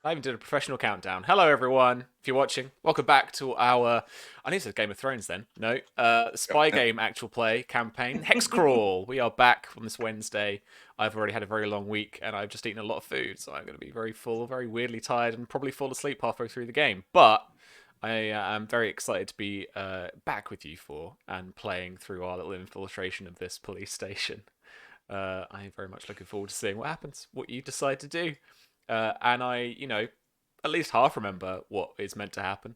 I even did a professional countdown. Hello, everyone. If you're watching, welcome back to our. I need to say Game of Thrones then. No, spy game actual play campaign. HEXCRAWL. We are back on this Wednesday. I've already had a very long week and I've just eaten a lot of food, so I'm going to be very full, very weirdly tired, and probably fall asleep halfway through the game. But I am very excited to be back with you for and playing through our little infiltration of this police station. I'm very much looking forward to seeing what happens, what you decide to do. And at least half remember what is meant to happen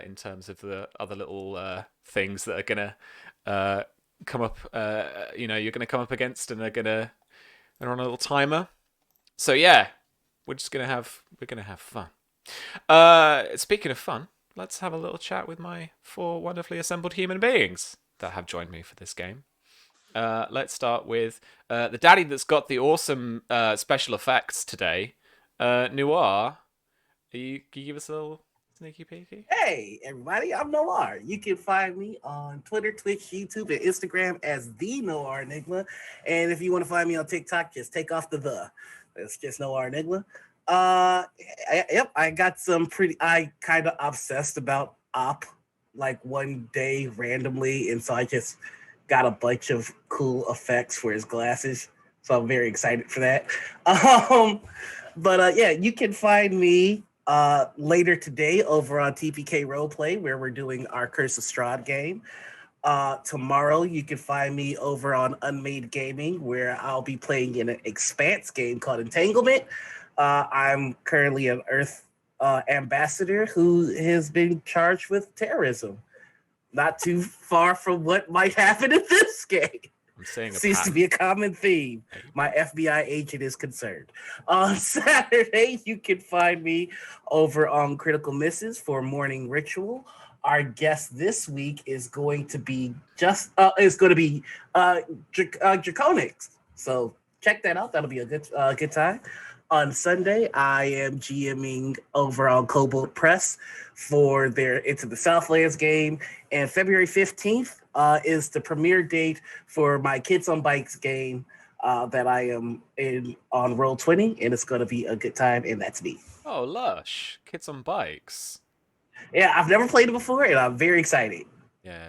in terms of the other little things that are gonna come up. You're gonna come up against, and they're on a little timer. So yeah, we're gonna have fun. Speaking of fun, let's have a little chat with my four wonderfully assembled human beings that have joined me for this game. Let's start with the daddy that's got the awesome special effects today. Noir, can you give us a little sneaky peeky? Hey, everybody, I'm Noir. You can find me on Twitter, Twitch, YouTube, and Instagram as The Noir Enigma. And if you want to find me on TikTok, just take off the. It's just Noir Enigma. Yep, I got I kind of obsessed about Op like one day randomly. And so I just got a bunch of cool effects for his glasses. So I'm very excited for that. Yeah, you can find me later today over on TPK Roleplay, where we're doing our Curse of Strahd game. Tomorrow, you can find me over on Unmade Gaming, where I'll be playing in an Expanse game called Entanglement. I'm currently an Earth ambassador who has been charged with terrorism. Not too far from what might happen in this game. I'm saying Seems to be a common theme. My FBI agent is concerned. On Saturday, you can find me over on Critical Misses for Morning Ritual. Our guest this week is going to be Draconics. So check that out. That'll be a good time. On Sunday, I am GMing over on Cobalt Press for their Into the Southlands game. And February 15th is the premiere date for my Kids on Bikes game that I am in on Roll20. And it's going to be a good time. And that's me. Oh, lush! Kids on bikes. Yeah, I've never played it before, and I'm very excited. Yeah.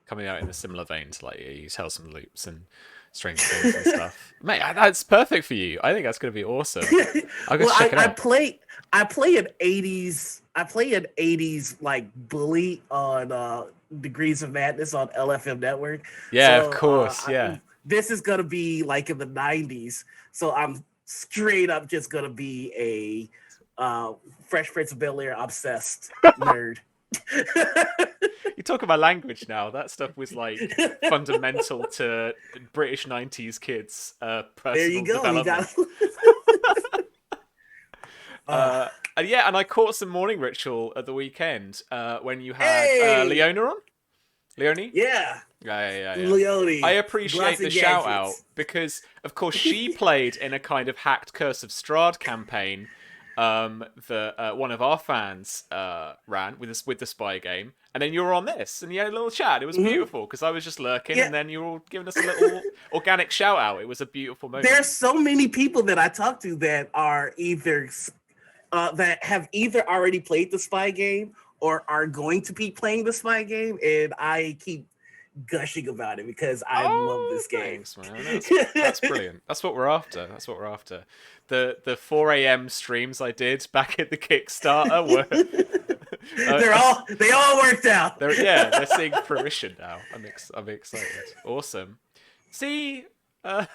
Coming out in a similar vein to like you tell some loops and Stranger Things and stuff. Mate, that's perfect for you. I think that's going to be awesome. I'll go check it out. I play an 80s like bully on Degrees of Madness on LFM Network. Yeah, so, of course. Yeah. This is gonna be like in the 90s, so I'm straight up just gonna be a Fresh Prince of Bel-Air obsessed nerd. You talk about language now. That stuff was like fundamental to British 90s kids' personal development. And I caught some Morning Ritual at the weekend when you had Leona on. Leonie? Yeah. Leone. I appreciate the shout out because, of course, she played in a kind of hacked Curse of Strahd campaign that one of our fans ran with the spy game, and then you were on this, and you had a little chat. It was beautiful because I was just lurking, and then you were all giving us a little organic shout out. It was a beautiful moment. There's so many people that I talk to that are either that have either already played the spy game or are going to be playing the spy game, and I keep gushing about it because I love this game. Thanks, man. That's brilliant. That's what we're after. The 4 a.m. streams I did back at the Kickstarter were they all worked out. They're seeing fruition now. I'm excited. Awesome. See,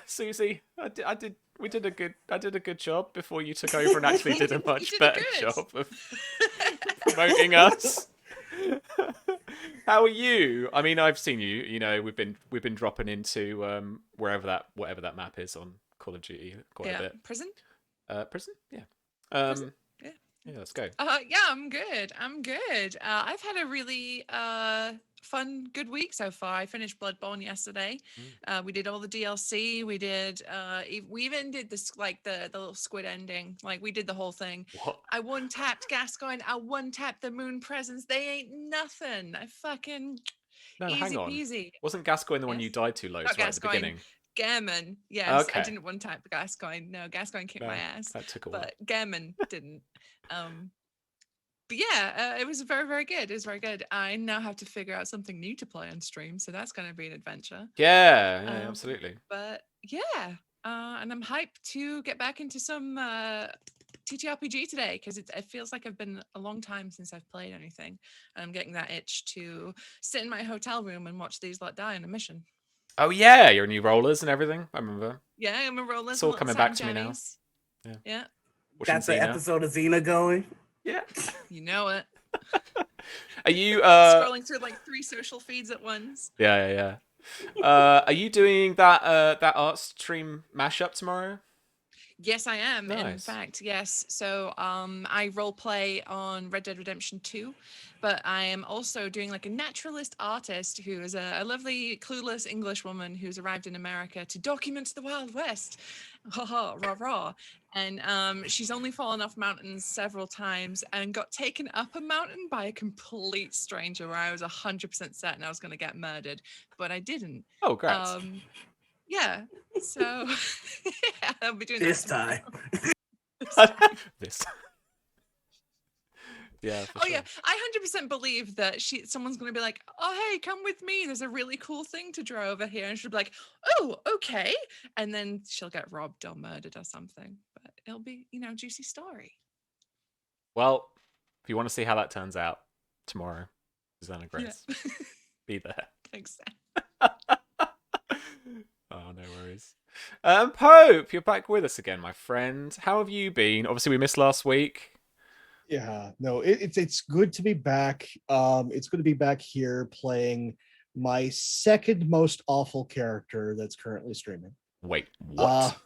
Susie, I did a good job before you took over and actually did a much better job of promoting us. How are you? I mean, I've seen you. You know, we've been dropping into whatever that map is on Call of Duty quite a bit. Prison. Prison. Yeah. Prison? Yeah. Yeah, let's go. Yeah, I'm good. I've had a really fun, good week so far. I finished Bloodborne yesterday. We did all the DLC. We even did this like the little squid ending. Like we did the whole thing. What? I one-tapped Gascoigne. I one-tapped the moon presence. They ain't nothing. I fucking no, easy hang on. peasy. Wasn't Gascoigne the one you died to loads right at the beginning? Gammon. Yes, Okay. I didn't one type Gascoigne. No, Gascoigne kicked my ass. That took a while. But Gammon didn't. But yeah, it was very, very good. It was very good. I now have to figure out something new to play on stream, so that's going to be an adventure. Yeah, absolutely. But yeah, and I'm hyped to get back into some TTRPG today because it feels like I've been a long time since I've played anything, and I'm getting that itch to sit in my hotel room and watch these lot die on a mission. Oh yeah, your new rollers and everything. I remember. Yeah, I'm a roller. It's all coming back to me now. Yeah. Got the episode of Xena going. Yeah. You know it. Are you scrolling through like 3 social feeds at once? Yeah. Are you doing that art stream mashup tomorrow? Yes, I am. Nice. In fact, yes. So I role play on Red Dead Redemption 2, but I am also doing like a naturalist artist who is a lovely, clueless English woman who's arrived in America to document the Wild West. Ha ha, rah rah. And she's only fallen off mountains several times and got taken up a mountain by a complete stranger where I was 100% certain I was going to get murdered, but I didn't. Oh, great. Yeah, so yeah, I'll be doing this that time. This. Yeah. For oh sure. yeah, I 100% believe that someone's gonna be like, "Oh hey, come with me. There's a really cool thing to draw over here," and she'll be like, "Oh, okay," and then she'll get robbed or murdered or something. But it'll be, juicy story. Well, if you want to see how that turns out tomorrow, Susanna Grace, Yeah. be there. Thanks. Oh, no worries. Pope, you're back with us again, my friend. How have you been? Obviously, we missed last week. Yeah, no, it's good to be back. It's good to be back here playing my second most awful character that's currently streaming. Wait, what?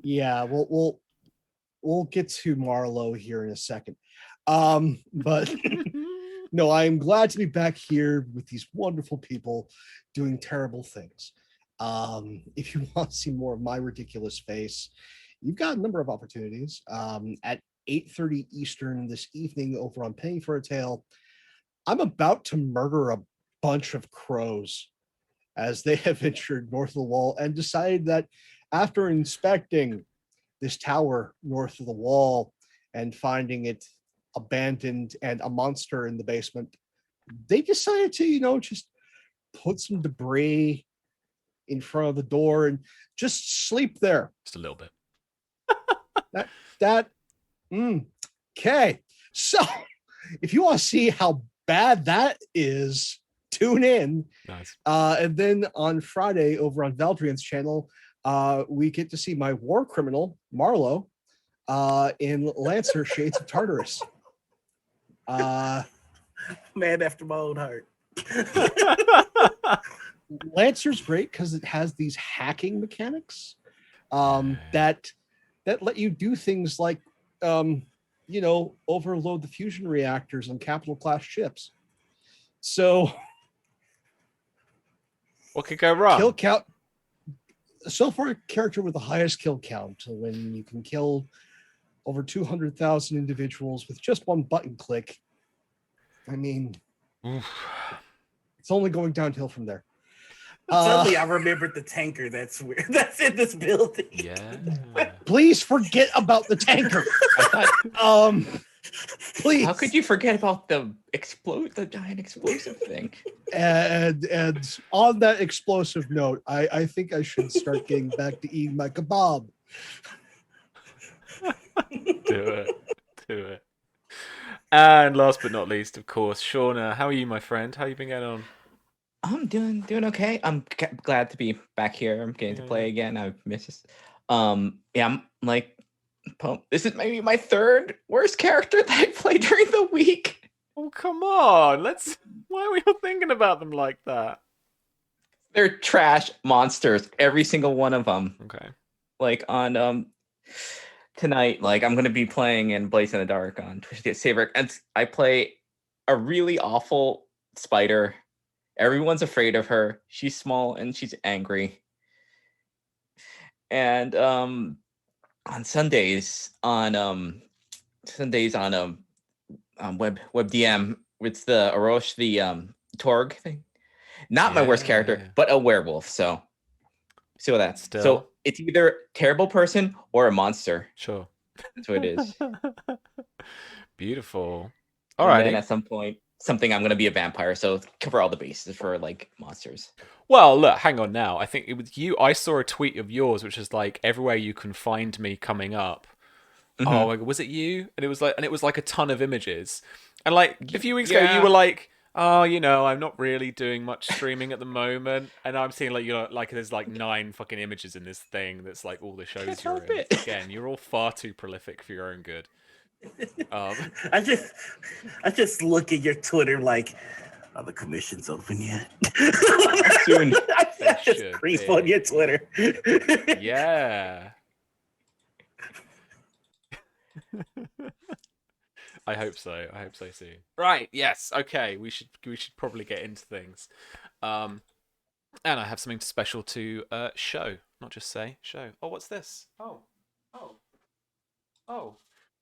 Yeah, we'll get to Marlowe here in a second. But no, I'm glad to be back here with these wonderful people doing terrible things. If you want to see more of my ridiculous face, you've got a number of opportunities. At 8:30 Eastern this evening over on Penny for a Tale, I'm about to murder a bunch of crows as they have ventured north of the wall and decided that after inspecting this tower north of the wall and finding it abandoned and a monster in the basement, they decided to, just put some debris in front of the door and just sleep there. Just a little bit. Okay. So if you want to see how bad that is, tune in. Nice. And then on Friday over on Valdrian's channel, we get to see my war criminal, Marlowe, in Lancer Shades of Tartarus. Man after my own heart. Lancer's great because it has these hacking mechanics that let you do things like overload the fusion reactors on capital class ships. So what could go wrong? Kill count. So far, a character with the highest kill count, when you can kill over 200,000 individuals with just one button click. I mean, it's only going downhill from there. Suddenly, I remembered the tanker that's in this building. Yeah. Please forget about the tanker. Please. How could you forget about the giant explosive thing? And on that explosive note, I think I should start getting back to eating my kebab. Do it. And last but not least, of course, Shauna, how are you, my friend? How you been getting on? I'm doing okay. I'm glad to be back here. I'm getting to play again. I've missed this. I'm like, this is maybe my third worst character that I played during the week. Oh, come on. Why are we all thinking about them like that? They're trash monsters, every single one of them. Okay. Like on tonight, like I'm gonna be playing in Blaze in the Dark on Twitch Saber, and I play a really awful spider. Everyone's afraid of her. She's small and she's angry. And on Sundays on WebDM, it's the Orosh, the Torg thing. Not my worst character, but a werewolf. So So that. Still. So it's either terrible person or a monster. Sure. That's what it is. Beautiful. And Alrighty. then at some point, I'm gonna be a vampire. So cover all the bases for like monsters. Well, look, hang on now. I think it was you. I saw a tweet of yours, which is like everywhere you can find me coming up. Mhm. Oh my god, was it you? And it was like a ton of images. And like a few weeks ago, you Yeah. were like, "Oh, I'm not really doing much streaming at the moment." And I'm seeing like like there's like 9 fucking images in this thing that's like all the shows Can't you're help in. it. Again, you're all far too prolific for your own good. I just look at your Twitter like, are the commissions open yet? Soon. I just should creep be. on your Twitter. Yeah. I hope so. I hope so soon. Right. Yes. Okay. We should probably get into things. And I have something special to show, not just say, show. Oh, what's this? Oh.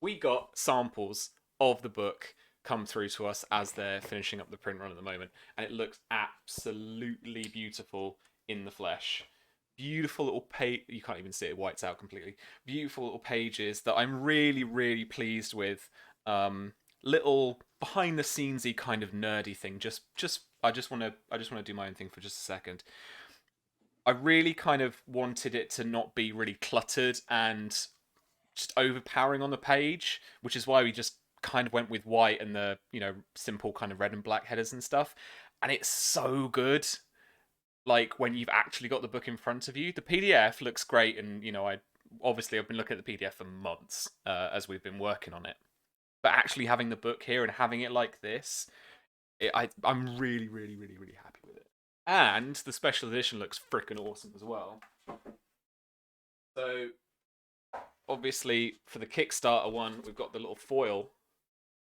We got samples of the book come through to us as they're finishing up the print run at the moment, and it looks absolutely beautiful in the flesh. Beautiful little page. You can't even see it; whites out completely. Beautiful little pages that I'm really, really pleased with. Little behind the scenesy kind of nerdy thing. I just want to do my own thing for just a second. I really kind of wanted it to not be really cluttered and just overpowering on the page, which is why we just kind of went with white and the simple kind of red and black headers and stuff. And it's so good. Like when you've actually got the book in front of you, the PDF looks great, and I've been looking at the PDF for months as we've been working on it. But actually having the book here and having it like this, I'm really, really, really, really happy with it. And the special edition looks freaking awesome as well. So, obviously, for the Kickstarter one, we've got the little foil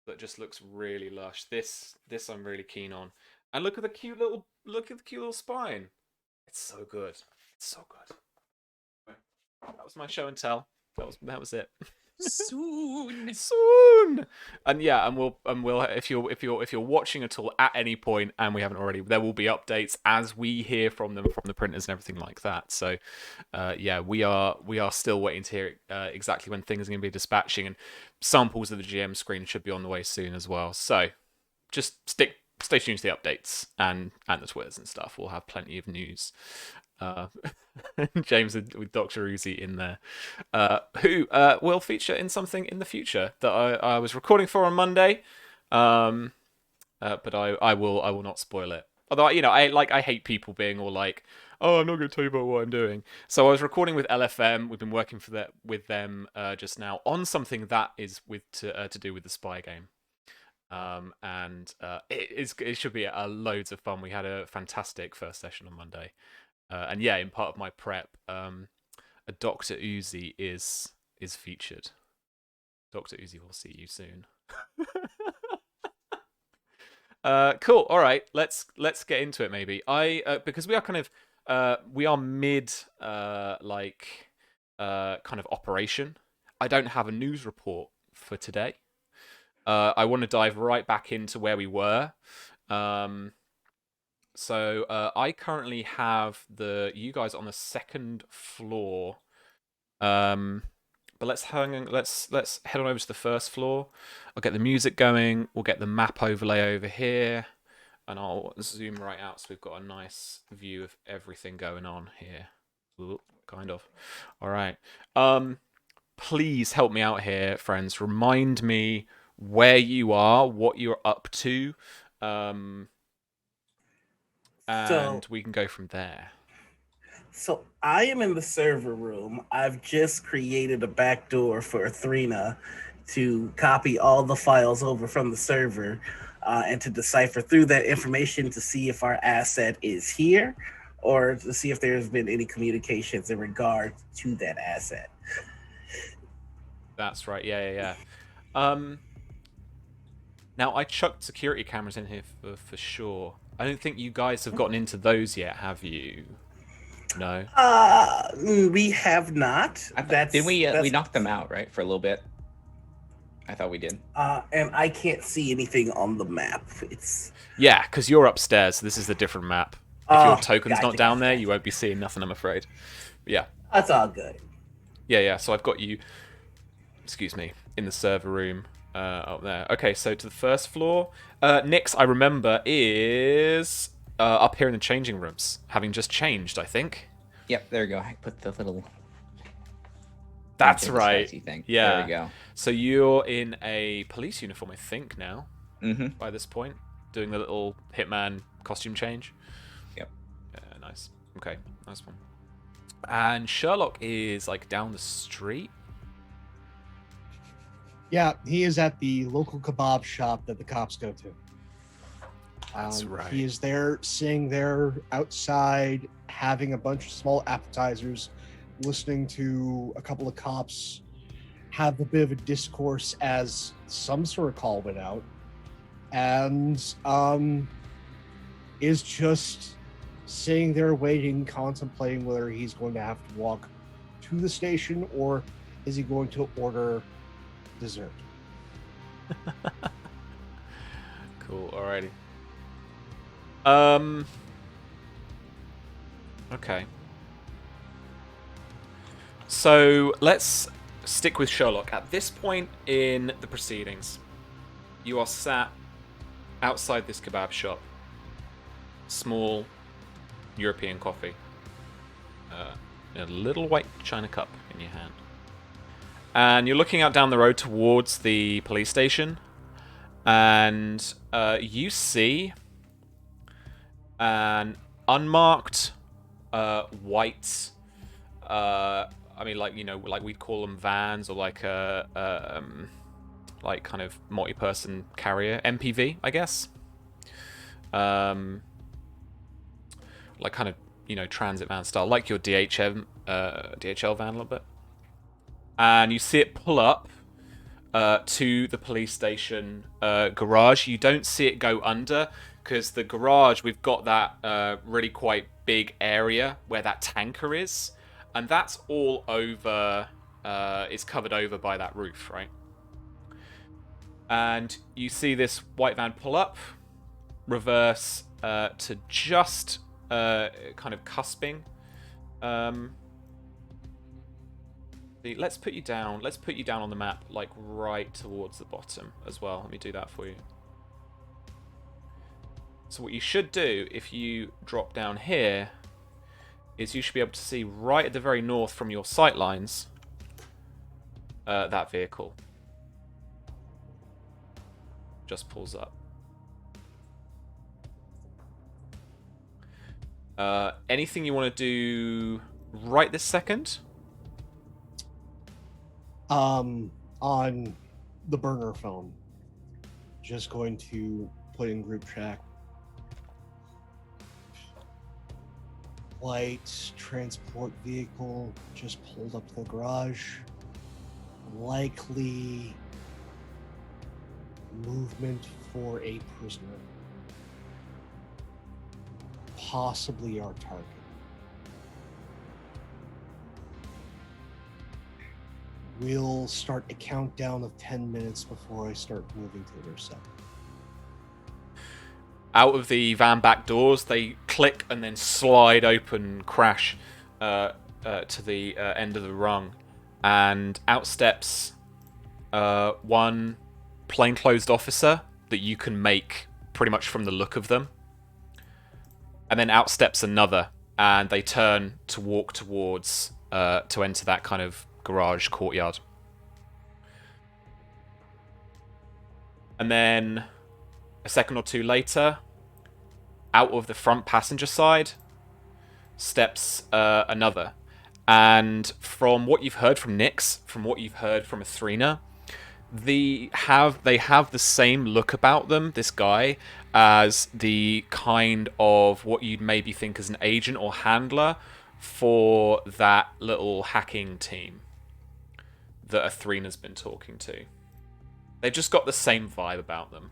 that just looks really lush. This I'm really keen on. And look at the cute little spine. It's so good. It's so good. That was my show and tell. That was it. Soon. And yeah, and we'll if you're watching at all at any point, and we haven't already, there will be updates as we hear from them, from the printers and everything like that. So yeah, we are still waiting to hear exactly when things are going to be dispatching, and samples of the GM screen should be on the way soon as well. So just stay tuned to the updates and the Twitters and stuff. We'll have plenty of news. James with Dr. Uzi in there, who will feature in something in the future that I was recording for on Monday, but I will not spoil it. Although I hate people being all like, "Oh, I'm not going to tell you about what I'm doing." So I was recording with LFM. We've been working with them just now on something that is to do with the spy game. And it should be loads of fun. We had a fantastic first session on Monday. And yeah, in part of my prep, a Dr. Uzi is featured. Dr. Uzi will see you soon. Cool. All right, let's get into it. Maybe because we are kind of we are mid kind of operation. I don't have a news report for today. I want to dive right back into where we were. So I currently have you guys on the 2nd floor, but let's head on over to the 1st floor. I'll get the music going. We'll get the map overlay over here, and I'll zoom right out so we've got a nice view of everything going on here. Ooh, kind of. All right. Please help me out here, friends. Remind me where you are, what you're up to. And we can go from there. So I am in the server room. I've just created a backdoor for Athrena to copy all the files over from the server and to decipher through that information to see if our asset is here or to see if there's been any communications in regard to that asset. That's right. Yeah. Now, I chucked security cameras in here for sure. I don't think you guys have gotten into those yet, have you? No. We have not. Did we knocked them out, right, for a little bit? I thought we did. And I can't see anything on the map. Yeah, because you're upstairs. So this is the different map. If your Oh, token's not gotcha, down gotcha, there, gotcha. you won't be seeing nothing, I'm afraid. But yeah. That's all good. Yeah. So I've got you, excuse me, in the server room up there. Okay, so to the first floor. Nyx, I remember, is up here in the changing rooms, having just changed, I think. Yep, there we go. I put the little That's right. anti-disguisey thing. Yeah. There we go. So you're in a police uniform, I think, now, Mm-hmm. by this point, doing the little hitman costume change. Yep. Yeah, nice. Okay, nice one. And Sherlock is like down the street. Yeah, he is at the local kebab shop that the cops go to. That's right. He is there, sitting there outside, having a bunch of small appetizers, listening to a couple of cops have a bit of a discourse as some sort of call went out, and is just sitting there waiting, contemplating whether he's going to have to walk to the station or is he going to order dessert. Cool. Alrighty. Okay. So let's stick with Sherlock. At this point in the proceedings, you are sat outside this kebab shop. Small European coffee. In a little white china cup in your hand. And you're looking out down the road towards the police station. And you see an unmarked white, I mean, like, you know, like we'd call them vans, or like a like kind of multi-person carrier, MPV, I guess. Like kind of, you know, transit van style, like your DHL van a little bit. And you see it pull up to the police station garage. You don't see it go under, because the garage, we've got that really quite big area where that tanker is, and that's all over, is covered over by that roof, right? And you see this white van pull up, reverse to just kind of cusping. Let's put you down. Let's put you down on the map, like right towards the bottom as well. Let me do that for you. So what you should do if you drop down here is you should be able to see right at the very north from your sight lines that vehicle just pulls up. Anything you want to do right this second? On the burner phone, just going to put in group chat. White transport vehicle just pulled up to the garage. Likely movement for a prisoner. Possibly our target. We'll start a countdown of 10 minutes before I start moving to intercept. Out of the van back doors, they click and then slide open, crash to the end of the rung. And out steps one plainclothes officer that you can make pretty much from the look of them. And then out steps another, and they turn to walk towards, to enter that kind of garage courtyard. And then a second or two later, out of the front passenger side steps another. And from what you've heard from Nyx, from what you've heard from Athrena, they have the same look about them, this guy, as the kind of what you'd maybe think as an agent or handler for that little hacking team that Athrena's been talking to. They've just got the same vibe about them.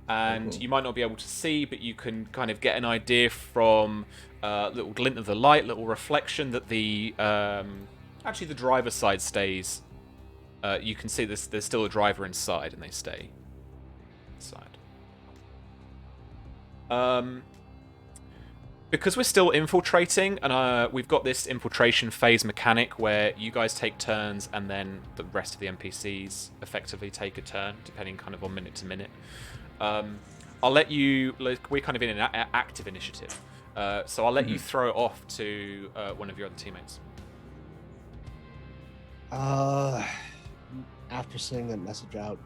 And you might not be able to see, but you can kind of get an idea from little glint of the light, little reflection that the actually the driver's side stays. You can see there's still a driver inside, and they stay inside. Because we're still infiltrating, and we've got this infiltration phase mechanic where you guys take turns, and then the rest of the NPCs effectively take a turn, depending kind of on minute to minute. I'll let you. Like, we're kind of in an active initiative, so I'll let you throw it off to one of your other teammates. After sending that message out,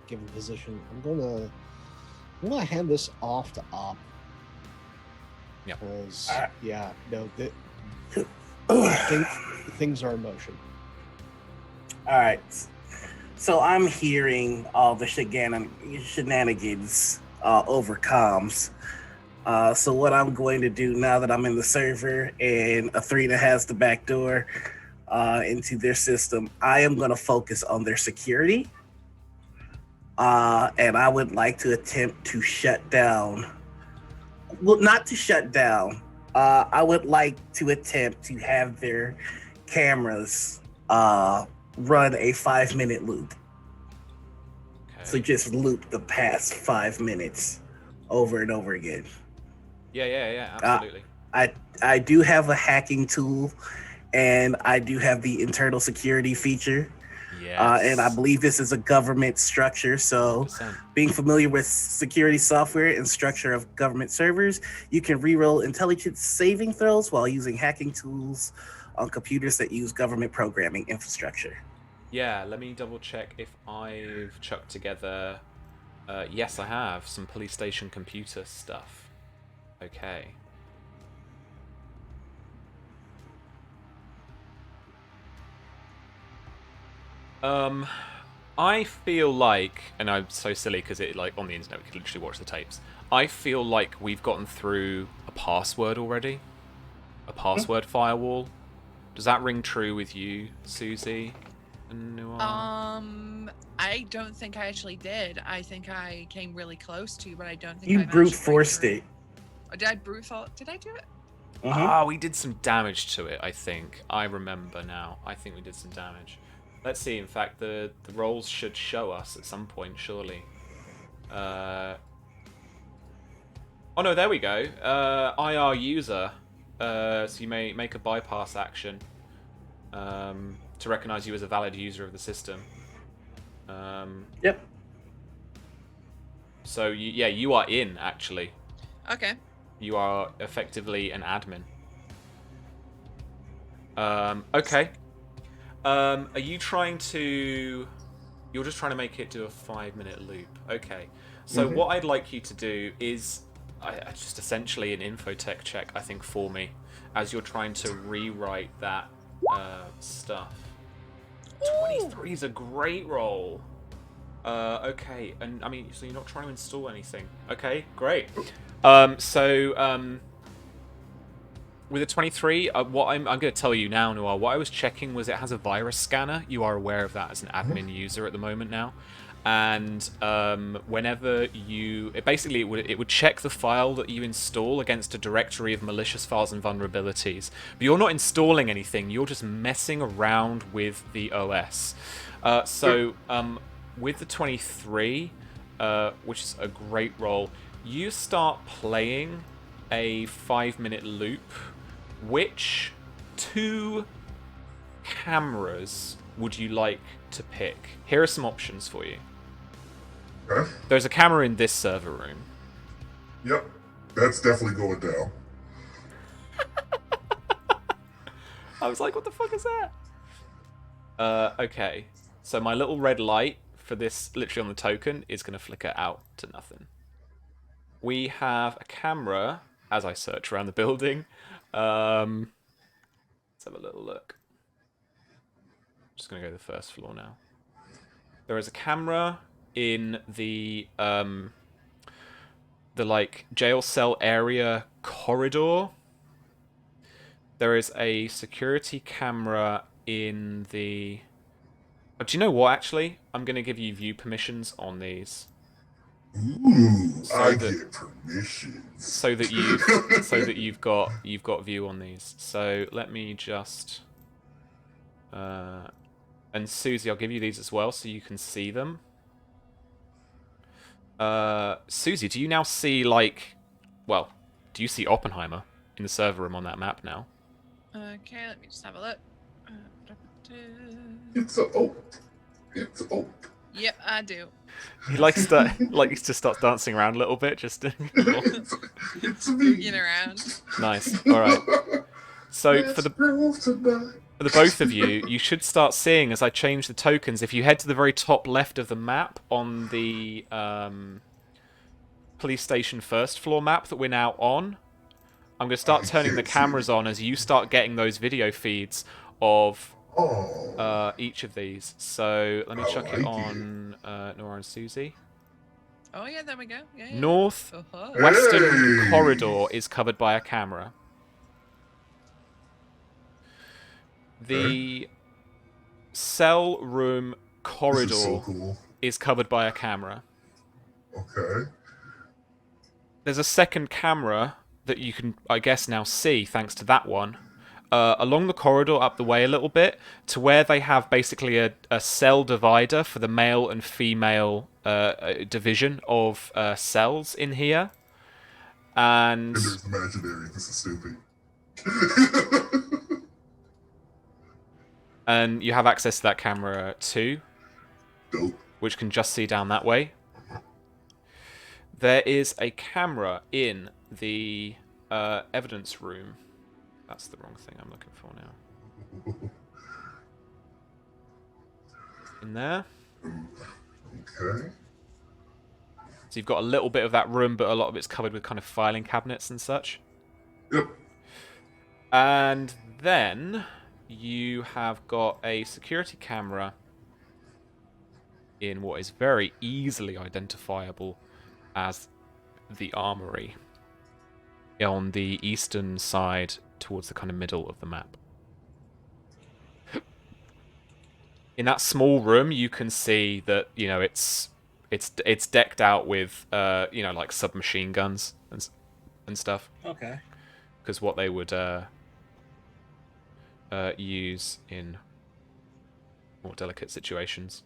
given position, I'm gonna hand this off to Op. Yeah. Because things are in motion. All right. So I'm hearing all the shenanigans over comms. So what I'm going to do now that I'm in the server and Athrena has the back door into their system, I am going to focus on their security. And I would like to attempt to shut down. Well, not to shut down. I would like to attempt to have their cameras run a 5-minute loop. Okay. So just loop the past 5 minutes over and over again. Yeah, absolutely. I do have a hacking tool, and I do have the internal security feature. Yes. And I believe this is a government structure. So 100%. being familiar with security software and structure of government servers, you can reroll intelligence saving throws while using hacking tools on computers that use government programming infrastructure. Yeah, let me double check if I've chucked together. Yes, I have some police station computer stuff. Okay. I feel like, and I'm so silly because it, like, on the internet we can literally watch the tapes. I feel like we've gotten through a password already, a password firewall. Does that ring true with you, Susie and Noir? I don't think I actually did. I think I came really close to, but I don't think You I brute forced it. Oh, did I brute force? Did I do it? Ah, we did some damage to it, I think. I remember now. I think we did some damage. Let's see, in fact, the rolls should show us at some point, surely. Oh no, there we go. IR user. So you may make a bypass action to recognize you as a valid user of the system. Yep. So, you are in, actually. Okay. You are effectively an admin. Okay. Are you trying to... You're just trying to make it do a 5-minute loop. Okay. So what I'd like you to do is just essentially an infotech check, I think, for me, as you're trying to rewrite that stuff. 23 is a great roll. Okay, and I mean, so you're not trying to install anything. Okay, great. With a 23, what I'm going to tell you now, Noir, what I was checking was it has a virus scanner. You are aware of that as an admin user at the moment now. And whenever you... it would check the file that you install against a directory of malicious files and vulnerabilities. But you're not installing anything. You're just messing around with the OS. With the 23, which is a great roll, you start playing a 5-minute loop. Which 2 cameras would you like to pick? Here are some options for you. Okay. There's a camera in this server room. Yep. That's definitely going down. I was like, what the fuck is that? Okay. So my little red light for this, literally on the token, is going to flicker out to nothing. We have a camera, as I search around the building. Let's have a little look. Just going to go to the first floor now. There is a camera in the like jail cell area corridor. There is a security camera in the... Oh, do you know what, actually? I'm going to give you view permissions on these. Ooh, get permissions. So that you've got view on these. So let me just and Susie, I'll give you these as well so you can see them. Susie, do you now see, like, well, do you see Oppenheimer in the server room on that map now? Okay, let me just have a look. It's a oak. It's a oak. Yep, I do. He likes to start dancing around a little bit, just It's me. Boogieing around. nice. All right. So Let's groove tonight. for the both of you, you should start seeing as I change the tokens. If you head to the very top left of the map on the police station first floor map that we're now on, I'm going to start turning the cameras on as you start getting those video feeds of each of these. So let me chuck it on Nora and Susie. Oh yeah, there we go. Yeah. North Oh-ho. western Hey! corridor is covered by a camera. The cell room corridor This is so cool. is covered by a camera. Okay. There's a second camera that you can, I guess, now see thanks to that one. Along the corridor up the way a little bit to where they have basically a cell divider for the male and female division of cells in here. And And there's imaginary. This is stupid. and you have access to that camera too, Dope. which can just see down that way. There is a camera in the evidence room. That's the wrong thing I'm looking for now. In there. Okay. So you've got a little bit of that room, but a lot of it's covered with kind of filing cabinets and such. Yep. And then you have got a security camera in what is very easily identifiable as the Armory on the eastern side towards the kind of middle of the map. In that small room, you can see that, you know, it's decked out with you know, like submachine guns and stuff. Okay. Because what they would use in more delicate situations.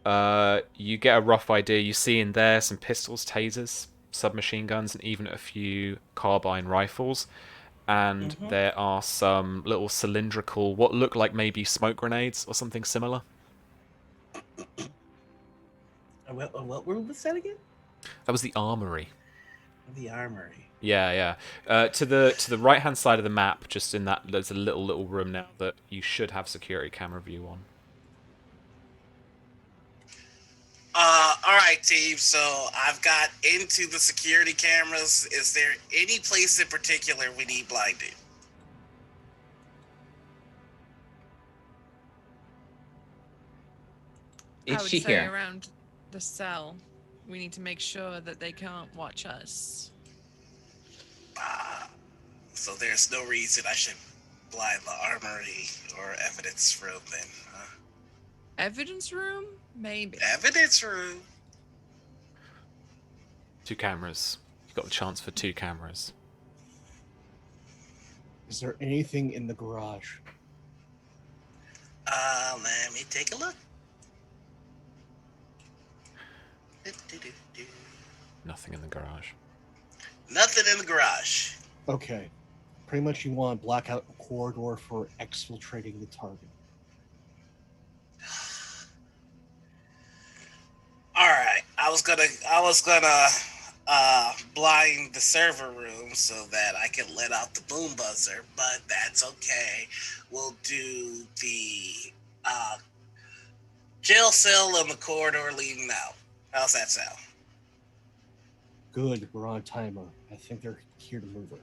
You get a rough idea. You see in there some pistols, tasers, submachine guns, and even a few carbine rifles. And there are some little cylindrical, what look like maybe smoke grenades or something similar. What room was that again? That was the Armory. The Armory. Yeah. To the right hand side of the map, just in that, there's a little room now that you should have security camera view on. All right, team. So I've got into the security cameras. Is there any place in particular we need blinded? I Is would she say here? around the cell, we need to make sure that they can't watch us. So there's no reason I should blind the Armory or evidence room then. Huh? Evidence room? Maybe. Evidence room. 2 cameras. You've got the chance for 2 cameras. Is there anything in the garage? Let me take a look. Nothing in the garage. Nothing in the garage. Okay. Pretty much you want to black out a corridor for exfiltrating the target. All right. I was gonna blind the server room so that I could let out the boom buzzer, but that's okay. We'll do the jail cell and the corridor leading out. How's that sound? Good, we're on timer. I think they're here to move her.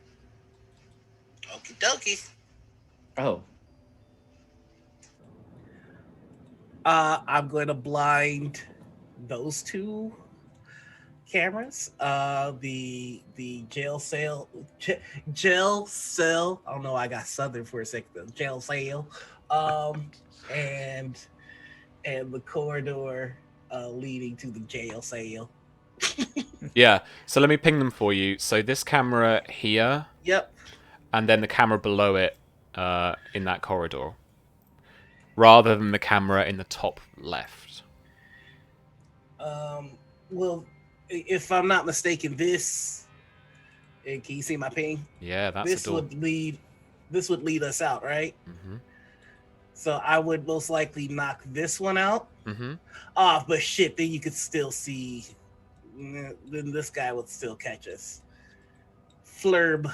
Okie dokie. Oh, I'm going to blind those 2 cameras. The jail cell. I don't know. I got southern for a second. The jail cell. And the corridor leading to the jail cell. Yeah, so let me ping them for you. So this camera here, Yep. and then the camera below it in that corridor. Rather than the camera in the top left. Well, if I'm not mistaken, this And can you see my ping? Yeah, that's This a door. this would lead us out, right? Mm-hmm. So I would most likely knock this one out. Mm-hmm. But shit, then you could still see. Then this guy would still catch us. Flurb.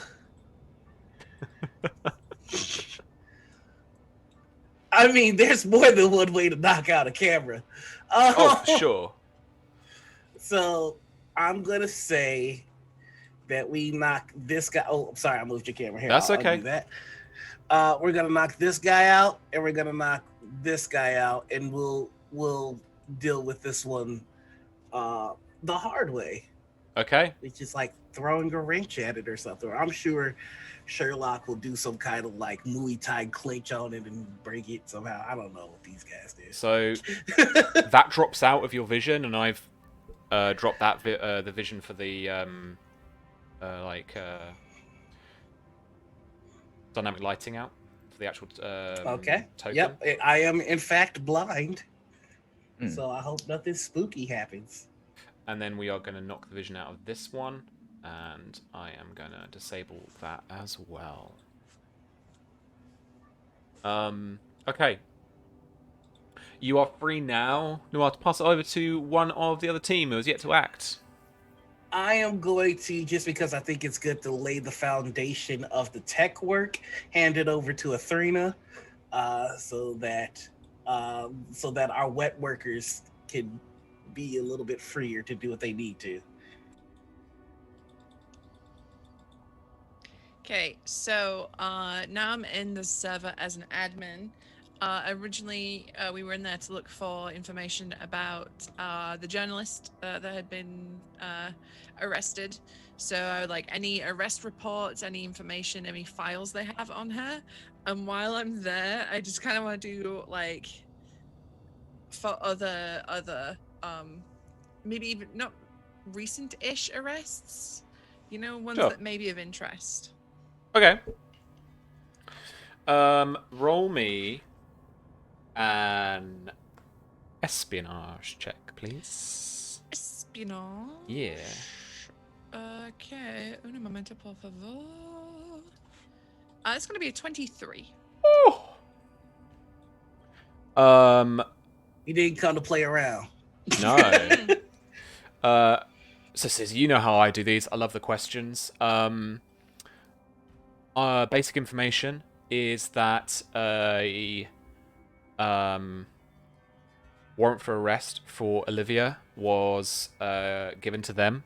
I mean, there's more than one way to knock out a camera. Oh, for sure. So I'm gonna say that we knock this guy. Oh, I'm sorry, I moved your camera here. That's I'll okay. do that. We're gonna knock this guy out, and we're gonna knock this guy out, and we'll deal with this one the hard way, Okay. which is like throwing a wrench at it or something. I'm sure Sherlock will do some kind of like Muay Thai clinch on it and break it somehow. I don't know what these guys do. So that drops out of your vision, and I've dropped that the vision for the dynamic lighting out for the actual Okay. token. Yep. I am in fact blind, Mm. so I hope nothing spooky happens. And then we are going to knock the vision out of this one, and I am going to disable that as well. Okay. You are free now. Noir, to pass it over to one of the other team who has yet to act. I am going to, just because I think it's good to lay the foundation of the tech work, hand it over to Athrena, so that our wet workers can be a little bit freer to do what they need to. Okay, so now I'm in the server as an admin. Originally, we were in there to look for information about the journalist that had been arrested. So, like, any arrest reports, any information, any files they have on her. And while I'm there, I just kind of want to do, like, for other maybe even not recent-ish arrests, you know, ones Sure. that may be of interest. Okay. Roll me an espionage check, please. Espionage. Yeah. Okay, un momento, por favor. It's gonna be a 23. Oh. You didn't come to play around. No. So Sis, you know how I do these. I love the questions. Basic information is that a warrant for arrest for Olivia was given to them.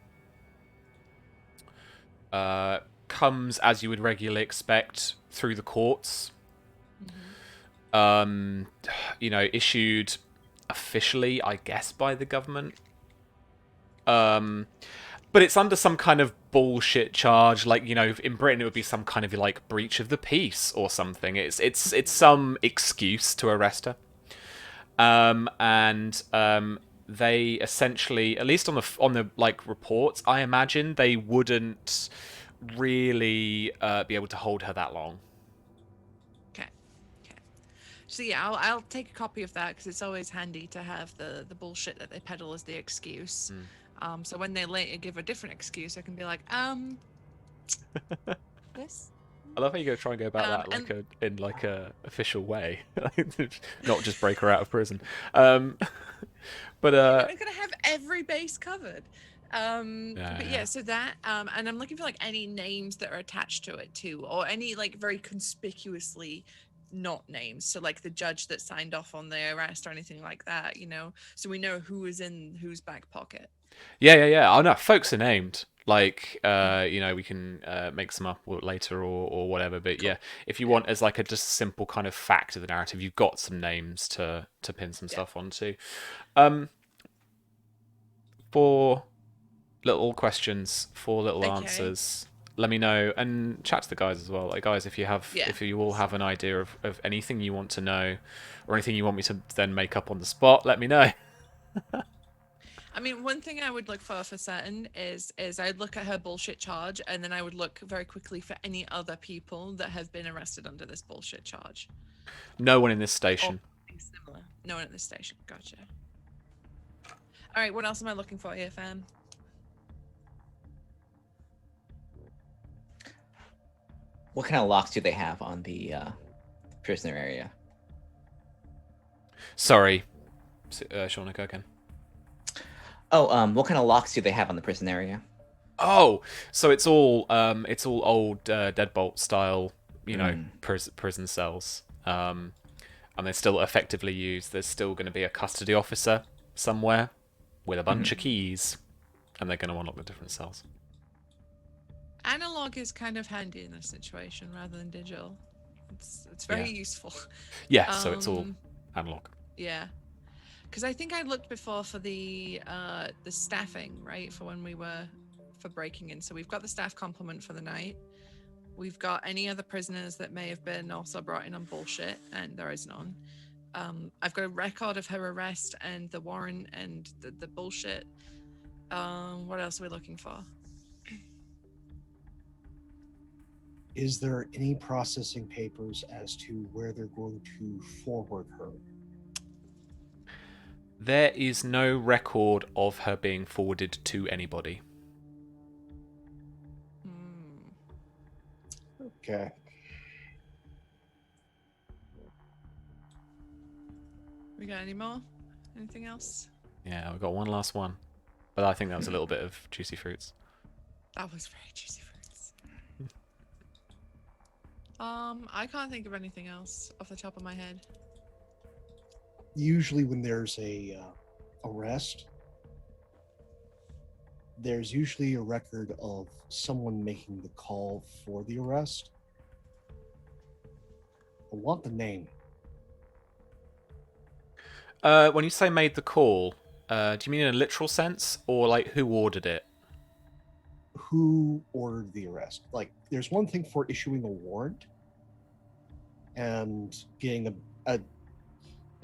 Comes as you would regularly expect through the courts. Issued officially, I guess, by the government. But it's under some kind of bullshit charge, like, you know, in Britain it would be some kind of like breach of the peace or something. It's some excuse to arrest her. They essentially, at least on the like reports, I imagine they wouldn't really be able to hold her that long. So yeah, I'll take a copy of that because it's always handy to have the bullshit that they peddle as the excuse. So when they later give a different excuse, I can be like, this. I love how you go try and go about that in a official way, not just break her out of prison. But we're gonna have every base covered. So that and I'm looking for like any names that are attached to it too, or any like very conspicuously not names, so like the judge that signed off on the arrest or anything like that, you know, so we know who is in whose back pocket. Yeah. Oh no, folks are named. Like, we can make some up later or whatever. But cool. Yeah, if you want as like just a simple kind of fact of the narrative, you've got some names to pin some stuff onto. For little questions, for little answers. Let me know and chat to the guys as well. Like, guys, if you all have an idea of anything you want to know or anything you want me to then make up on the spot, let me know. I mean, one thing I would look for certain is I'd look at her bullshit charge, and then I would look very quickly for any other people that have been arrested under this bullshit charge. No one in this station. Similar. No one at this station. Gotcha. All right, what else am I looking for here, fam? what kind of locks do they have on the prisoner area? Sorry, Shauna, go again. Oh, what kind of locks do they have on the prison area? Oh, so it's all old deadbolt style, prison cells. And they're still effectively used. There's still going to be a custody officer somewhere with a bunch of keys, and they're going to unlock the different cells. Analog is kind of handy in this situation rather than digital. It's very useful. Yeah, so it's all analog. Yeah, because I think I looked before for the staffing, right, for when we were for breaking in. So we've got the staff complement for the night. We've got any other prisoners that may have been also brought in on bullshit, and there is none. I've got a record of her arrest and the warrant and the bullshit. What else are we looking for? Is there any processing papers as to where they're going to forward her? There is no record of her being forwarded to anybody. Okay. We got any more? Anything else? Yeah, we've got one last one. But I think that was a little bit of juicy fruits. That was very juicy fruits. I can't think of anything else off the top of my head. Usually when there's a arrest, there's usually a record of someone making the call for the arrest. I want the name. When you say made the call, do you mean in a literal sense, or like who ordered it? Who ordered the arrest? Like, there's one thing for issuing a warrant and getting a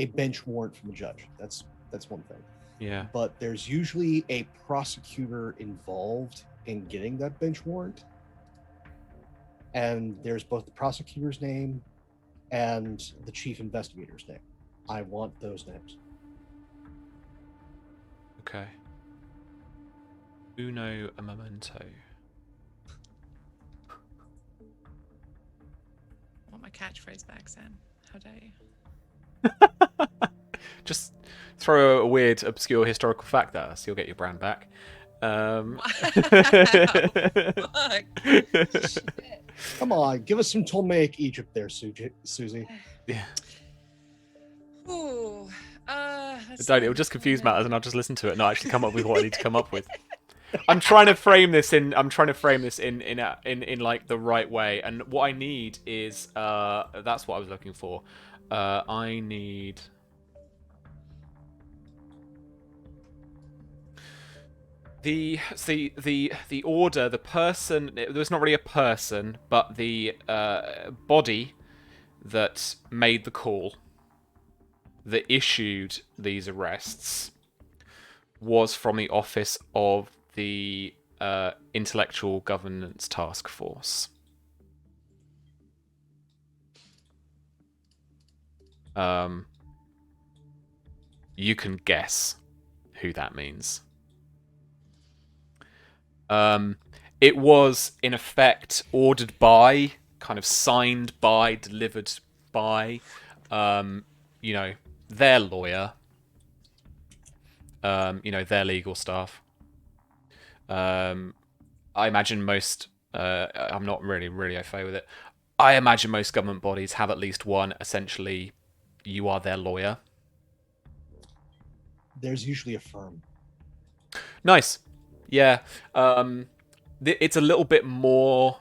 bench warrant from a judge. That's one thing. Yeah. But there's usually a prosecutor involved in getting that bench warrant. And there's both the prosecutor's name and the chief investigator's name. I want those names. Okay. Uno a momento. I want my catchphrase back, Sam. How dare you? Just throw a weird, obscure historical fact at us. You'll get your brand back. Fuck. Come on, give us some Ptolemaic Egypt there, Susie. Yeah. Ooh. Don't, it'll just confuse matters, and I'll just listen to it and not actually come up with what I need to come up with. I'm trying to frame this in like the right way, and what I need is that's what I was looking for. I need the order, the person. There's not really a person, but the body that made the call, that issued these arrests, was from the office of the Intellectual Governance Task Force. You can guess who that means. It was, in effect, ordered by, kind of signed by, delivered by, their lawyer, their legal staff. I imagine most, I'm not really au fait with it. I imagine most government bodies have at least one, essentially, you are their lawyer. There's usually a firm. Nice. Yeah. It's a little bit more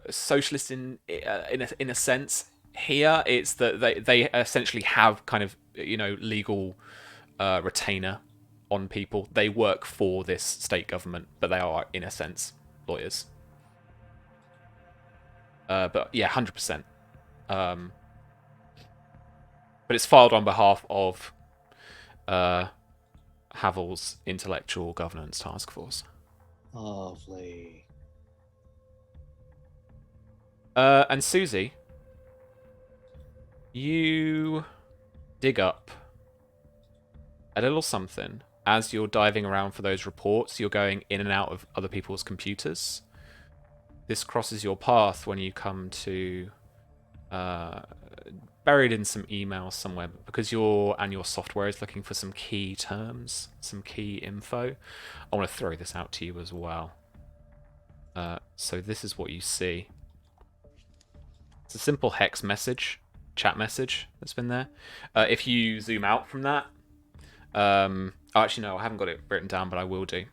socialist in a sense. Here, it's that they essentially have kind of legal retainer on people. They work for this state government, but they are in a sense lawyers. But yeah, 100%. But it's filed on behalf of Havel's Intellectual Governance Task Force. Lovely. And Susie, you dig up a little something as you're diving around for those reports. You're going in and out of other people's computers. this crosses your path when you come to buried in some emails somewhere, because your software is looking for some key terms, some key info. I want to throw this out to you as well. So this is what you see. It's a simple hex message, chat message that's been there. If you zoom out from that, actually no, I haven't got it written down, but I will do.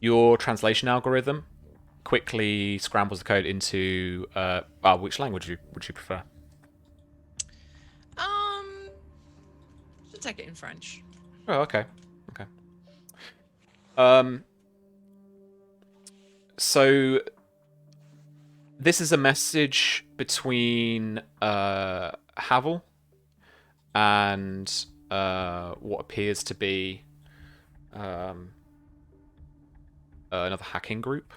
Your translation algorithm quickly scrambles the code into which language would you prefer? Should take it in French. Oh, okay. So this is a message between Havel and what appears to be another hacking group.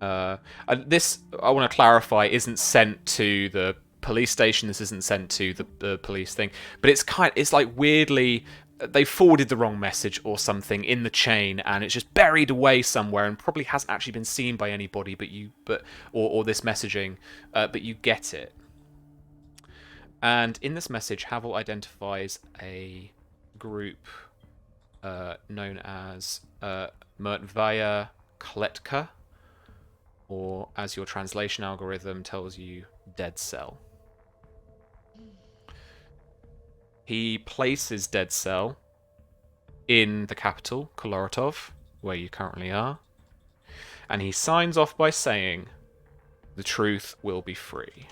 This, I want to clarify, isn't sent to the police station. This isn't sent to the police thing, but it's like weirdly they forwarded the wrong message or something in the chain, and it's just buried away somewhere and probably hasn't actually been seen by anybody or this messaging, but you get it. And in this message, Havel identifies a group known as Mrtvaya Kletka, or as your translation algorithm tells you, Dead Cell. He places Dead Cell in the capital, Koloratov, where you currently are, and he signs off by saying, "The truth will be free."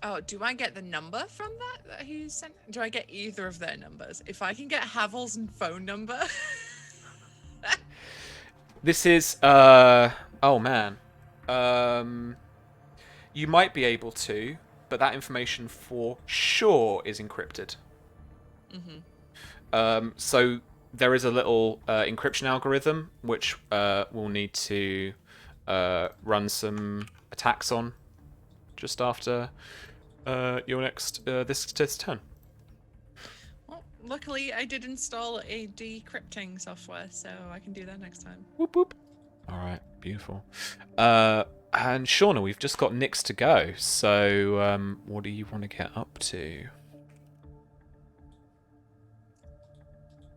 Oh, do I get the number from that he sent? Do I get either of their numbers? If I can get Havel's phone number. This is oh man. You might be able to, but that information for sure is encrypted. So there is a little encryption algorithm which we'll need to run some attacks on just after your next this turn. Well, luckily I did install a decrypting software, so I can do that next time. Whoop whoop. All right, beautiful. And Shauna, we've just got Nyx to go. So what do you want to get up to?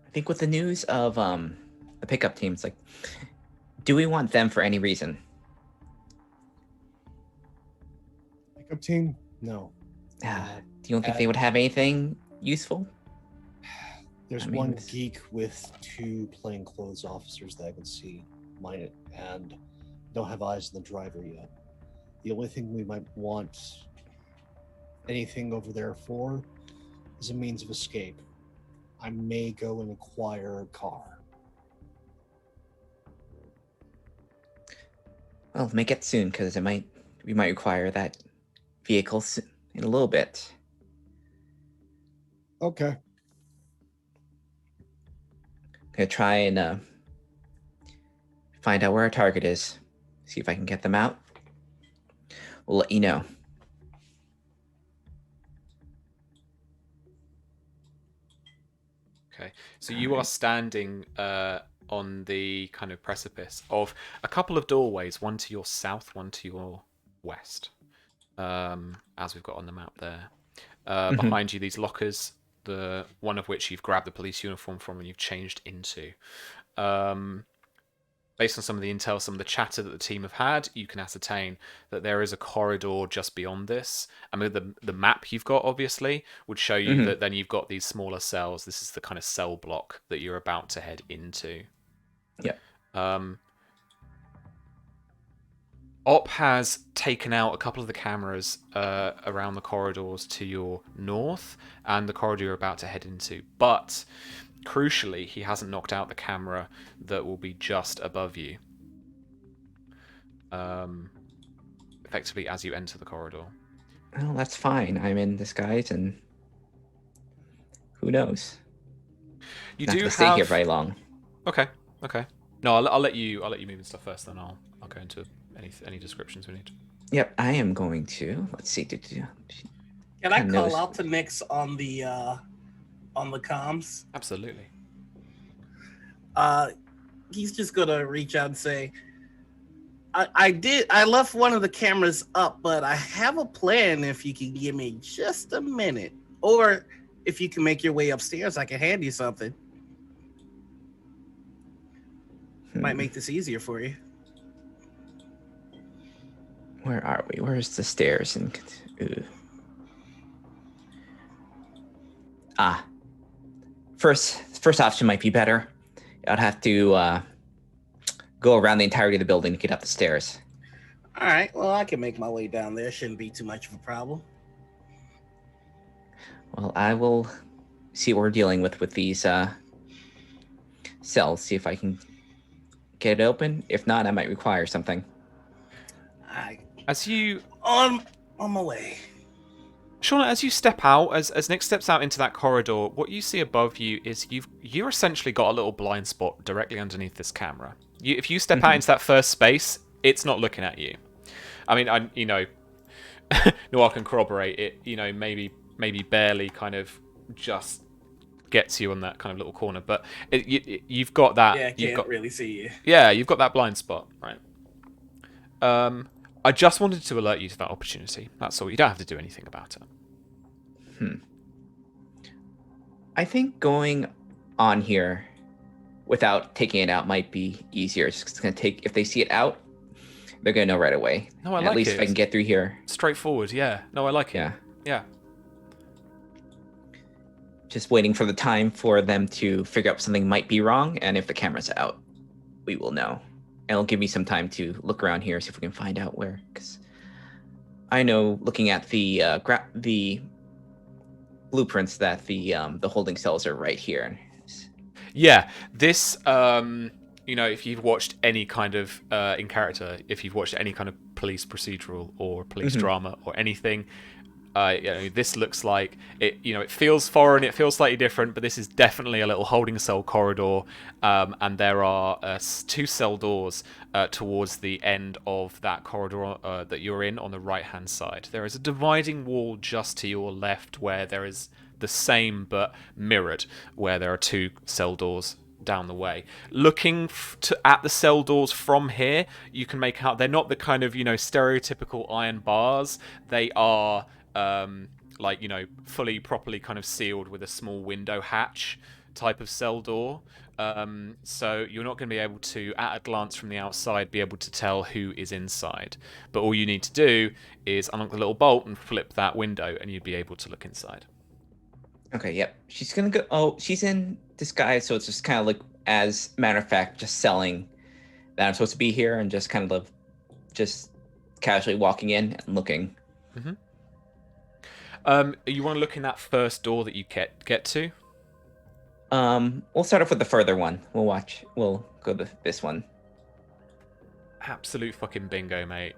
I think with the news of the pickup teams, like, do we want them for any reason? Pickup team? No. Do you don't think they would have anything useful? There's one geek with 2 plainclothes officers that I can see mine it, and don't have eyes on the driver yet. The only thing we might want anything over there for is a means of escape. I may go and acquire a car. Well, make it soon, because we might require that vehicle in a little bit. Okay. I'm gonna try and find out where our target is. See if I can get them out. We'll let you know. Okay, so you are standing on the kind of precipice of a couple of doorways, one to your south, one to your west, as we've got on the map there. Behind you, these lockers, the one of which you've grabbed the police uniform from and you've changed into. Based on some of the intel, some of the chatter that the team have had, you can ascertain that there is a corridor just beyond this. I mean, the map you've got, obviously, would show you that then you've got these smaller cells. This is the kind of cell block that you're about to head into. Yeah. Op has taken out a couple of the cameras around the corridors to your north and the corridor you're about to head into. But crucially, he hasn't knocked out the camera that will be just above you. Effectively, as you enter the corridor. Well, that's fine. I'm in disguise, and who knows? You Not do gonna have... stay here very long. Okay. No, I'll let you move and stuff first, then I'll go into any descriptions we need. Yep, I am going to. Let's see. Can I Kinda call knows- out to Nix on the comms? Absolutely. He's just gonna reach out and say, I left one of the cameras up, but I have a plan if you can give me just a minute. Or if you can make your way upstairs, I can hand you something. Might make this easier for you. Where are we? Where's the stairs? And first option might be better. I'd have to go around the entirety of the building to get up the stairs. All right. Well, I can make my way down there. Shouldn't be too much of a problem. Well, I will see what we're dealing with these cells. See if I can get it open. If not, I might require something. As you On my way. Shauna, as you step out, as Nick steps out into that corridor, what you see above you is you're essentially got a little blind spot directly underneath this camera. If you step out into that first space, it's not looking at you. I mean, Noir can corroborate it. Maybe barely kind of just gets you on that kind of little corner, but you've got that. Yeah, I can't really see you. Yeah, you've got that blind spot, right? I just wanted to alert you to that opportunity. That's all. You don't have to do anything about it. I think going on here without taking it out might be easier. It's going to take, if they see it out, they're going to know right away. No, I and like at least it. if I can get through here. Straightforward, yeah. No, I like it. Yeah. Just waiting for the time for them to figure out something might be wrong, and if the camera's out, we will know. And it'll give me some time to look around here, see if we can find out where. Because I know, looking at the blueprints, that the holding cells are right here. Yeah, this, if you've watched any kind of, in character, if you've watched any kind of police procedural or police drama or anything, this looks like it. It feels foreign, it feels slightly different, but this is definitely a little holding cell corridor, and there are 2 cell doors towards the end of that corridor that you're in on the right-hand side. There is a dividing wall just to your left where there is the same but mirrored, where there are 2 cell doors down the way. Looking at the cell doors from here, you can make out they're not the kind of stereotypical iron bars. They are fully properly kind of sealed with a small window hatch type of cell door. So you're not going to be able to, at a glance from the outside, be able to tell who is inside. But all you need to do is unlock the little bolt and flip that window, and you'd be able to look inside. Okay, yep. She's gonna go. Oh, she's in disguise, so it's just kind of like, as a matter of fact, just selling that I'm supposed to be here, and just kind of just casually walking in and looking. You want to look in that first door that you get to? We'll start off with the further one. We'll go to this one. Absolute fucking bingo, mate.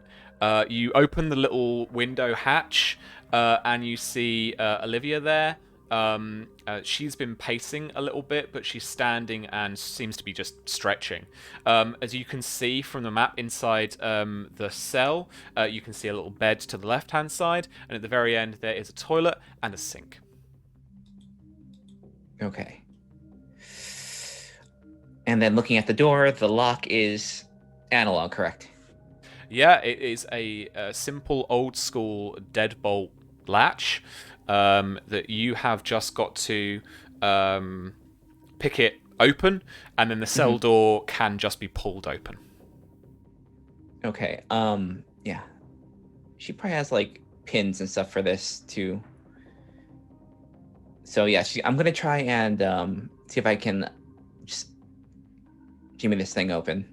You open the little window hatch, and you see Olivia there. She's been pacing a little bit, but she's standing and seems to be just stretching. As you can see from the map inside the cell, you can see a little bed to the left-hand side, and at the very end there is a toilet and a sink. Okay. And then looking at the door, the lock is analog, correct? Yeah, it is a simple old-school deadbolt latch. That you have just got to pick it open, and then the cell door can just be pulled open. Okay. Yeah. She probably has like pins and stuff for this too. So yeah, I'm gonna try and see if I can just jimmy this thing open.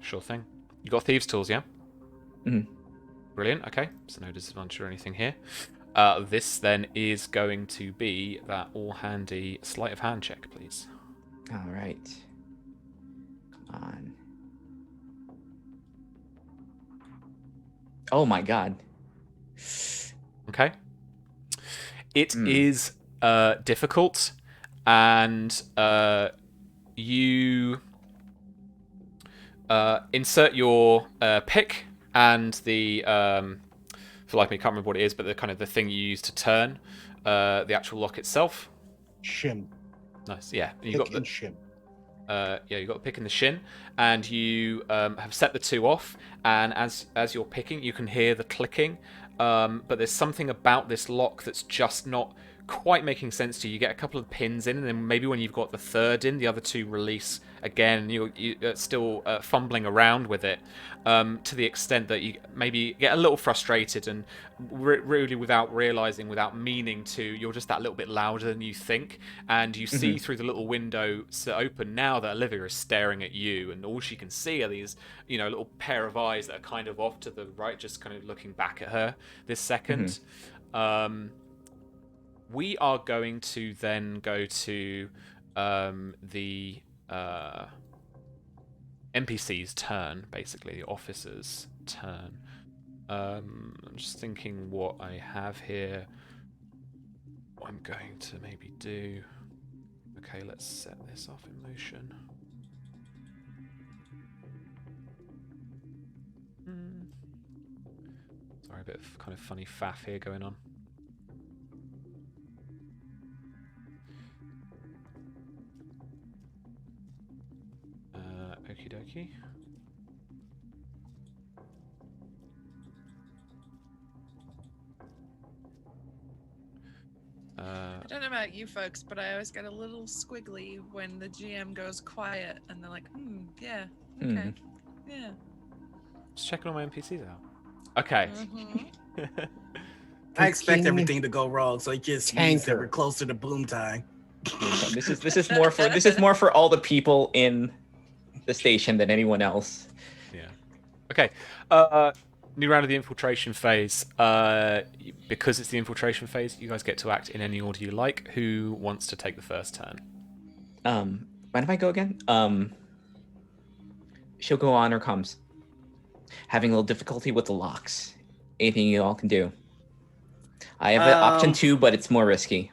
Sure thing. You got thieves' tools, yeah? Mm-hmm. Brilliant. Okay, so no disadvantage or anything here. This then is going to be that all-handy sleight of hand check, please. All right. Come on. Oh my god. Okay. It is difficult, and you insert your pick and the for like me, can't remember what it is, but the kind of the thing you use to turn the actual lock itself. Shim. Nice, yeah. And you Pick got the and shim. yeah, you got the pick and the shin, and you have set the two off. And as you're picking, you can hear the clicking. But there's something about this lock that's just not quite making sense to you. You get a couple of pins in, and then maybe when you've got the third in, the other two release again. You're still fumbling around with it to the extent that you maybe get a little frustrated, and really without realizing, without meaning to, you're just that little bit louder than you think, and you see through the little window open now that Olivia is staring at you, and all she can see are these, little pair of eyes that are kind of off to the right, just kind of looking back at her this second. We are going to then go to the NPC's turn, basically, the officer's turn. I'm just thinking what I have here. What I'm going to maybe do. Okay, let's set this off in motion. Sorry, a bit of kind of funny faff here going on. Okie dokie. I don't know about you folks, but I always get a little squiggly when the GM goes quiet and they're like, yeah, okay, yeah. Just checking all my NPCs out. Okay. I expect King everything to go wrong, so it just means that Tanker. we're closer to boom time. This is more for all the people in the station than anyone else. Yeah. Okay. New round of the infiltration phase. Because it's the infiltration phase, you guys get to act in any order you like. Who wants to take the first turn? Mind if I go again? She'll go on or comes. Having a little difficulty with the locks. Anything you all can do. I have option 2, but it's more risky.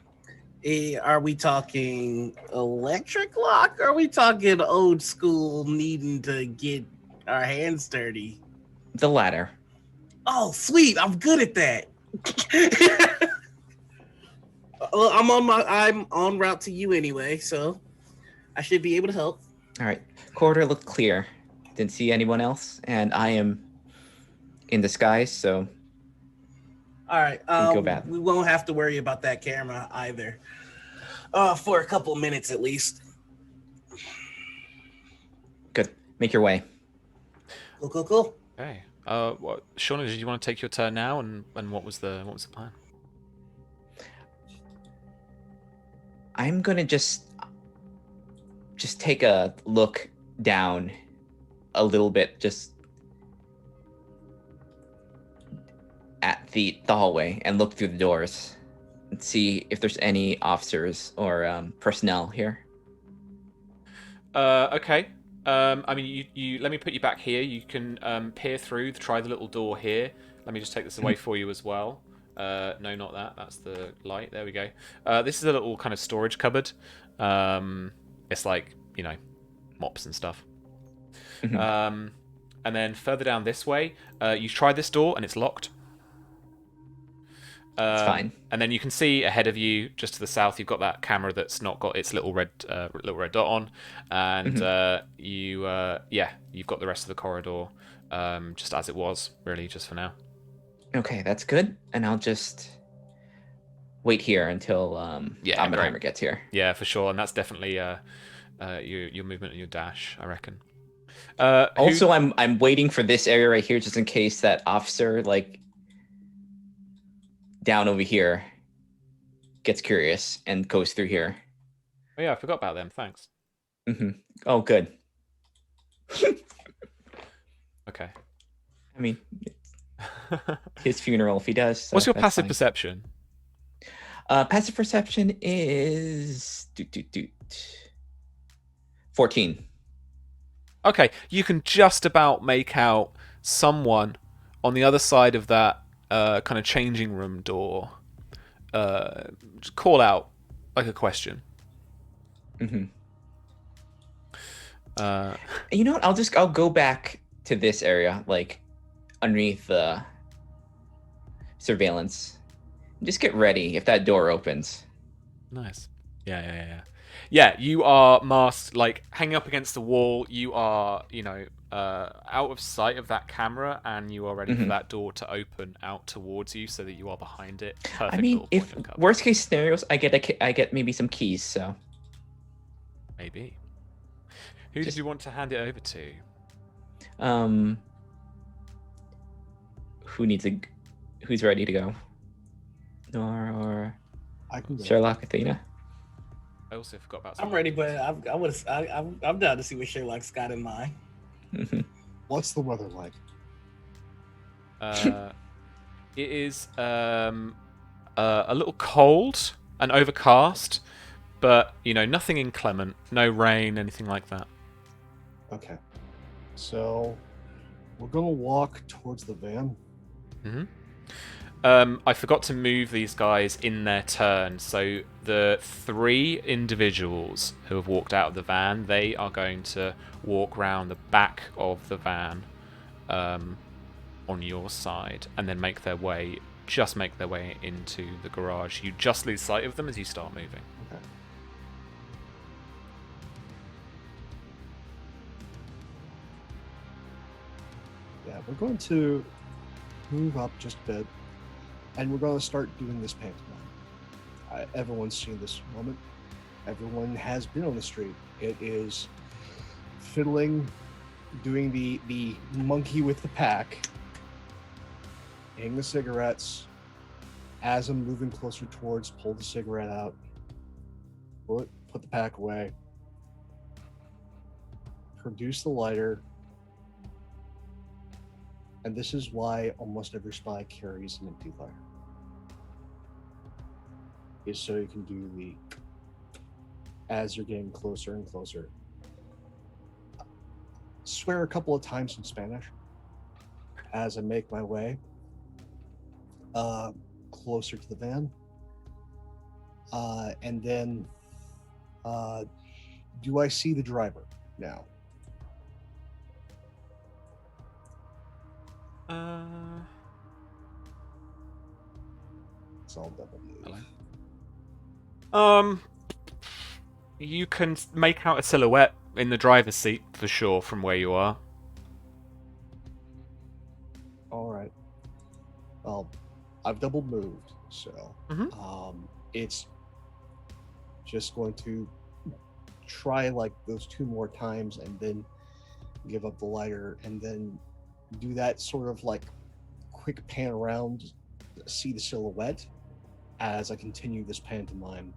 Are we talking electric lock? Or are we talking old school needing to get our hands dirty? The latter. Oh, sweet! I'm good at that. Well, I'm on route to you anyway, so I should be able to help. All right. Corridor looked clear. Didn't see anyone else, and I am in disguise, so. All right. Go bad. We won't have to worry about that camera either. For a couple minutes at least. Good. Make your way. Cool. Okay. Shauna, did you want to take your turn now? And what was the plan? I'm gonna just take a look down a little bit, just at the hallway, and look through the doors and see if there's any officers or personnel here. Okay. I mean, you let me put you back here. You can peer through, try the little door here. Let me just take this away for you as well. No, not that. That's the light. There we go. This is a little kind of storage cupboard. It's like, mops and stuff. And then further down this way, you try this door and it's locked. It's fine. And then you can see ahead of you, just to the south, you've got that camera that's not got its little red dot on, and you've got the rest of the corridor just as it was, really, just for now. Okay, that's good. And I'll just wait here until Oppenheimer gets here. Yeah, for sure. And that's definitely your movement and your dash, I reckon. Also, I'm waiting for this area right here, just in case that officer, down over here, gets curious and goes through here. Oh yeah, I forgot about them. Thanks. Oh, good. Okay. I mean, his funeral if he does. So what's your that's passive fine. perception? Passive perception is 14. Okay, you can just about make out someone on the other side of that kind of changing room door. Just call out like a question. You know what? I'll go back to this area, underneath the surveillance. Just get ready if that door opens. Nice. Yeah. Yeah, you are masked, like hanging up against the wall. You are, out of sight of that camera, and you are ready for that door to open out towards you, so that you are behind it. Perfect. I mean, little if point of cover. worst case scenarios, I get maybe some keys. So Maybe. Who did you want to hand it over to? Who's ready to go? Noir or I can go. Sherlock, Athena? I also forgot about. I'm ready, but I'm down to see what Sherlock's got in mind. What's the weather like? It is a little cold and overcast, but nothing inclement, no rain, anything like that. Okay. So we're gonna walk towards the van. I forgot to move these guys in their turn. So the 3 individuals who have walked out of the van, they are going to walk round the back of the van on your side, and then make their way into the garage. You just lose sight of them as you start moving. Okay. Yeah, we're going to move up just a bit, and we're going to start doing this pantomime. Everyone's seen this moment. Everyone has been on the street. It is fiddling, doing the monkey with the pack, hitting the cigarettes. As I'm moving closer towards, pull the cigarette out, put the pack away, produce the lighter. And this is why almost every spy carries an empty lighter. Is so you can do the, as you're getting closer and closer. Swear a couple of times in Spanish as I make my way closer to the van. And then, do I see the driver now? It's all double move. You can make out a silhouette in the driver's seat for sure from where you are. All right. Well, I've double moved, so it's just going to try like those 2 more times and then give up the lighter, and then do that sort of like quick pan around, see the silhouette as I continue this pantomime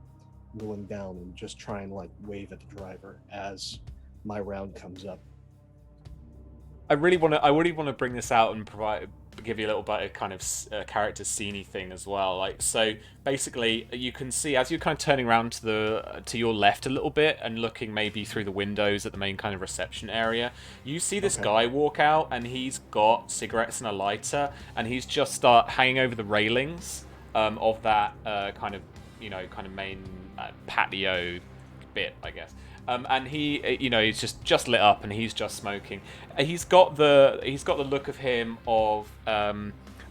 going down, and just try and like wave at the driver as my round comes up. I really want to bring this out and give you a little bit of kind of character scene-y thing as well. Like, so basically you can see as you're kind of turning around to your left a little bit and looking maybe through the windows at the main kind of reception area, you see this guy walk out, and he's got cigarettes and a lighter, and he's just start hanging over the railings of that kind of main patio bit, I guess. And he, he's just lit up, and he's just smoking. He's got the look of him of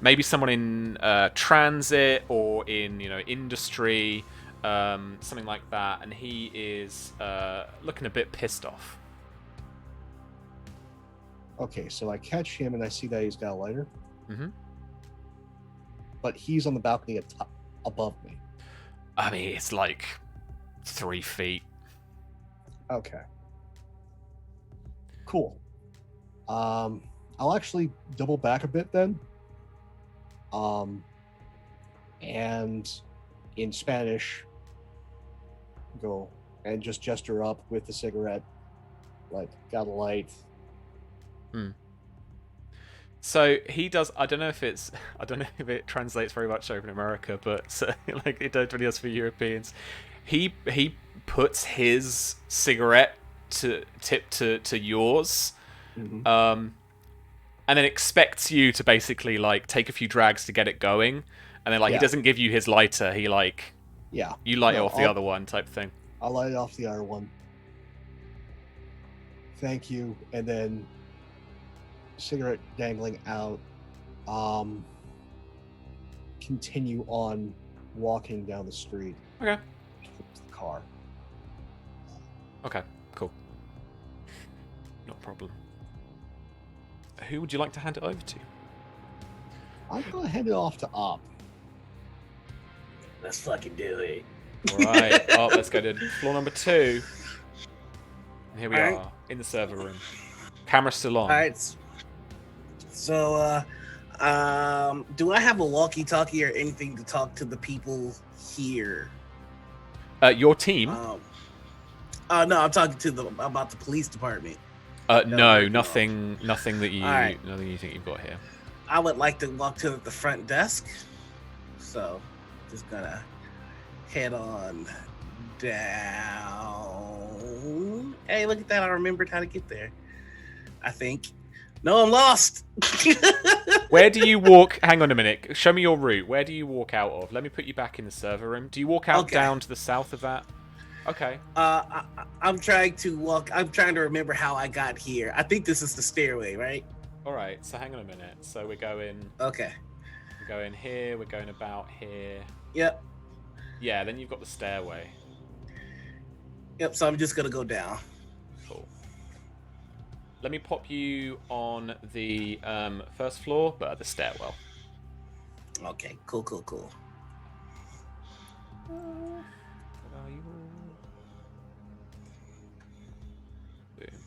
maybe someone in transit or in industry, something like that. And he is looking a bit pissed off. Okay, so I catch him, and I see that he's got a lighter. Mm-hmm. But he's on the balcony above me. I mean, it's like 3 feet. Okay. Cool. I'll actually double back a bit then. And in Spanish, go and just gesture up with the cigarette, like, got a light. So he does. I don't know if it translates very much over in America, but like it definitely does for Europeans. He puts his cigarette tip to yours, and then expects you to basically like take a few drags to get it going, and then like he doesn't give you his lighter. He like you light it off the other one type thing. I'll light it off the other one. Thank you, and then cigarette dangling out. continue on walking down the street Okay. to the car. Okay. Cool. Not a problem. Who would you like to hand it over to? I'm gonna hand it off to Op. Let's fucking do it. All right. Oh, let's go to floor number 2. And here we All right. are in the server room. Camera still on. All right. So, do I have a walkie-talkie or anything to talk to the people here? Your team? No, I'm talking to about the police department. No, nothing that you, Alright. nothing you think you've got here. I would like to walk to the front desk. So, just gonna head on down. Hey, look at that. I remembered how to get there. I think. No, I'm lost. Where do you walk? Hang on a minute. Show me your route. Where do you walk out of? Let me put you back in the server room. Do you walk out Okay. down to the south of that? Okay. I'm trying to walk. I'm trying to remember how I got here. I think this is the stairway, right? All right. So hang on a minute. So we're going here. We're going about here. Yep. Yeah. Then you've got the stairway. Yep. So I'm just gonna go down. Cool. Let me pop you on the first floor, but at the stairwell. Okay. Cool. Where are you? Boom.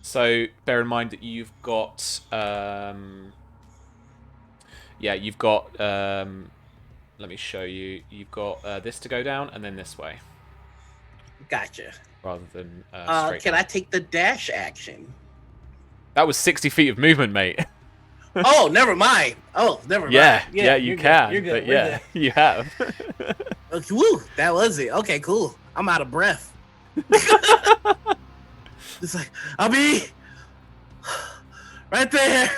So bear in mind that you've got you've got let me show you. You've got this to go down and then this way Gotcha. rather than straight Can down. I take the dash action? That was 60 feet of movement, mate. Oh, never mind. Oh, never mind. Yeah, you you're good. can. You're good. But We're yeah, you have. good. Okay, woo, that was it. Okay, cool. I'm out of breath. It's like, I'll be right there.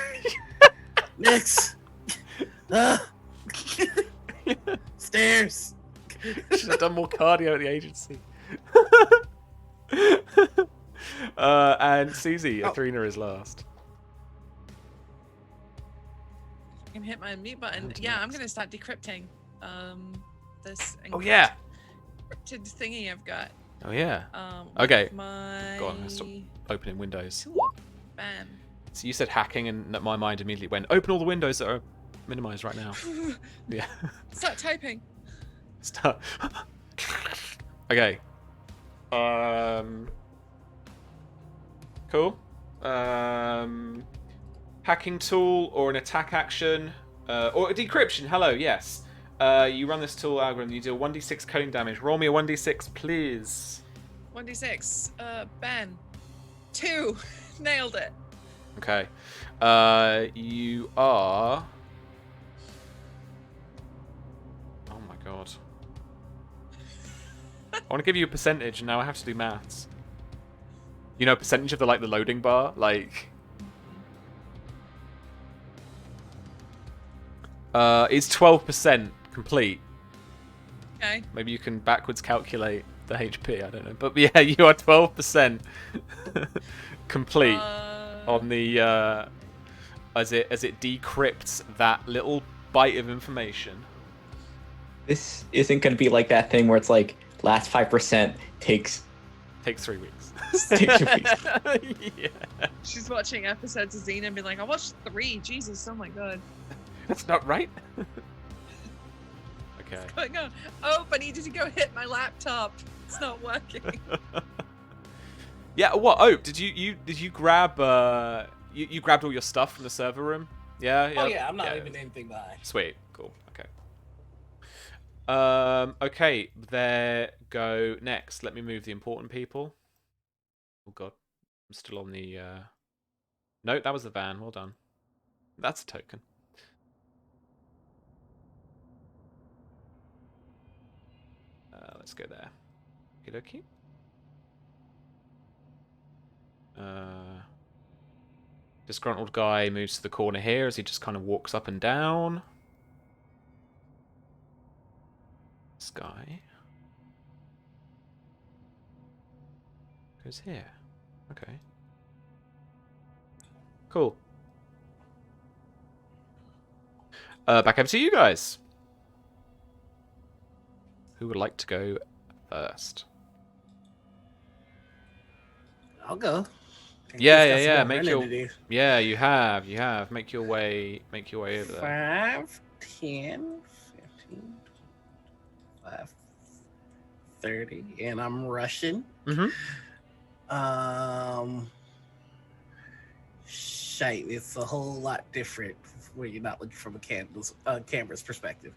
Next. Stairs. Should have done more cardio at the agency. And Susie, Athrena is last. I can hit my mute button. On to Yeah, I'm next. gonna start decrypting this Oh yeah. encrypted thingy I've got. Oh yeah. With Okay. My... Go on, I'm gonna stop opening windows. Bam. So you said hacking, and my mind immediately went, open all the windows that are minimized right now. Yeah. Start typing. Start. Okay. Cool. Hacking tool or an attack action or a decryption. Hello. Yes. You run this tool algorithm. You deal 1d6 coding damage. Roll me a 1d6, please. 1d6. Ben. 2. Nailed it. Okay. You are. Oh my god. I want to give you a percentage, and now I have to do maths. You know, percentage of the loading bar, it's 12% complete. Okay. Maybe you can backwards calculate the HP. I don't know, but yeah, you are 12% complete on the as it decrypts that little byte of information. This isn't going to be like that thing where it's like last 5% takes 3 weeks. Takes 2 weeks. Yeah. She's watching episodes of Xena and be like, I watched 3. Jesus, oh my god. That's not right. Okay. What's going on? Oh, I needed to go hit my laptop. It's not working. Yeah. What? Oh, did you grab you grabbed all your stuff from the server room? Yeah. Oh yeah, I'm not leaving anything behind. Sweet. Cool. Okay. Okay. There go next. Let me move the important people. Oh god, I'm still on the. No, that was the van. Well done. That's a token. Let's go there. Okie dokie. Disgruntled guy moves to the corner here as he just kind of walks up and down. This guy goes here. Okay. Cool. Back over to you guys. Who would like to go first? I'll go. Yeah. Make your you have. Make your way over there. 5, 10, 15, 5, 30, and I'm rushing. Shite, it's a whole lot different when you're not looking from a camera's perspective.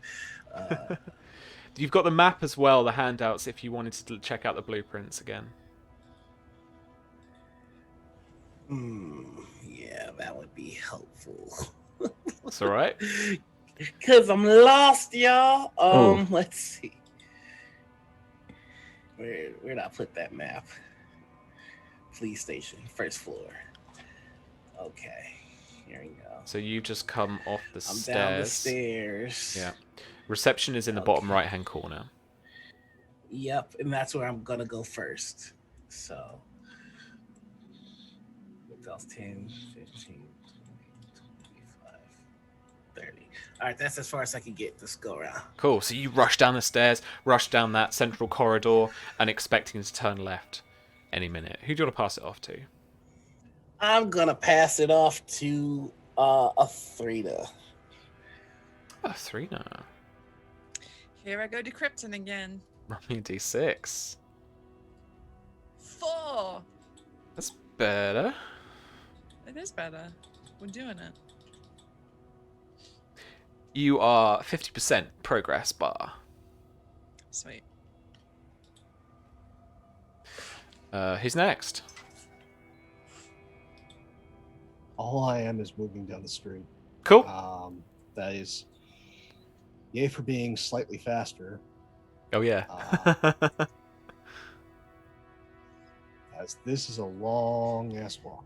You've got the map as well, the handouts, if you wanted to check out the blueprints again. Yeah, that would be helpful. That's all right. Because I'm lost, y'all. Let's see. Where'd I put that map? Police station, first floor. Okay, here we go. So you just come off the I'm stairs. down the stairs. Yeah. Reception is in the bottom right-hand corner. Yep, and that's where I'm gonna go first. So, that's 10, 15, 25, 30. All right, that's as far as I can get this go around. Cool. So you rush down the stairs, rush down that central corridor, and expecting to turn left any minute. Who do you want to pass it off to? I'm gonna pass it off to Athrena. Athrena. Here I go decrypting again. Roll me a d6. 4. That's better. It is better. We're doing it. You are 50% progress bar. Sweet. Who's next? All I am is moving down the street. Cool. That is yay for being slightly faster. Oh, yeah. As this is a long ass walk.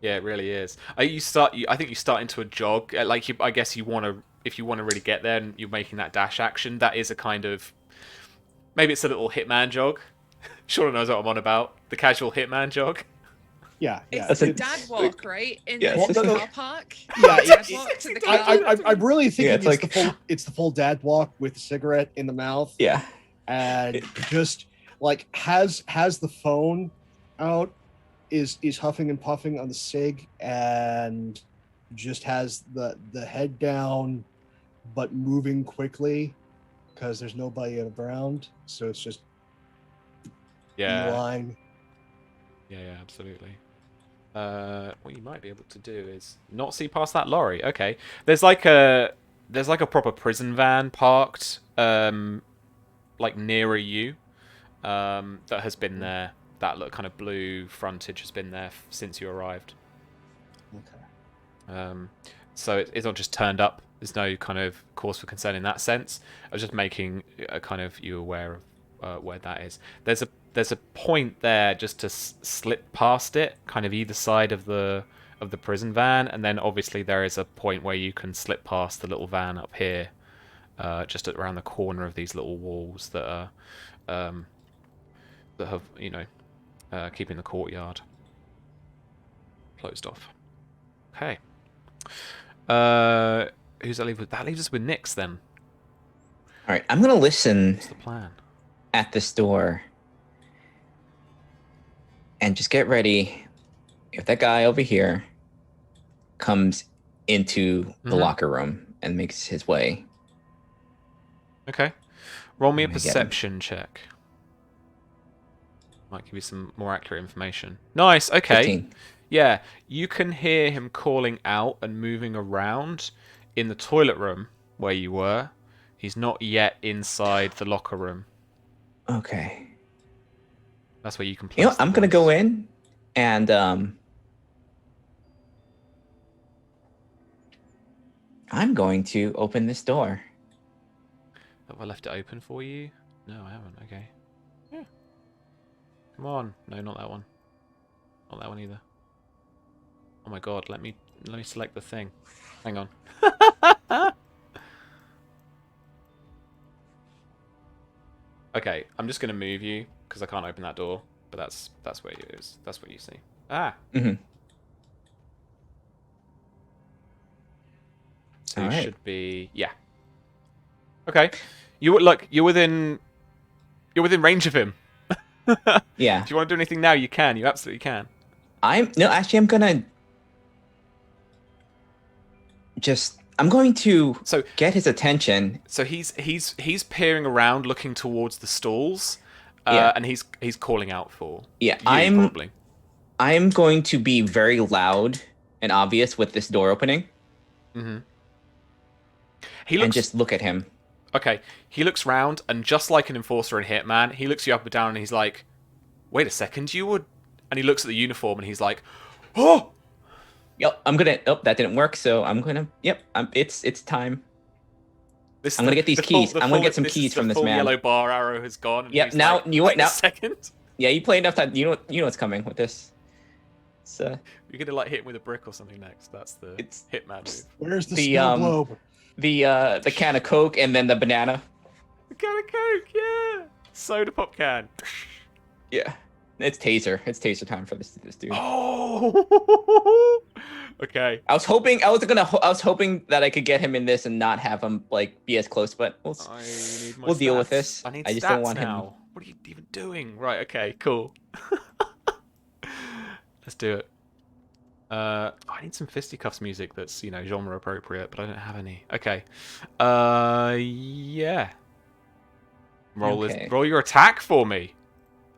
Yeah, it really is. I think you start into a jog. I guess you want to, if you want to really get there, and you're making that dash action. That is a kind of, maybe it's a little hitman jog. Sean knows what I'm on about. The casual hitman jog. Yeah. It's the dad walk, right? In the car park. Yeah, Dad walk to the car. I'm really thinking Yeah, it's the full dad walk with a cigarette in the mouth. Yeah. And just like has the phone out, is huffing and puffing on the cig, and just has the head down, but moving quickly because there's nobody around. So it's just line. Yeah, absolutely. What you might be able to do is not see past that lorry. Okay, there's like a proper prison van parked, like nearer you, that has been there. That look kind of blue frontage has been there since you arrived. Okay. So it's not just turned up. There's no kind of cause for concern in that sense. I was just making a kind of you aware of where that is. There's a point there just to slip past it, kind of either side of the prison van, and then obviously there is a point where you can slip past the little van up here, just around the corner of these little walls that are that have keeping the courtyard closed off. Okay. Who's that leave with? That leaves us with Nyx then. All right, I'm gonna listen What's the plan? at this door and just get ready. If that guy over here comes into the locker room and makes his way. Okay. Roll me a I'm gonna get him. perception check. Might give you some more accurate information. Nice. Okay. 15. Yeah, you can hear him calling out and moving around in the toilet room where you were. He's not yet inside the locker room. Okay. That's where you can place You know, the I'm gonna voice. go in and I'm going to open this door. Have I left it open for you? No, I haven't. Okay. Yeah. Come on. No, not that one. Not that one either. Oh my god, let me select the thing. Hang on. Okay, I'm just gonna move you because I can't open that door. But that's where it is. That's what you see. Ah. Mm-hmm. So All you right. should be, yeah. Okay. You're within range of him. Yeah. If you want to do anything now, you can. You absolutely can. I'm gonna I'm going to So get his attention. So he's peering around, looking towards the stalls, Yeah. and he's calling out for Yeah, you, probably. I'm going to be very loud and obvious with this door opening. Mm-hmm. And just look at him. Okay, he looks round, and just like an enforcer and hitman, he looks you up and down, and he's like, "Wait a second, you would?" And he looks at the uniform, and he's like, "Oh!" Yep, I'm gonna. Oh, that didn't work. So I'm gonna. Yep, it's time. I'm gonna get these keys. I'm gonna get some keys from this man. The yellow bar arrow has gone. And yep. he's Now like, you wait now. a second. Yeah, you play enough time. You know what's coming with this. So you're gonna like hit him with a brick or something next. That's the hitman move. Where's the snow globe? The can of Coke and then the banana. The can of Coke, yeah. Soda pop can. Yeah. It's taser time for this dude. Oh. Okay. I was hoping that I could get him in this and not have him like be as close, but we'll deal with this. I just don't want him. What are you even doing? Right. Okay. Cool. Let's do it. I need some fisticuffs music that's genre appropriate, but I don't have any. Okay. Yeah. Roll your attack for me.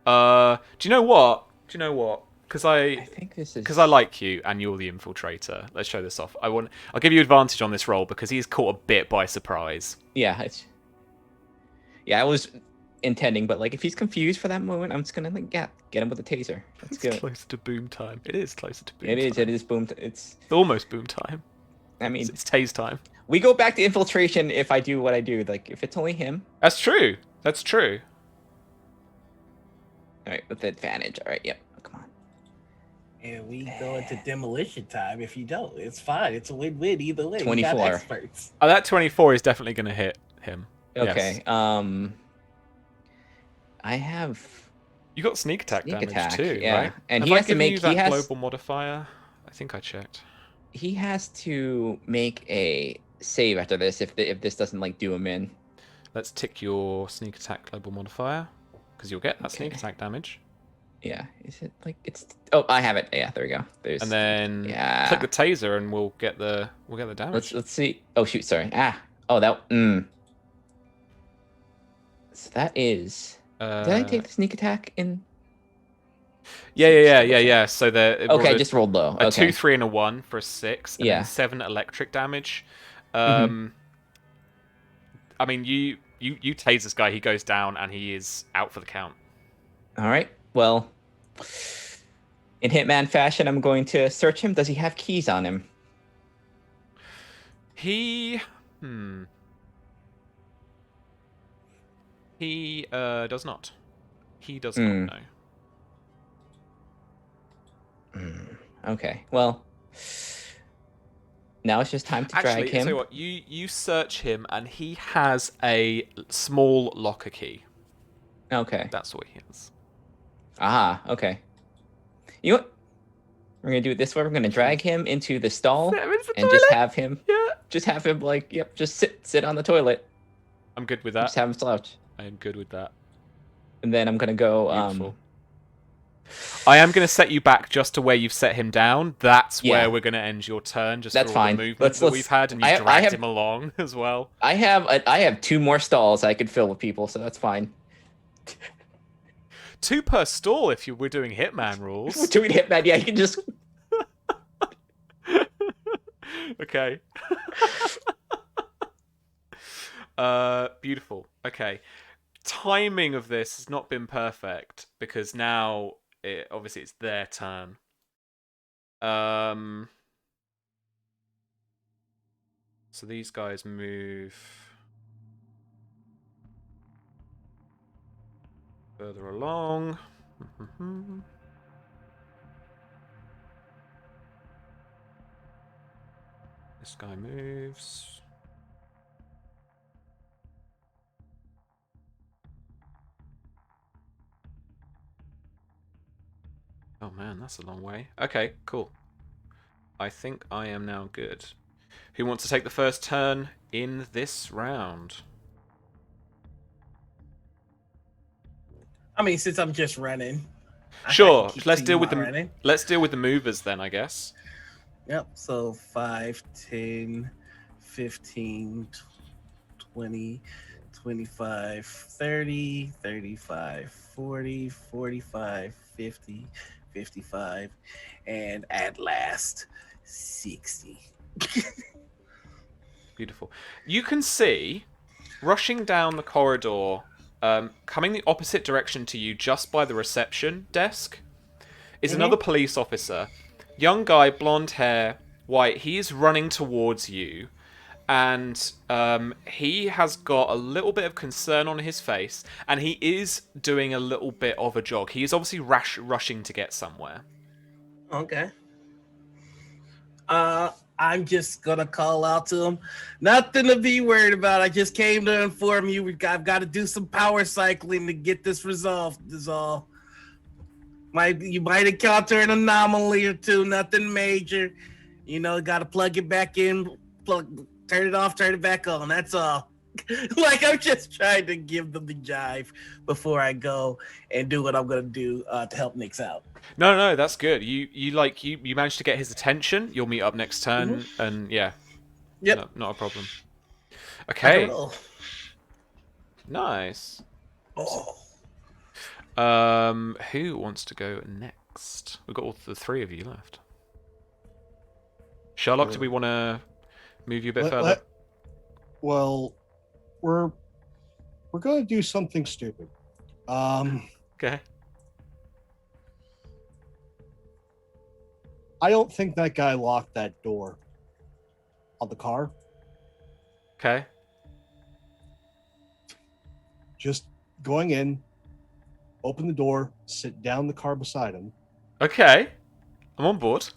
Do you know what? Because I think this is because I like you and you're the infiltrator. Let's show this off. I'll give you advantage on this roll because he's caught a bit by surprise. Yeah, I was intending, but like if he's confused for that moment, I'm just gonna get him with a taser. That's good. It's closer to boom time. It is closer to boom. It is. Time. It is boom. It's almost boom time. I mean, it's tase time. We go back to infiltration if I do what I do. Like if it's only him. That's true. All right, with advantage. All right, yep. Oh, come on. And we go into demolition time if you don't. It's fine. It's a win-win either way. 24. We got experts. Oh, that 24 is definitely going to hit him. Okay. Yes. I have. You got sneak attack damage too, yeah. right? And Have he I has to make. That global modifier. I think I checked. He has to make a save after this if this doesn't like do him in. Let's tick your sneak attack global modifier because you'll get that sneak attack damage. Yeah, is it like it's? Oh, I have it. Yeah, there we go. And then click the taser, and we'll get the damage. Let's see. Oh shoot, sorry. Oh that. So that is. Did I take the sneak attack in? Yeah. So I just rolled low. A 2, 3, and a 1 for a 6. And then 7 electric damage. I mean, you tase this guy. He goes down, and he is out for the count. All right. Well, in Hitman fashion, I'm going to search him. Does he have keys on him? He does not. He does not know. Okay. Well, now it's just time to drag him. Tell you what, you search him, and he has a small locker key. Okay. That's what he has. Okay. You know what? We're gonna do it this way. We're gonna drag him into the stall and just have him. Yeah. Just have him just sit on the toilet. I'm good with that. Just have him slouch. I am good with that. And then I'm gonna go. Beautiful. I am going to set you back just to where you've set him down. That's where we're going to end your turn. Just That's for all fine. The movements that we've had, and you dragged him along as well. I have 2 more stalls I could fill with people, so that's fine. 2 per stall if we're doing Hitman rules. We're doing Hitman, yeah. You can just. Okay. Beautiful. Okay. Timing of this has not been perfect because now obviously it's their turn. So these guys move further along. This guy moves. Oh man, that's a long way. Okay, cool. I think I am now good. Who wants to take the first turn in this round? I mean, since I'm just running. I can Sure. keep Let's to deal you with while the running. movers then, I guess. Yep. So 5, 10, 15, 20, 25, 30, 35, 40, 45, 50, 55, and at last 60. Beautiful. You can see rushing down the corridor, coming the opposite direction to you just by the reception desk, is another police officer. Young guy, blonde hair, white. He is running towards you, and he has got a little bit of concern on his face, and he is doing a little bit of a jog. He is obviously rushing to get somewhere. Okay. I'm just gonna call out to him. Nothing to be worried about. I just came to inform you I've got to do some power cycling to get this resolved. Is all. You might encounter an anomaly or two. Nothing major. You know, got to plug it back in. Turn it off. Turn it back on. That's all. Like, I'm just trying to give them the jive before I go and do what I'm gonna do to help Nix out. No, that's good. You managed to get his attention. You'll meet up next turn, and yeah, Yep. no, not a problem. I can Okay, roll. nice. Oh. Who wants to go next? We've got all the three of you left. Sherlock, do we want to move you a bit further? Well, we're going to do something stupid. Okay. I don't think that guy locked that door on the car. Okay. Just going in, open the door, sit down in the car beside him. Okay. I'm on board.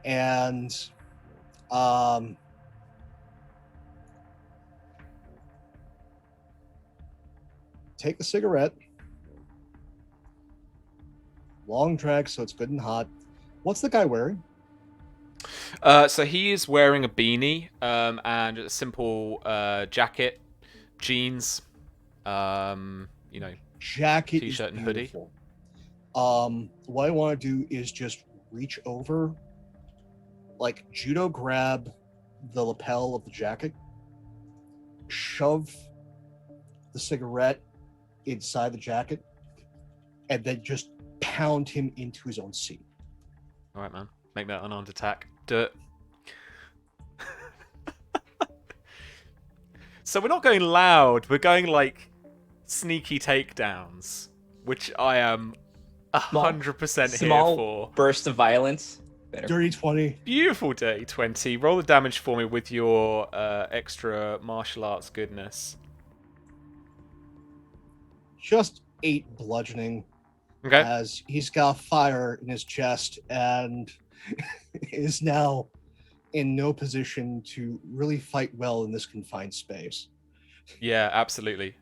And take a cigarette. Long drag, so it's good and hot. What's the guy wearing? So he is wearing a beanie and a simple jacket, jeans, Jacket, t-shirt is and hoodie. beautiful. What I want to do is just reach over, like judo grab the lapel of the jacket, shove the cigarette inside the jacket, and then just pound him into his own seat. All right, man. Make that unarmed attack. Do it. So we're not going loud. We're going like sneaky takedowns, which I am 100% here Small for. burst of violence. Better. Dirty 20. Beautiful day 20. Roll the damage for me with your extra martial arts goodness. Just 8 bludgeoning. Okay. As he's got fire in his chest and is now in no position to really fight well in this confined space. Yeah, absolutely.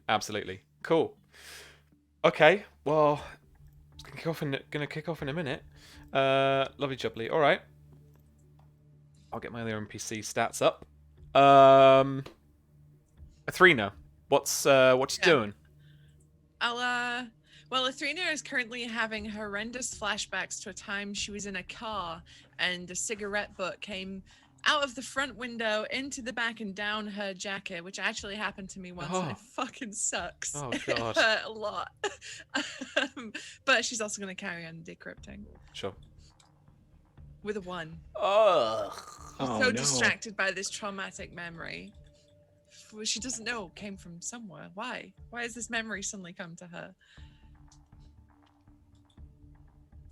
Cool. Okay, well, it's gonna kick off in a minute. Lovely jubbly. All right. I'll get my other NPC stats up. Athrena, what's doing? Well, Athrena is currently having horrendous flashbacks to a time she was in a car and a cigarette butt came out of the front window into the back and down her jacket, which actually happened to me once and it fucking sucks. Oh, God. It hurt a lot. But she's also going to carry on decrypting. Sure. With a 1. Ugh. She's so distracted by this traumatic memory. She doesn't know it came from somewhere. Why? Why has this memory suddenly come to her?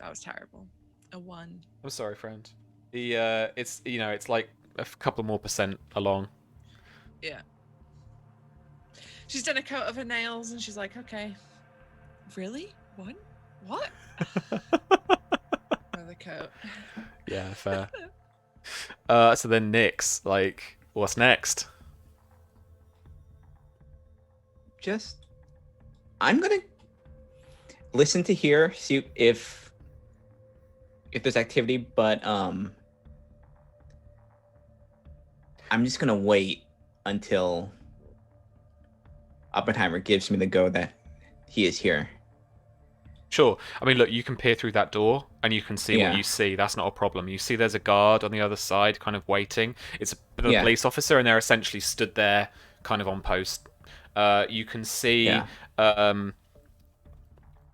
That was terrible. A 1. I'm sorry, friend. It's like a couple more % along. Yeah. She's done a coat of her nails and she's like, okay. Really? What? Another coat. Yeah, fair. So then Nyx, like, what's next? I'm gonna listen to hear, see if there's activity, but I'm just gonna wait until Oppenheimer gives me the go that he is here. Sure. I mean, look, you can peer through that door and you can see what Yeah. you see. That's not a problem. You see there's a guard on the other side kind of waiting. It's a Yeah. police officer and they're essentially stood there kind of on post. You can see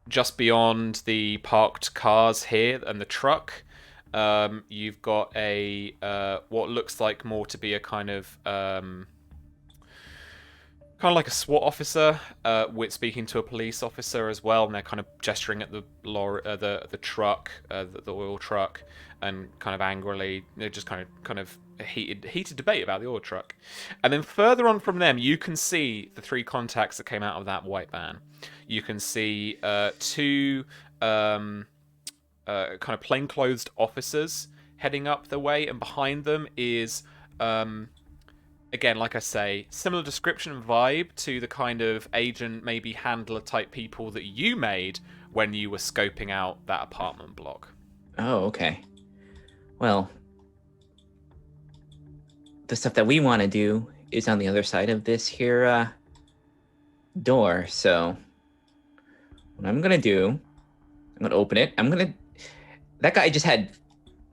just beyond the parked cars here and the truck, you've got a what looks like more to be a kind of like a SWAT officer with speaking to a police officer as well, and they're kind of gesturing at the lorry, the truck, the oil truck, and kind of angrily, they're just kind of a heated debate about the oil truck. And then further on from them, you can see the three contacts that came out of that white van. You can see two kind of plainclothes officers heading up the way, and behind them is again, like I say, similar description and vibe to the kind of agent, maybe handler type people that you made when you were scoping out that apartment block. Oh, okay. Well, the stuff that we want to do is on the other side of this here door. So what I'm going to do, I'm going to open it. That guy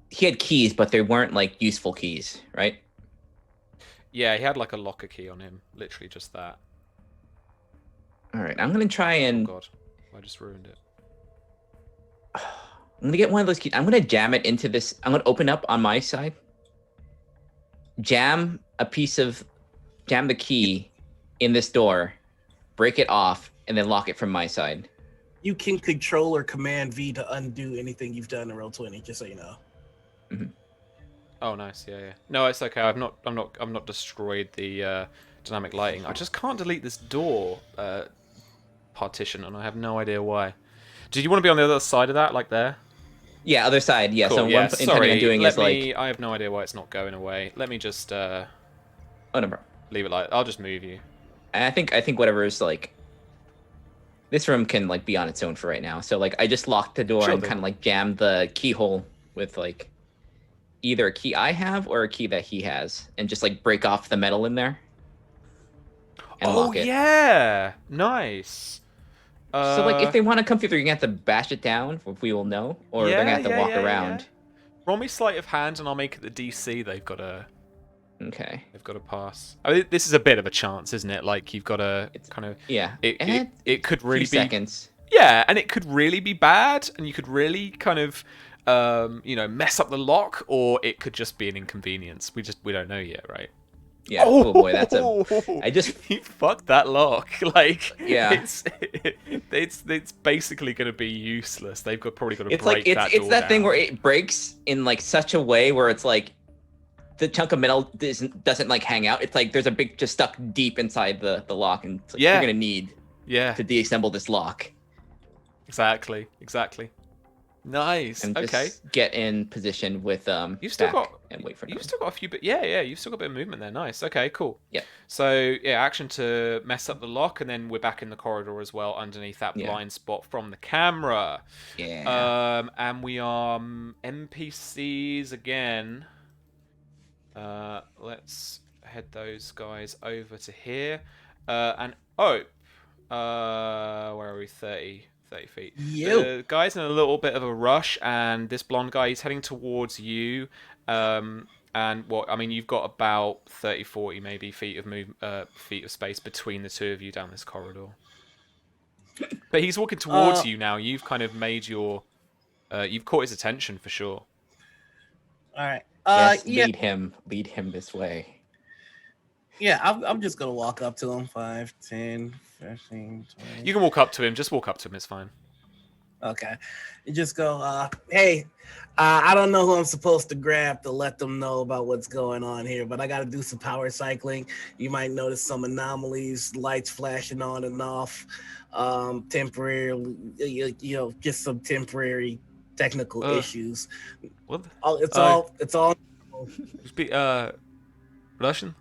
he had keys, but they weren't like useful keys, right? Yeah, he had like a locker key on him. Literally just that. All right, I'm going to try and... Oh god, I just ruined it. I'm going to get one of those keys. I'm going to jam it into this. I'm going to open up on my side. Jam the key in this door, break it off, and then lock it from my side. You can control or command V to undo anything you've done in Roll20, just so you know. Mm-hmm. Oh, nice. Yeah. No, it's okay. I've not destroyed the dynamic lighting. I just can't delete this door partition, and I have no idea why. Did you want to be on the other side of that, like there? Yeah, other side. Yeah. Cool, So yeah. what I'm intending on doing is like. I have no idea why it's not going away. Let me just Oh no, leave it like. I'll just move you. And I think whatever is like. This room can like be on its own for right now. So like I just locked the door and kind of like jammed the keyhole with like either a key I have or a key that he has, and just like break off the metal in there. And lock it. Yeah, nice. So like if they want to come through, they're gonna have to bash it down. If we will know, or they're gonna have to walk around. Yeah. Roll me sleight of hand, and I'll make it the DC. They've got to pass. I mean, this is a bit of a chance, isn't it? Like you've got to kind of It could really be seconds. Yeah, and it could really be bad, and you could really kind of mess up the lock, or it could just be an inconvenience. We don't know yet, right? Yeah. Oh boy, that's you fucked that lock. Like yeah, it's basically going to be useless. They've probably got to it's break like that it's door that down. thing where it breaks in like such a way where it's like the chunk of metal doesn't like hang out. It's like there's a big just stuck deep inside the lock, and it's like, you're gonna need to deassemble this lock. Exactly. Nice. And okay. Just get in position with You've still got and wait for them. You've still got a few bit. Yeah. You've still got a bit of movement there. Nice. Okay. Cool. Yeah. So action to mess up the lock, and then we're back in the corridor as well, underneath that blind spot from the camera. Yeah. And we are NPCs again. Let's head those guys over to here. Where are we? 30 feet. The guy's in a little bit of a rush, and this blonde guy, he's heading towards you. You've got about 30, 40 maybe feet of space between the two of you down this corridor. But he's walking towards you now. You've kind of made you've caught his attention for sure. All right. Lead him this way. Yeah, I'm just gonna walk up to him. 5, 10, 15, 20. You can walk up to him. Just walk up to him. It's fine. Okay. You just go, hey, I don't know who I'm supposed to grab to let them know about what's going on here, but I got to do some power cycling. You might notice some anomalies, lights flashing on and off, temporary, just some temporary technical issues. What? It's all. Speak Russian.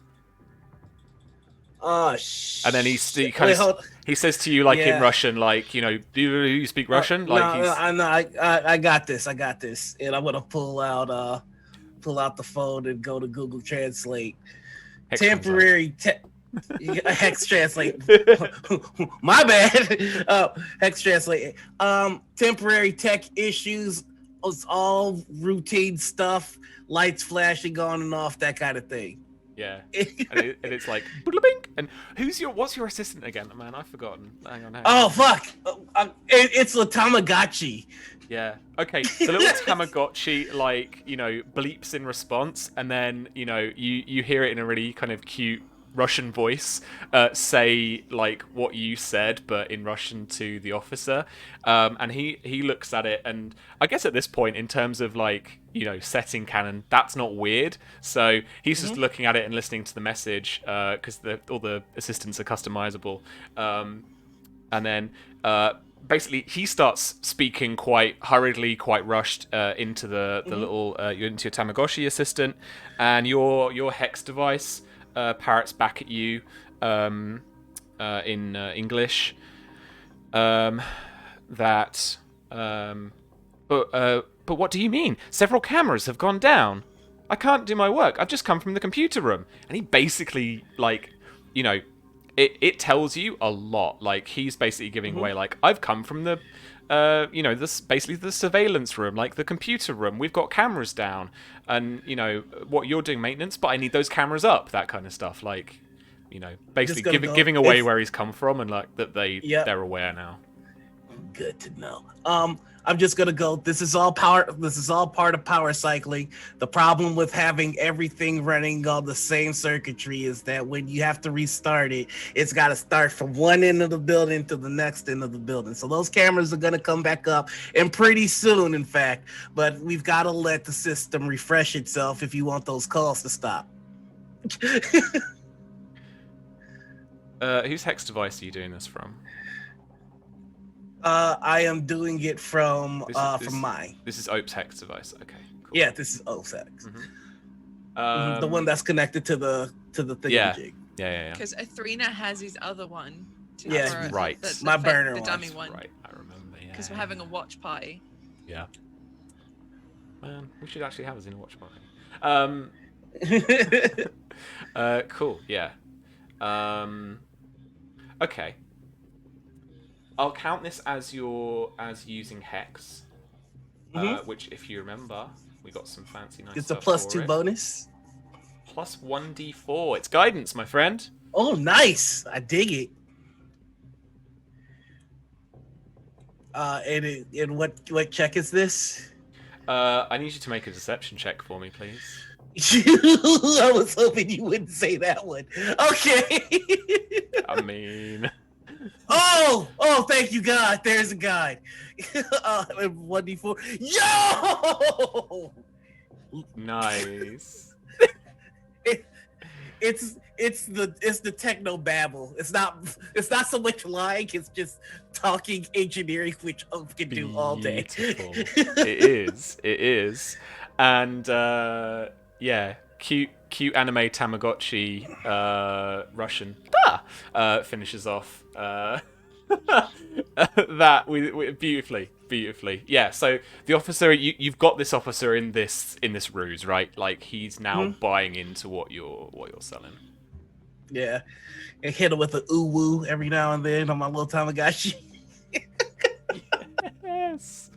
Oh shit! And then he says to you like in Russian, like do you speak Russian? I got this, and I'm gonna pull out the phone and go to Google Translate. temporary hex translate. My bad. Hex translate. Temporary tech issues. It's all routine stuff. Lights flashing on and off, that kind of thing. Yeah, and it's like boodle-bink. And what's your assistant again, man? I've forgotten. Hang on. Oh fuck! It's the Tamagotchi. Yeah. Okay. The little Tamagotchi, like, you know, bleeps in response, and then, you know, you hear it in a really kind of cute Russian voice say like what you said, but in Russian to the officer. And he looks at it, and I guess at this point, in terms of like, you know, setting canon, that's not weird. So he's just looking at it and listening to the message because all the assistants are customizable. And then basically he starts speaking quite hurriedly, quite rushed into the little into your Tamagotchi assistant, and your hex device parrots back at you in English. But what do you mean? Several cameras have gone down. I can't do my work. I've just come from the computer room. And he basically, like, you know, it tells you a lot. Like, he's basically giving away, like, I've come from the, you know, this basically the surveillance room, like the computer room. We've got cameras down, and you know what you're doing maintenance, but I need those cameras up. That kind of stuff. Like, you know, basically giving away where he's come from, and like that they're aware now. Good to know. I'm just gonna go. This is all part of power cycling. The problem with having everything running on the same circuitry is that when you have to restart it, it's got to start from one end of the building to the next end of the building. So those cameras are gonna come back up, and pretty soon, in fact. But we've got to let the system refresh itself if you want those calls to stop. Whose hex device are you doing this from? I am doing it from mine. This is Ope's hex device. Okay, cool. Yeah, this is Ope's hex. The one that's connected to the thingamajig. Yeah. Because Athrena has his other one. Yeah, right. My burner the one. dummy one. Right, I remember. Yeah. Because we're having a watch party. Yeah. Man, we should actually have us in a watch party. Cool. Yeah. Okay. I'll count this as using hex, which, if you remember, we got some fancy nice. It's a stuff +2 bonus. Plus 1d4. It's guidance, my friend. Oh, nice! I dig it. And what check is this? I need you to make a deception check for me, please. I was hoping you wouldn't say that one. Okay. I mean. Oh, thank you, God. There's a guide. 1d4. Yo! Nice. It's the techno babble. It's not so much lying. It's just talking engineering, which Oak can do all day. It is, and yeah, cute anime Tamagotchi Russian finishes off that with beautifully. Yeah, so the officer, you've got this officer in this ruse, right? Like, he's now buying into what you're selling. Yeah, and hit him with a ooh woo every now and then on my little Tamagotchi. Yes.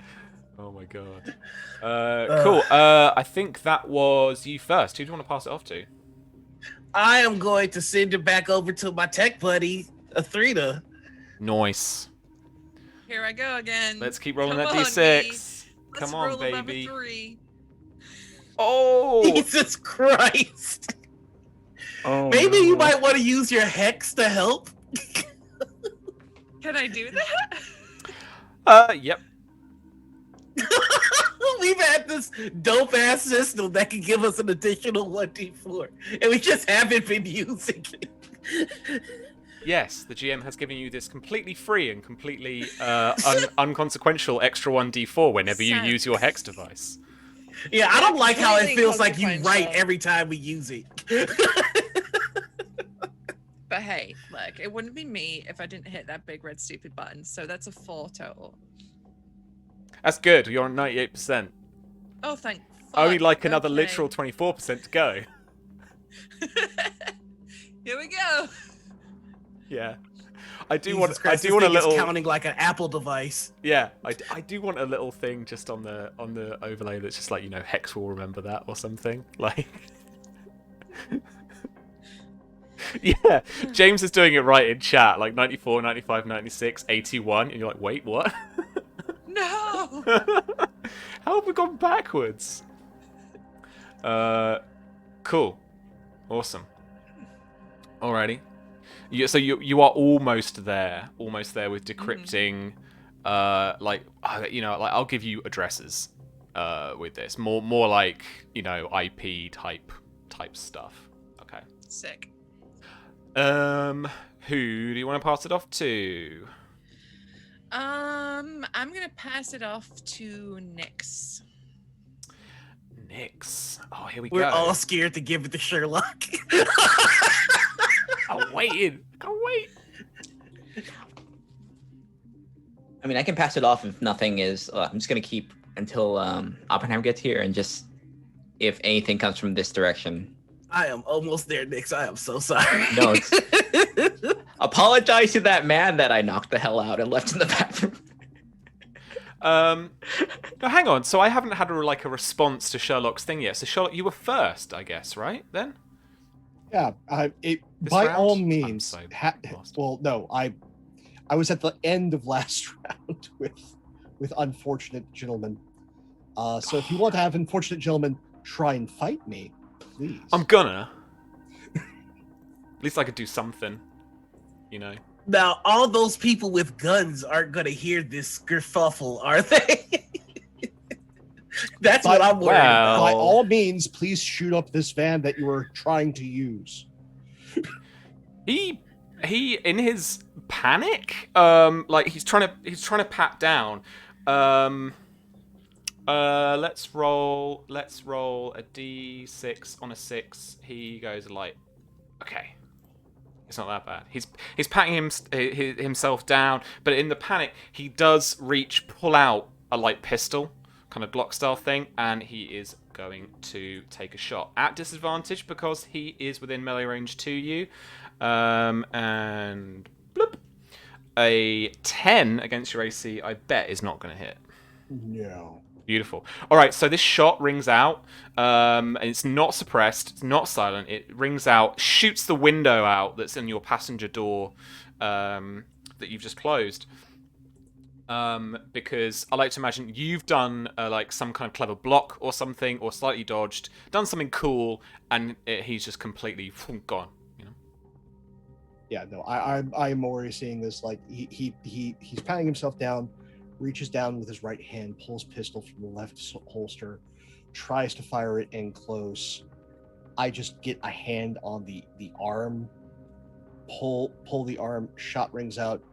Oh my god. Cool. I think that was you first. Who do you want to pass it off to? I am going to send it back over to my tech buddy, Athrena. Nice. Here I go again. Let's keep rolling that on, d6. Come on, roll baby. 3. Oh! Jesus Christ. Oh, Maybe no. you might want to use your hex to help. Can I do that? Yep. We've had this dope ass system that can give us an additional 1d4, and we just haven't been using it. Yes, the GM has given you this completely free and completely unconsequential extra 1d4 whenever you use your hex device. Yeah, I don't like how it Completely feels like you inconsequential. write every time we use it. But hey, look, it wouldn't be me if I didn't hit that big red stupid button. So that's a 4 total. That's good. You're on 98%. Oh, thank fuck. Only like another Okay. literal 24% to go. Here we go. Yeah. I do Jesus want. Christ, I do want a this thing is little. counting like an Apple device. Yeah, I do want a little thing just on the overlay that's just like, you know, Hex will remember that or something. Like, yeah, James is doing it right in chat, like 94, 95, 96, 81, and you're like, wait, what? No. How have we gone backwards? Cool, awesome. Alrighty. So you are almost there with decrypting. Like, you know, like I'll give you addresses with this, more like, you know, IP type stuff. Okay. Sick. Who do you want to pass it off to? I'm gonna pass it off to Nyx. Nyx. Oh, here we We're go. all scared to give it to Sherlock. I'm waiting. Can't wait. I mean, I can pass it off if nothing is. I'm just gonna keep until Oppenheimer gets here, and just if anything comes from this direction. I am almost there, Nyx. I am so sorry. No, apologize to that man that I knocked the hell out and left in the bathroom. No, hang on. So I haven't had a response to Sherlock's thing yet. So Sherlock, you were first, I guess, right? Then. Yeah, This by round? all I'm means. so lost. Well, no, I was at the end of last round with unfortunate gentlemen. So if you want to have unfortunate gentlemen try and fight me, please. I'm gonna. At least I could do something, you know. Now, all those people with guns aren't going to hear this kerfuffle, are they? That's what I'm worried about. By all means, please shoot up this van that you were trying to use. He in his panic, like he's trying to pat down. Let's roll a d6 on a 6. He goes like, okay. It's not that bad. He's patting himself down, but in the panic, he does pull out a light pistol, kind of Glock style thing, and he is going to take a shot at disadvantage because he is within melee range to you. And bloop, a 10 against your AC, I bet is not going to hit. No. Beautiful. All right, so this shot rings out, and it's not suppressed, it's not silent. It rings out, shoots the window out that's in your passenger door that you've just closed. Because I like to imagine you've done like some kind of clever block or something, or slightly dodged, done something cool, and he's just completely gone. You know? Yeah, no, I'm already seeing this. Like he's patting himself down, reaches down with his right hand, pulls pistol from the left holster, tries to fire it in close. I just get a hand on the arm, pull the arm, shot rings out,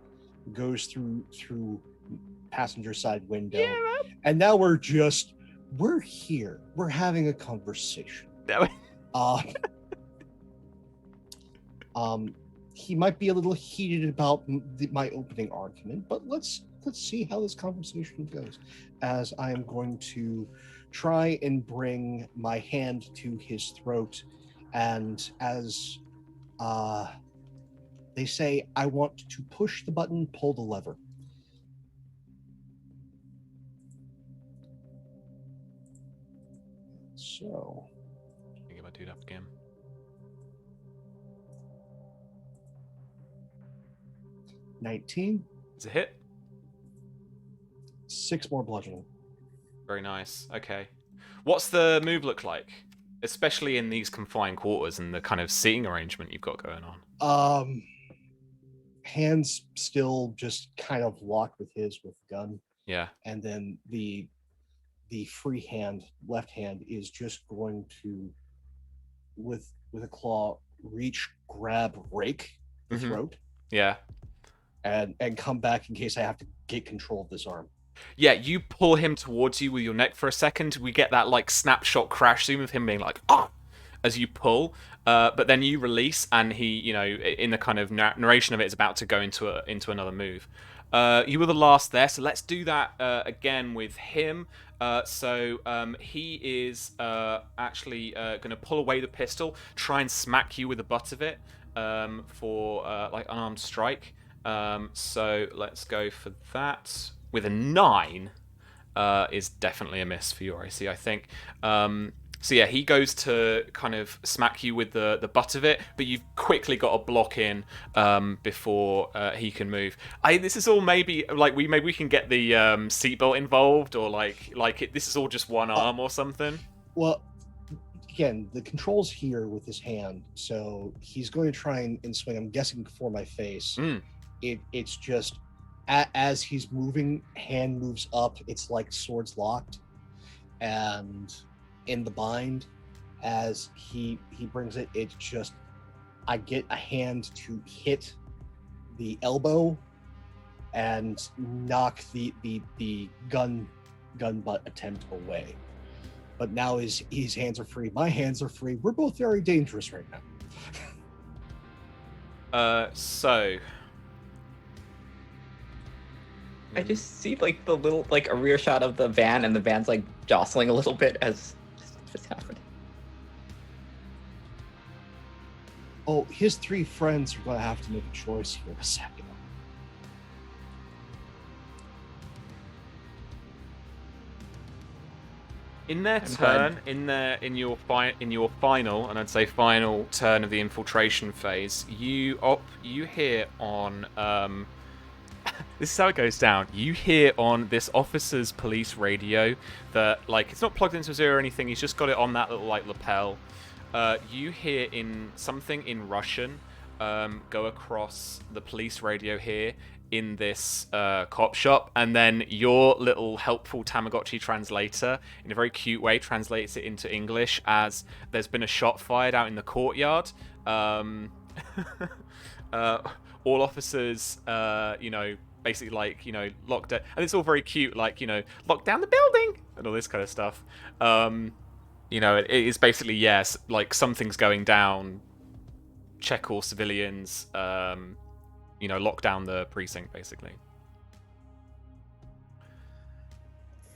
goes through passenger side window, and now we're here. We're having a conversation. He might be a little heated about my opening argument, but let's see how this conversation goes, as I am going to try and bring my hand to his throat, and as they say, I want to push the button, pull the lever. So I get my dude up again. 19. It's a hit. 6 more bludgeoning. Very nice. Okay. What's the move look like? Especially in these confined quarters and the kind of seating arrangement you've got going on. Hands still just kind of locked with the gun. Yeah. And then the free hand, left hand, is just going to, with a claw, reach, grab, rake the throat. Yeah. And come back in case I have to get control of this arm. Yeah, you pull him towards you with your neck for a second. We get that like snapshot crash zoom of him being like, oh, as you pull. But then you release, and he, you know, in the kind of narration of it, is about to go into another move. You were the last there, so let's do that again with him. He is actually going to pull away the pistol, try and smack you with the butt of it. for like unarmed strike. So let's go for that. With a 9 is definitely a miss for your AC, I think. So yeah, he goes to kind of smack you with the butt of it, but you've quickly got to block in before he can move. This is all maybe like maybe we can get the seatbelt involved, or this is all just one arm or something. Well, again, the controls here with his hand, so he's going to try and swing. I'm guessing for my face. It's just as he's moving, hand moves up. It's like swords locked, and in the bind, as he brings it, it's just I get a hand to hit the elbow and knock the gun butt attempt away. But now his hands are free. My hands are free. We're both very dangerous right now. So I just see like the little like a rear shot of the van, and the van's like jostling a little bit as it's happening. Oh, his 3 friends are going to have to make a choice here in a second. in their turn, in your final, and I'd say final turn of the infiltration phase, you hear on this is how it goes down. You hear on this officer's police radio that, like, it's not plugged into his ear or anything. He's just got it on that little, like, lapel. You hear in something in Russian go across the police radio here in this cop shop, and then your little helpful Tamagotchi translator, in a very cute way, translates it into English as there's been a shot fired out in the courtyard. All officers, basically, like, locked it, and it's all very cute, like, lock down the building and all this kind of stuff. It is basically, yes, like, something's going down, check all civilians, lock down the precinct, basically.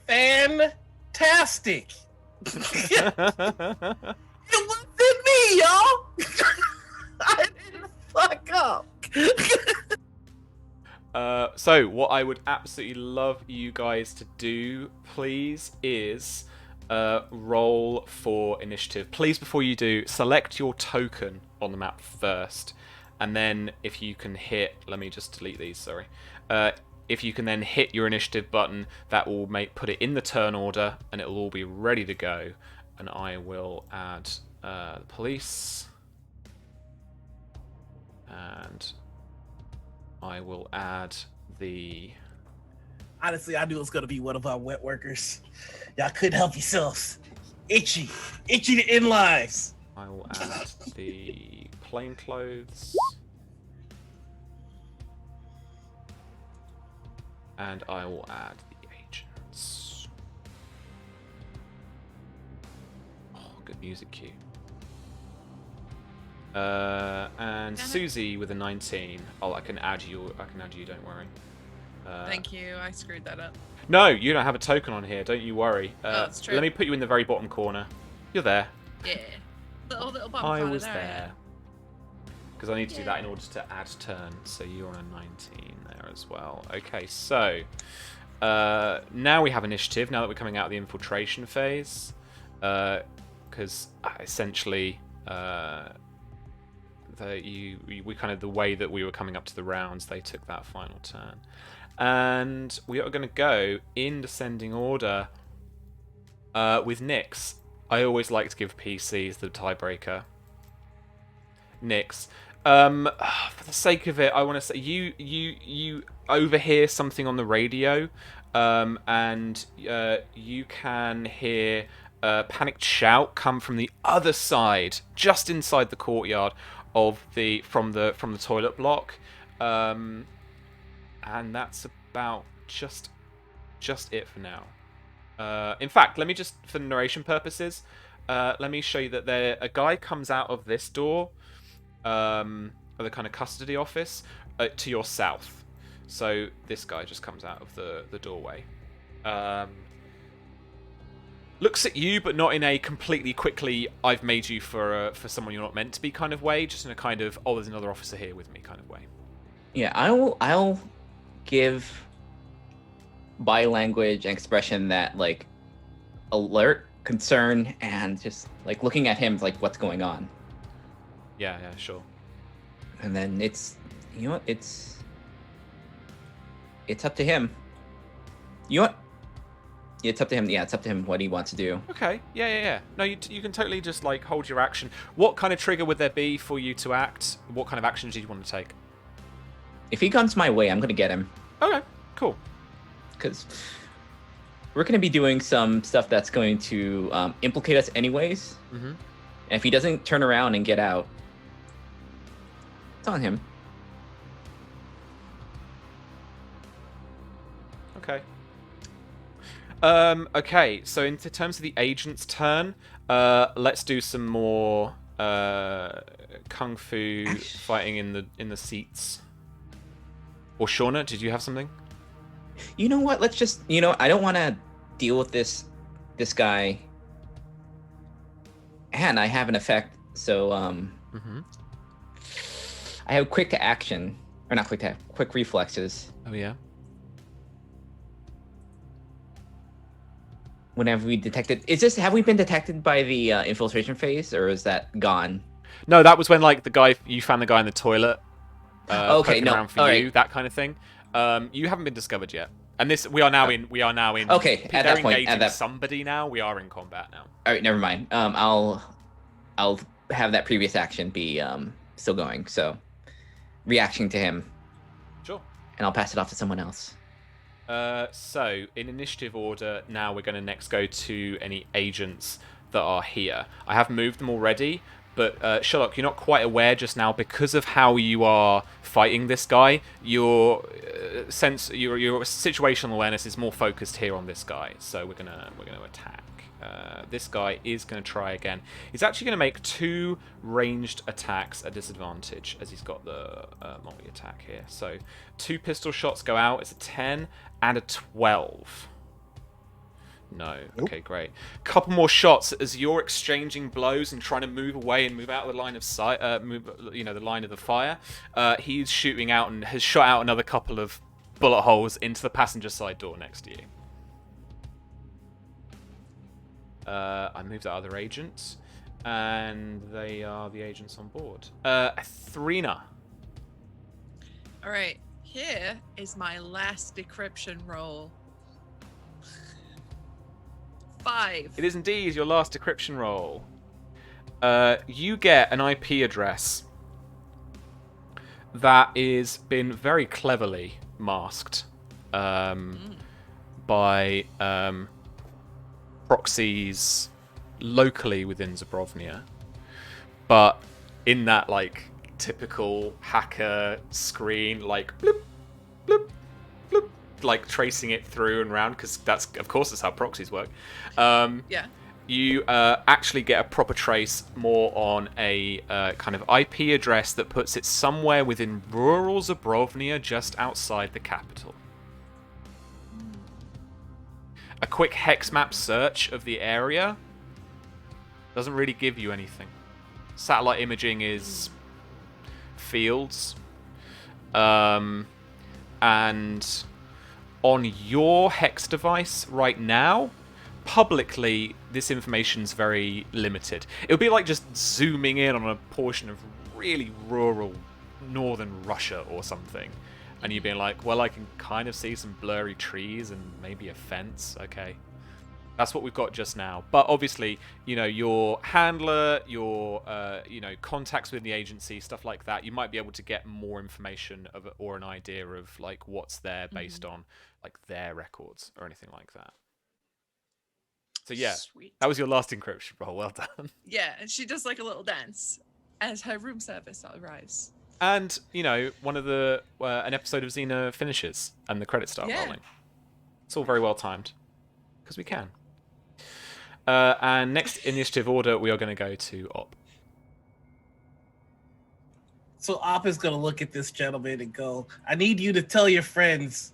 Fantastic! It wasn't me, y'all! I didn't fuck up! So what I would absolutely love you guys to do, please, is roll for initiative. Please, before you do, select your token on the map first, and then if you can hit, let me just delete these, sorry. If you can then hit your initiative button, that will put it in the turn order, and it will all be ready to go. And I will add the police, and I will add the... Honestly, I knew it was going to be one of our wet workers. Y'all couldn't help yourselves. Itchy to end lives. I will add the plainclothes. And I will add the agents. Oh, good music cue. And Susie with a 19. Oh, I can add you. Don't worry. Thank you. I screwed that up. No, you don't have a token on here. Don't you worry. That's true. Let me put you in the very bottom corner. You're there. Yeah. Little bottom I corner was there. there. Because I need to do that in order to add turn. So you're on a 19 there as well. Okay, so now we have initiative. Now that we're coming out of the infiltration phase, because essentially. We kind of, the way that we were coming up to the rounds, they took that final turn, and we are going to go in descending order with Nyx. I always like to give PCs the tiebreaker. Nyx, for the sake of it, I want to say you overhear something on the radio, and you can hear a panicked shout come from the other side, just inside the courtyard of from the toilet block, and that's about just it for now. In fact, let me just, for narration purposes, let me show you that a guy comes out of this door, of the kind of custody office, to your south. So this guy just comes out of the doorway. looks at you, but not in a completely quickly I've made you for someone you're not meant to be kind of way. Just in a kind of there's another officer here with me kind of way. Yeah, I'll give body language and expression that like alert, concern, and just like looking at him like what's going on. Yeah, sure. And then it's up to him. You know what? It's up to him. Yeah, it's up to him what he wants to do. Okay. Yeah. No, you can totally just like hold your action. What kind of trigger would there be for you to act? What kind of actions do you want to take? If he comes my way, I'm gonna get him. Okay. Cool. Because we're gonna be doing some stuff that's going to implicate us anyways. Mm-hmm. And if he doesn't turn around and get out, it's on him. Okay. Okay, so in terms of the agent's turn, let's do some more kung fu fighting in the seats. Or Shauna, did you have something? You know what? Let's just I don't want to deal with this guy, and I have an effect, so I have quick action, or not quick reflexes. Oh yeah. Whenever we detected, have we been detected by the infiltration phase, or is that gone? No, that was when like you found the guy in the toilet. Okay, poking no, around for all you, right. that kind of thing. You haven't been discovered yet, and we are now in. Okay, at they're that point, engaging somebody now. We are in combat now. All right, never mind. I'll have that previous action be still going. So, reaction to him. Sure. And I'll pass it off to someone else. So in initiative order, now we're going to next go to any agents that are here. I have moved them already, but Sherlock, you're not quite aware just now because of how you are fighting this guy. Your situational awareness is more focused here on this guy. So we're gonna attack. This guy is going to try again. He's actually going to make 2 ranged attacks at disadvantage as he's got the multi-attack here. So 2 pistol shots go out. It's a 10 and a 12. No. Nope. Okay, great. Couple more shots as you're exchanging blows and trying to move away and move out of the line of sight. The line of the fire. He's shooting out and has shot out another couple of bullet holes into the passenger side door next to you. I moved out other agents, and they are the agents on board. Thrina. All right, here is my last decryption roll. 5. It is indeed your last decryption roll. You get an IP address that is been very cleverly masked by proxies locally within Zabrovnia, but in that like typical hacker screen, like bloop, bloop, bloop, like tracing it through and around, because that's how proxies work. Yeah. You actually get a proper trace more on a kind of IP address that puts it somewhere within rural Zabrovnia, just outside the capital. A quick hex map search of the area doesn't really give you anything. Satellite imaging is fields. And on your hex device right now, publicly, this information's very limited. It would be like just zooming in on a portion of really rural northern Russia or something. And you being like, well, I can kind of see some blurry trees and maybe a fence. Okay. That's what we've got just now. But obviously, your handler, your, contacts with the agency, stuff like that, you might be able to get more information or an idea of, like, what's there based on, like, their records or anything like that. So, yeah, Sweet. that was your last encryption roll. Well done. Yeah, and she does like a little dance as her room service arrives. And, one of an episode of Xena finishes and the credits start rolling. It's all very well timed. Because we can. And next initiative order, we are going to go to Op. So Op is going to look at this gentleman and go, I need you to tell your friends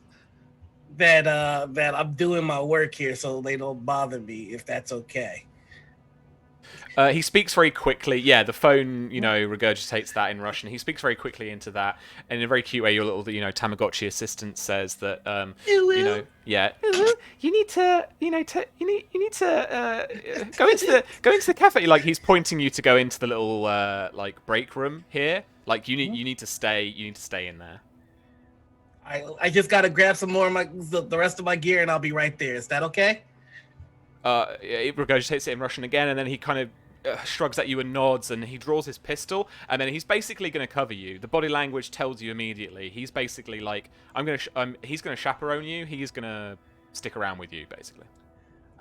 that I'm doing my work here, so they don't bother me. If that's okay. He speaks very quickly. Yeah, the phone, regurgitates that in Russian. He speaks very quickly into that, and in a very cute way, your little, Tamagotchi assistant says that, yeah, you need to, you need to go into the cafe. Like he's pointing you to go into the little, like break room here. Like you need to stay in there. I just gotta grab some more of the rest of my gear, and I'll be right there. Is that okay? It regurgitates it in Russian again, and then he kind of shrugs at you and nods, and he draws his pistol, and then he's basically going to cover you. The body language tells you immediately. He's basically like, he's going to chaperone you. He's going to stick around with you, basically.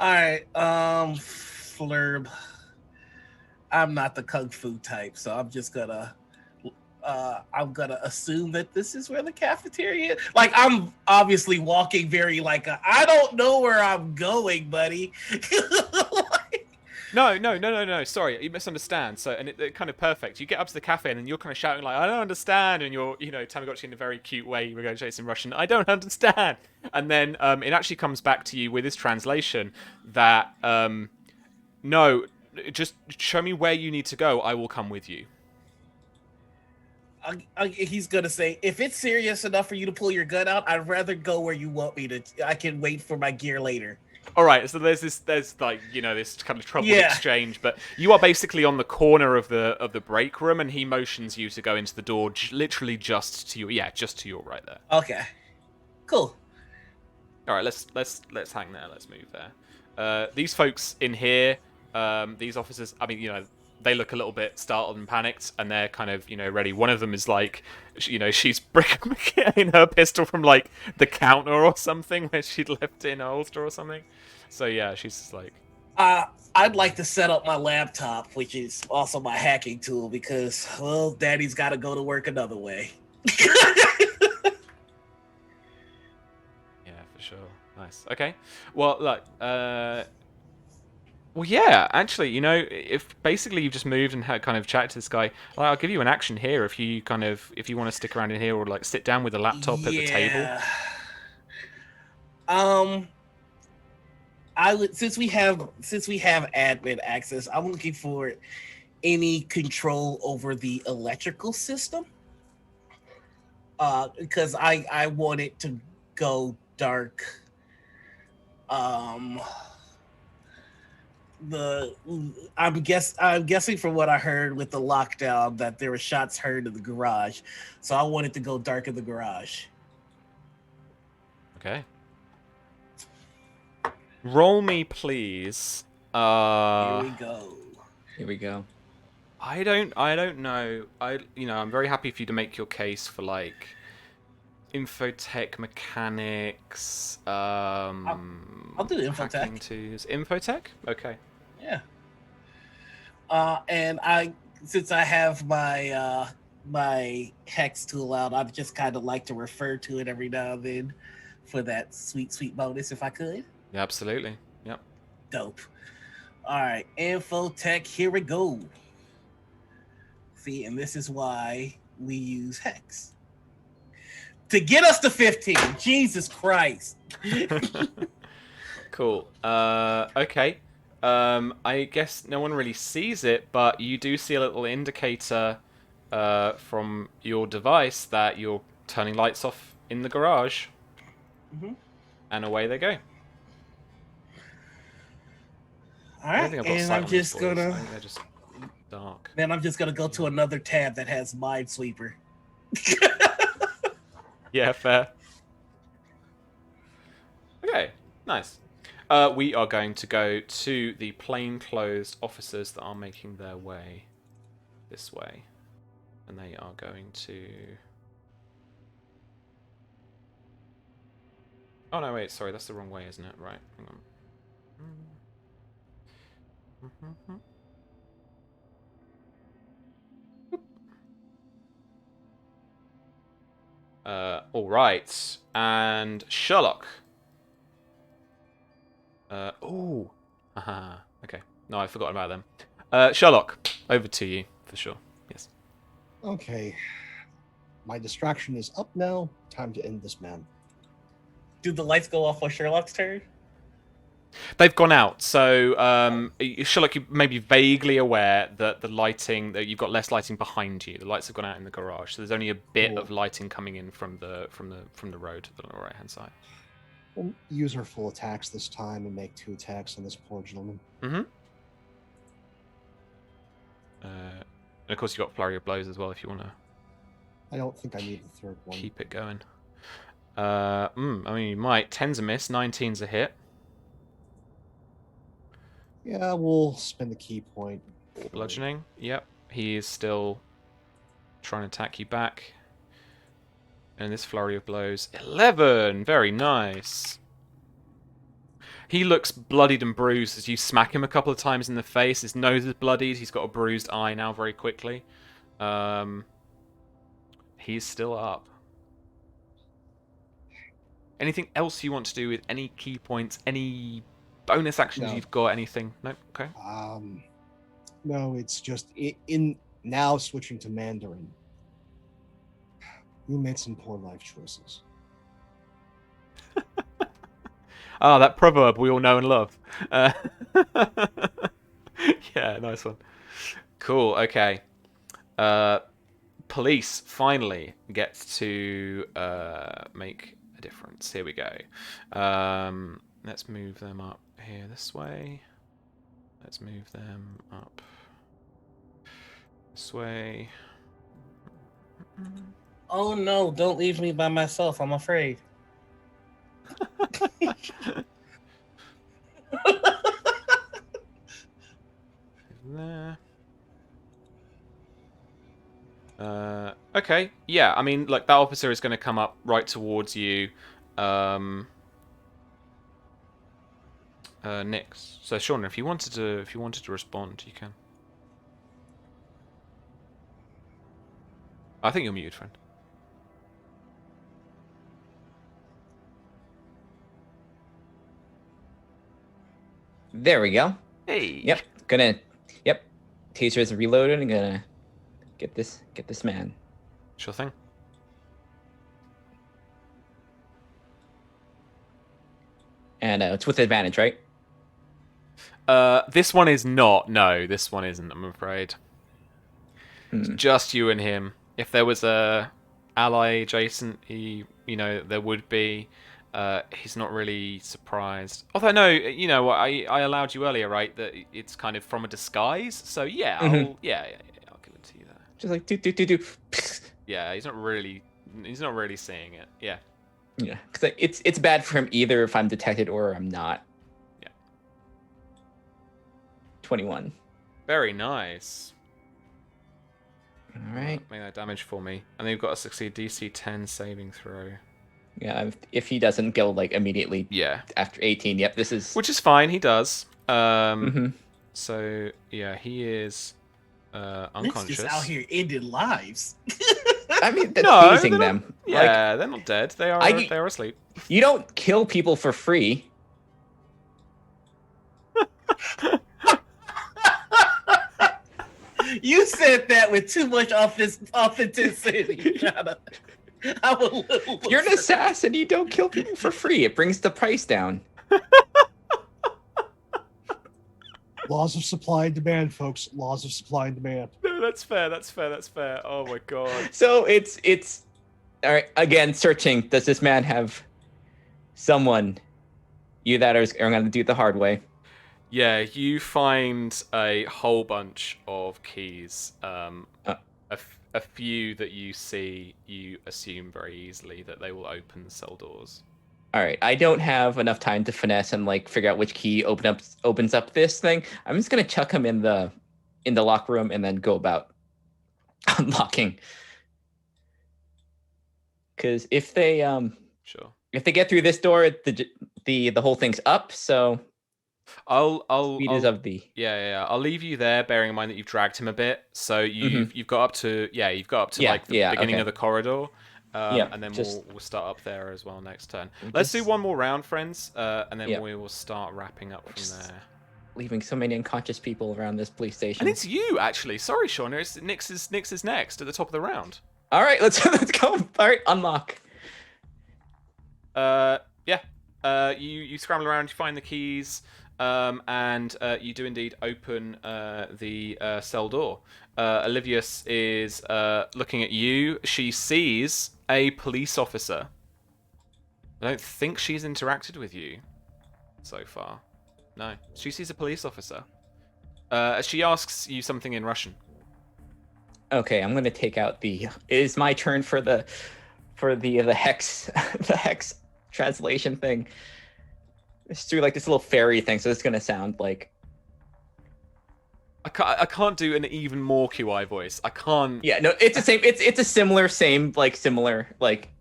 All right, Flurb. I'm not the kung fu type, so I'm just gonna assume that this is where the cafeteria is. Like, I'm obviously walking very I don't know where I'm going, buddy. No. Sorry, you misunderstand. So, and it kind of perfect. You get up to the cafe, and then you're kind of shouting like, "I don't understand," and you're, Tamagotchi in a very cute way, regurgitates in Russian, "I don't understand." And then it actually comes back to you with his translation that, no, just show me where you need to go. I will come with you. He's gonna say, if it's serious enough for you to pull your gun out, I'd rather go where you want me to. I can wait for my gear later. All right, so there's like this kind of troubled exchange, but you are basically on the corner of the break room, and he motions you to go into the door, literally just to your right there. Okay, cool. All right, let's hang there. Let's move there. These folks in here, these officers, I mean, they look a little bit startled and panicked, and they're kind of, ready. One of them is like, she's getting her pistol from like the counter or something where she'd left it in a holster or something. So yeah, she's just like, I'd like to set up my laptop, which is also my hacking tool, because, well, Daddy's got to go to work another way. Yeah, for sure. Nice. Okay. Well, look, well, yeah, actually, if basically you've just moved and had kind of chatted to this guy, like, I'll give you an action here if you want to stick around in here, or like sit down with a laptop at the table. I would, since we have admin access, I'm looking for any control over the electrical system. Because I want it to go dark. I'm guessing from what I heard with the lockdown that there were shots heard in the garage, so I want it to go dark in the garage. Okay. Roll me, please. Here we go. Here we go. I don't know. I'm very happy for you to make your case for like infotech mechanics. I'll do infotech. Infotech? Okay. Yeah. And since I have my my hex tool out, I'd just kind of like to refer to it every now and then for that sweet bonus if I could. Yeah, absolutely. Yep. Dope. All right, infotech, here we go. See, and this is why we use hex. To get us to 15. Jesus Christ. Cool. Okay. I guess no one really sees it, but you do see a little indicator from your device that you're turning lights off in the garage. Mm-hmm. And away they go. All right, and I'm just gonna. I think they're just dark. Then I'm just gonna go to another tab that has Minesweeper. Yeah, fair. Okay, nice. We are going to go to the plainclothes officers that are making their way this way. And they are going to... Oh, no, wait, sorry, that's the wrong way, isn't it? Right, hang on. All right, and Sherlock. Oh, okay. No, I forgot about them. Sherlock, over to you for sure. Yes. Okay. My distraction is up now. Time to end this man. Do the lights go off on Sherlock's turn? They've gone out, so Sherlock, you may be vaguely aware that the lighting, that you've got less lighting behind you. The lights have gone out in the garage, so there's only a bit Cool. of lighting coming in from the road on the right hand side. We'll use our full attacks this time and make 2 attacks on this poor gentleman. Mm-hmm. And of course, you've got flurry of blows as well if you want to I don't think I need the third one. keep it going. I mean, you might. 10's a miss, 19's a hit. Yeah, we'll spend the key point. Bludgeoning. Yep. He is still trying to attack you back. And this flurry of blows. 11! Very nice. He looks bloodied and bruised as you smack him a couple of times in the face. His nose is bloodied. He's got a bruised eye now very quickly. He's still up. Anything else you want to do with any key points? Any bonus actions No. you've got? Anything? No? Okay. No, it's just in now switching to Mandarin. You made some poor life choices. Ah, that proverb we all know and love. Yeah, nice one. Cool, okay. Police finally gets to make a difference. Here we go. Let's move them up here this way. Let's move them up this way. Oh no, don't leave me by myself. I'm afraid. There. Okay, yeah, I mean, like, that officer is going to come up right towards you. Nix. So, Sean, if you wanted to respond, you can. I think you're muted, friend. There we go. Hey. Yep. Yep. Taser is reloaded and gonna get this man. Sure thing. And it's with advantage, right? This one is not. No, this one isn't, I'm afraid. It's just you and him. If there was a ally adjacent, there would be. He's not really surprised. Although, no, I allowed you earlier, right, that it's kind of from a disguise. So yeah, I'll give it to you there. Just like do. Yeah, he's not really seeing it. Yeah. Yeah, because it's bad for him either if I'm detected or I'm not. Yeah. 21. Very nice. All right. Make that damage for me, and then you've got to succeed DC 10 saving throw. Yeah, if he doesn't go like immediately. Yeah. After 18, yep, this is. Which is fine. He does. Mhm. So yeah, he is Nick's unconscious. just out here ending lives. I mean, that's No, teasing they're them. Yeah, they're not dead. They are. I- They are asleep. You don't kill people for free. You said that with too much authenticity. I'm a little. You're an assassin. You don't kill people for free. It brings the price down. Laws of supply and demand, folks. Laws of supply and demand. No, that's fair. That's fair. That's fair. Oh my god. So it's all right. Again, searching. Does this man have someone? You that are going to do it the hard way. Yeah, you find a whole bunch of keys. A few that you see, you assume very easily that they will open cell doors. All right. I don't have enough time to finesse and like figure out which key opens up this thing. I'm just gonna chuck him in the locker room and then go about unlocking. Because if they Sure. if they get through this door, the whole thing's up. So I'll speed is of the. Yeah. I'll leave you there, bearing in mind that you've dragged him a bit. So you've got up to Yeah, like the beginning okay. of the corridor. Yeah, and then just- we'll start up there as well next turn. Let's do one more round, friends, and then Yeah. we will start wrapping up from there. Leaving so many unconscious people around this police station. And it's you, actually. Sorry, Sean. It's Nix is next at the top of the round. All right, let's go. All right, unlock. Yeah. You scramble around, you find the keys, and you do indeed open the cell door. Olivius is looking at you. She sees a police officer. I don't think she's interacted with you so far. No, she sees a police officer. She asks you something in Russian. Okay, I'm gonna take out the. It is my turn for the hex the hex translation thing. It's through like this little fairy thing, so it's gonna sound like. I can't do an even more QI voice. I can't. Yeah, no, it's the same. It's a similar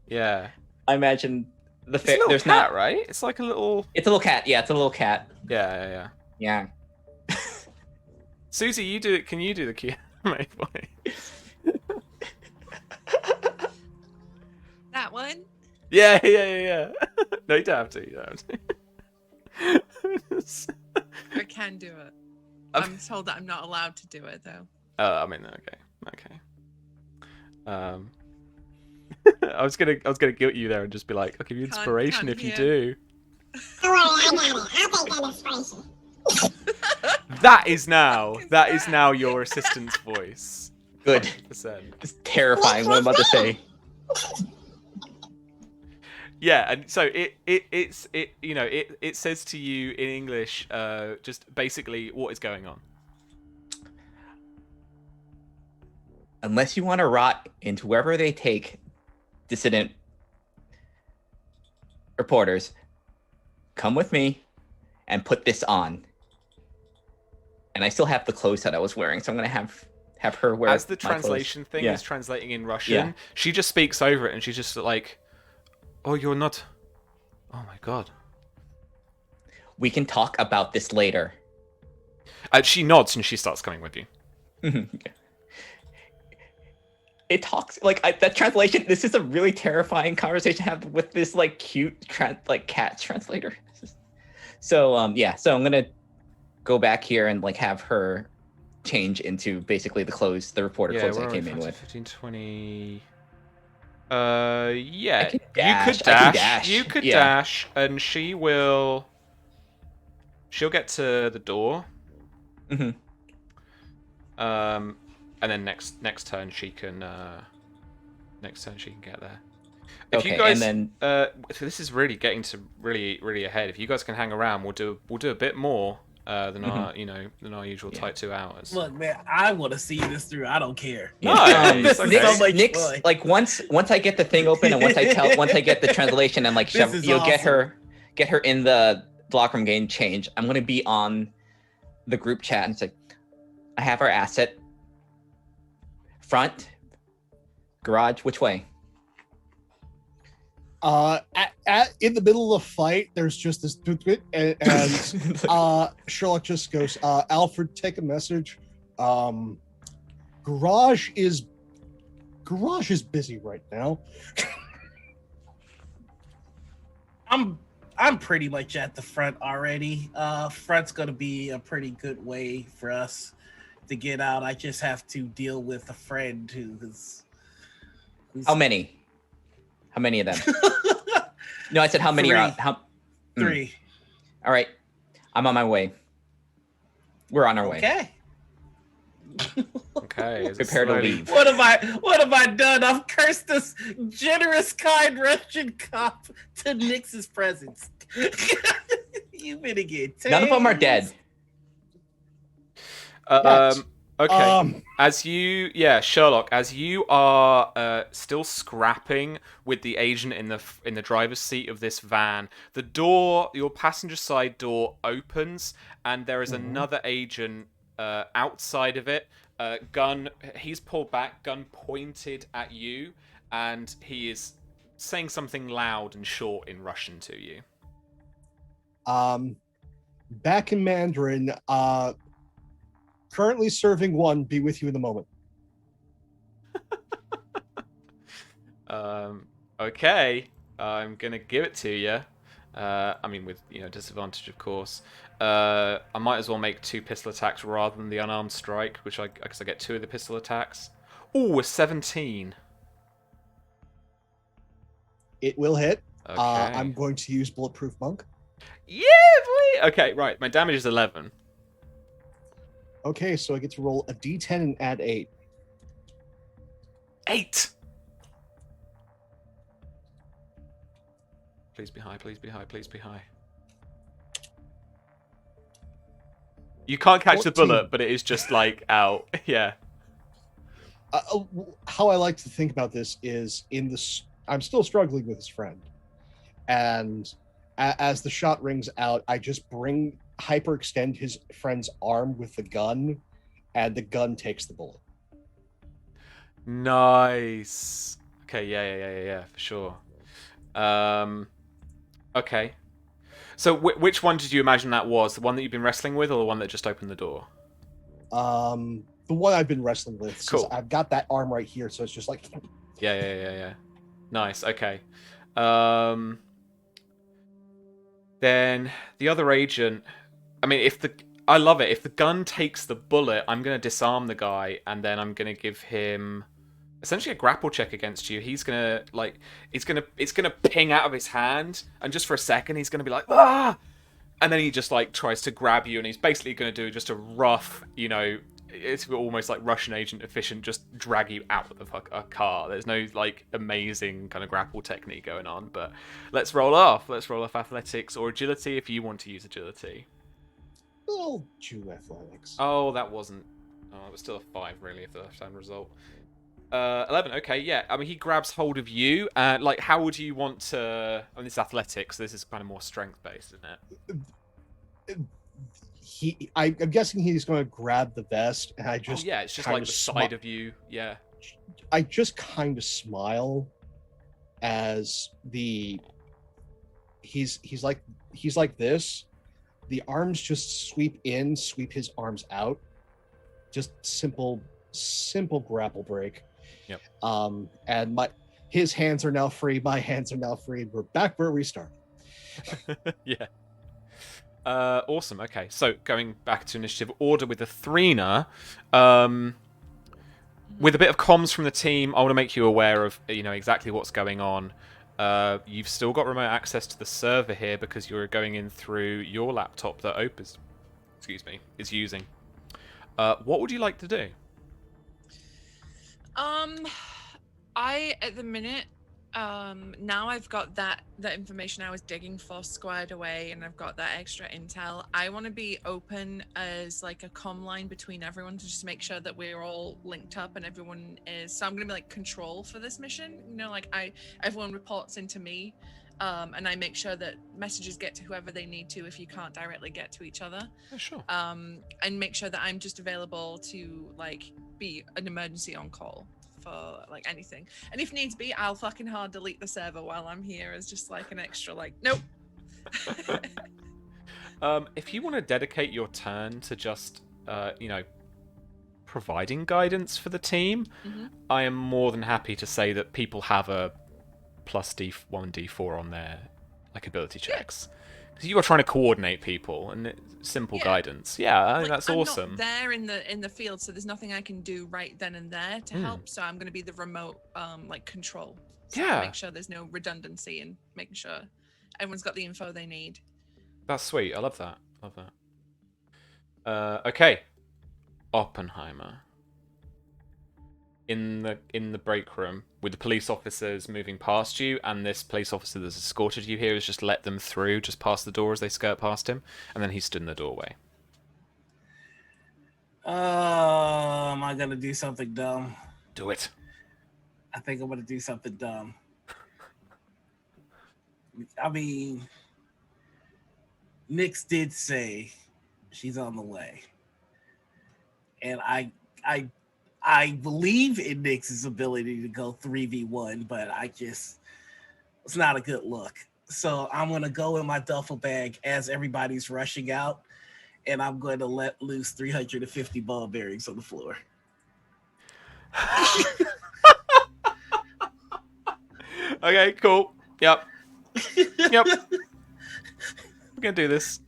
Yeah. I imagine the It's a little there's cat, not right? It's like a little. It's a little cat. Yeah, it's a little cat. Yeah. Yeah. Susie, you do it. Can you do the QI voice? That one? Yeah. No, you don't have to. You don't have to. I can do it. I'm told that I'm not allowed to do it though. I mean, okay. I was gonna guilt you there and just be like, I'll give you inspiration if you do. That is now your assistant's voice. Good. 100%. It's terrifying what I'm about to say. Yeah, and so it says to you in English, just basically what is going on. Unless you want to rot into wherever they take dissident reporters, come with me and put this on. And I still have the clothes that I was wearing, so I'm gonna have her wear. As the translation thing is translating in Russian, she just speaks over it, and she's just like, "Oh, you're not. Oh my god." We can talk about this later. She nods and she starts coming with you. It talks like that translation. This is a really terrifying conversation to have with this like cute cat translator. So so I'm gonna go back here and like have her change into basically the reporter clothes I came in with. 15, 20. Yeah. You could dash. You could dash, and she'll get to the door. Mm-hmm. And then next turn she can get there. Okay, you guys, and this is really getting to really ahead. If you guys can hang around, we'll do a bit more than our usual tight 2 hours. Look, man, I want to see this through. I don't care. This is so much fun. Like once I get the thing open and once I get the translation and like you'll awesome. get her in the locker room game change. I'm gonna be on the group chat and say, I have our asset. Front, garage, which way? In the middle of the fight, there's just this and Sherlock just goes, Alfred, take a message. Garage is busy right now. I'm pretty much at the front already. Front's gonna be a pretty good way for us to get out. I just have to deal with a friend who's How many? How many of them? No, I said how many 3. are out? 3. All right. I'm on my way. We're on our way. Okay. Okay. Prepare to leave. What have I done? I've cursed this generous, kind Russian cop to Nix's presence. You mitigate. None of them are dead. Okay. Sherlock, as you are still scrapping with the agent in the driver's seat of this van, the door, your passenger side door, opens, and there is another agent outside of it. Gun. He's pulled back, gun pointed at you, and he is saying something loud and short in Russian to you. Back in Mandarin. Currently serving 1. Be with you in a moment. Okay. I'm gonna give it to you. I mean, with disadvantage, of course. I might as well make 2 pistol attacks rather than the unarmed strike, because I get 2 of the pistol attacks. Ooh, a 17. It will hit. Okay. I'm going to use Bulletproof Monk. Yeah, boy. Okay, right. My damage is 11. Okay, so I get to roll a d10 and add 8. 8. Please be high. Please be high. Please be high. You can't catch 14. the bullet, but it is just like out. Yeah. How I like to think about this is I'm still struggling with his friend, and as the shot rings out, I just hyperextend his friend's arm with the gun, and the gun takes the bullet. Nice. Okay. Yeah. For sure. Okay. So which one did you imagine that was? The one that you've been wrestling with, or the one that just opened the door? The one I've been wrestling with. Since Cool. I've got that arm right here, so it's just like. Yeah. Nice. Okay. Then the other agent. I mean, I love it. If the gun takes the bullet, I'm gonna disarm the guy, and then I'm gonna give him essentially a grapple check against you. He's gonna it's gonna ping out of his hand, and just for a second, he's gonna be like, ah, and then he just like tries to grab you, and he's basically gonna do just a rough, it's almost like Russian agent efficient, just drag you out of a car. There's no like amazing kind of grapple technique going on, but let's roll off athletics or agility if you want to use agility. I'll do athletics. Oh, that wasn't. Oh, it was still a 5 really if the left-hand result. 11. Okay, yeah. I mean, he grabs hold of you. Like, how would you want to? I mean, it's athletics. So this is kind of more strength-based, isn't it? I'm guessing he's going to grab the vest, and I just. Oh, yeah, it's just like the side of you. Yeah. I just kind of smile as he's like this. The arms just sweep his arms out. Just simple grapple break. Yep. And his hands are now free, my hands are now free. We're back where we started. Yeah. Awesome. Okay, so going back to initiative order with the Threener, with a bit of comms from the team, I want to make you aware of exactly what's going on. You've still got remote access to the server here because you're going in through your laptop that Opus, is using. What would you like to do? I at the minute, now I've got that information I was digging for squared away, and I've got that extra intel. I want to be open as like a comm line between everyone to just make sure that we're all linked up and everyone is. So I'm gonna be like control for this mission. Everyone reports into me, and I make sure that messages get to whoever they need to if you can't directly get to each other. Yeah, sure. And make sure that I'm just available to like be an emergency on call for like anything, and if needs be, I'll fucking hard delete the server while I'm here as just like an extra like nope. If you want to dedicate your turn to just providing guidance for the team, I am more than happy to say that people have a plus D1 D4 on their like ability checks. Because you are trying to coordinate people and simple guidance. Yeah, I think that's awesome. I'm not there in the field, so there's nothing I can do right then and there to help. So I'm going to be the remote like control. So make sure there's no redundancy and making sure everyone's got the info they need. That's sweet. I love that. Okay, Oppenheimer. In the break room with the police officers moving past you, and this police officer that's escorted you here has just let them through, just past the door as they skirt past him, and then he stood in the doorway. Am I gonna do something dumb? Do it. I think I'm gonna do something dumb. I mean, Nyx did say she's on the way, and I believe in Nyx's ability to go 3v1, but it's not a good look. So I'm going to go in my duffel bag as everybody's rushing out, and I'm going to let loose 350 ball bearings on the floor. Okay, cool. Yep. We're going to do this.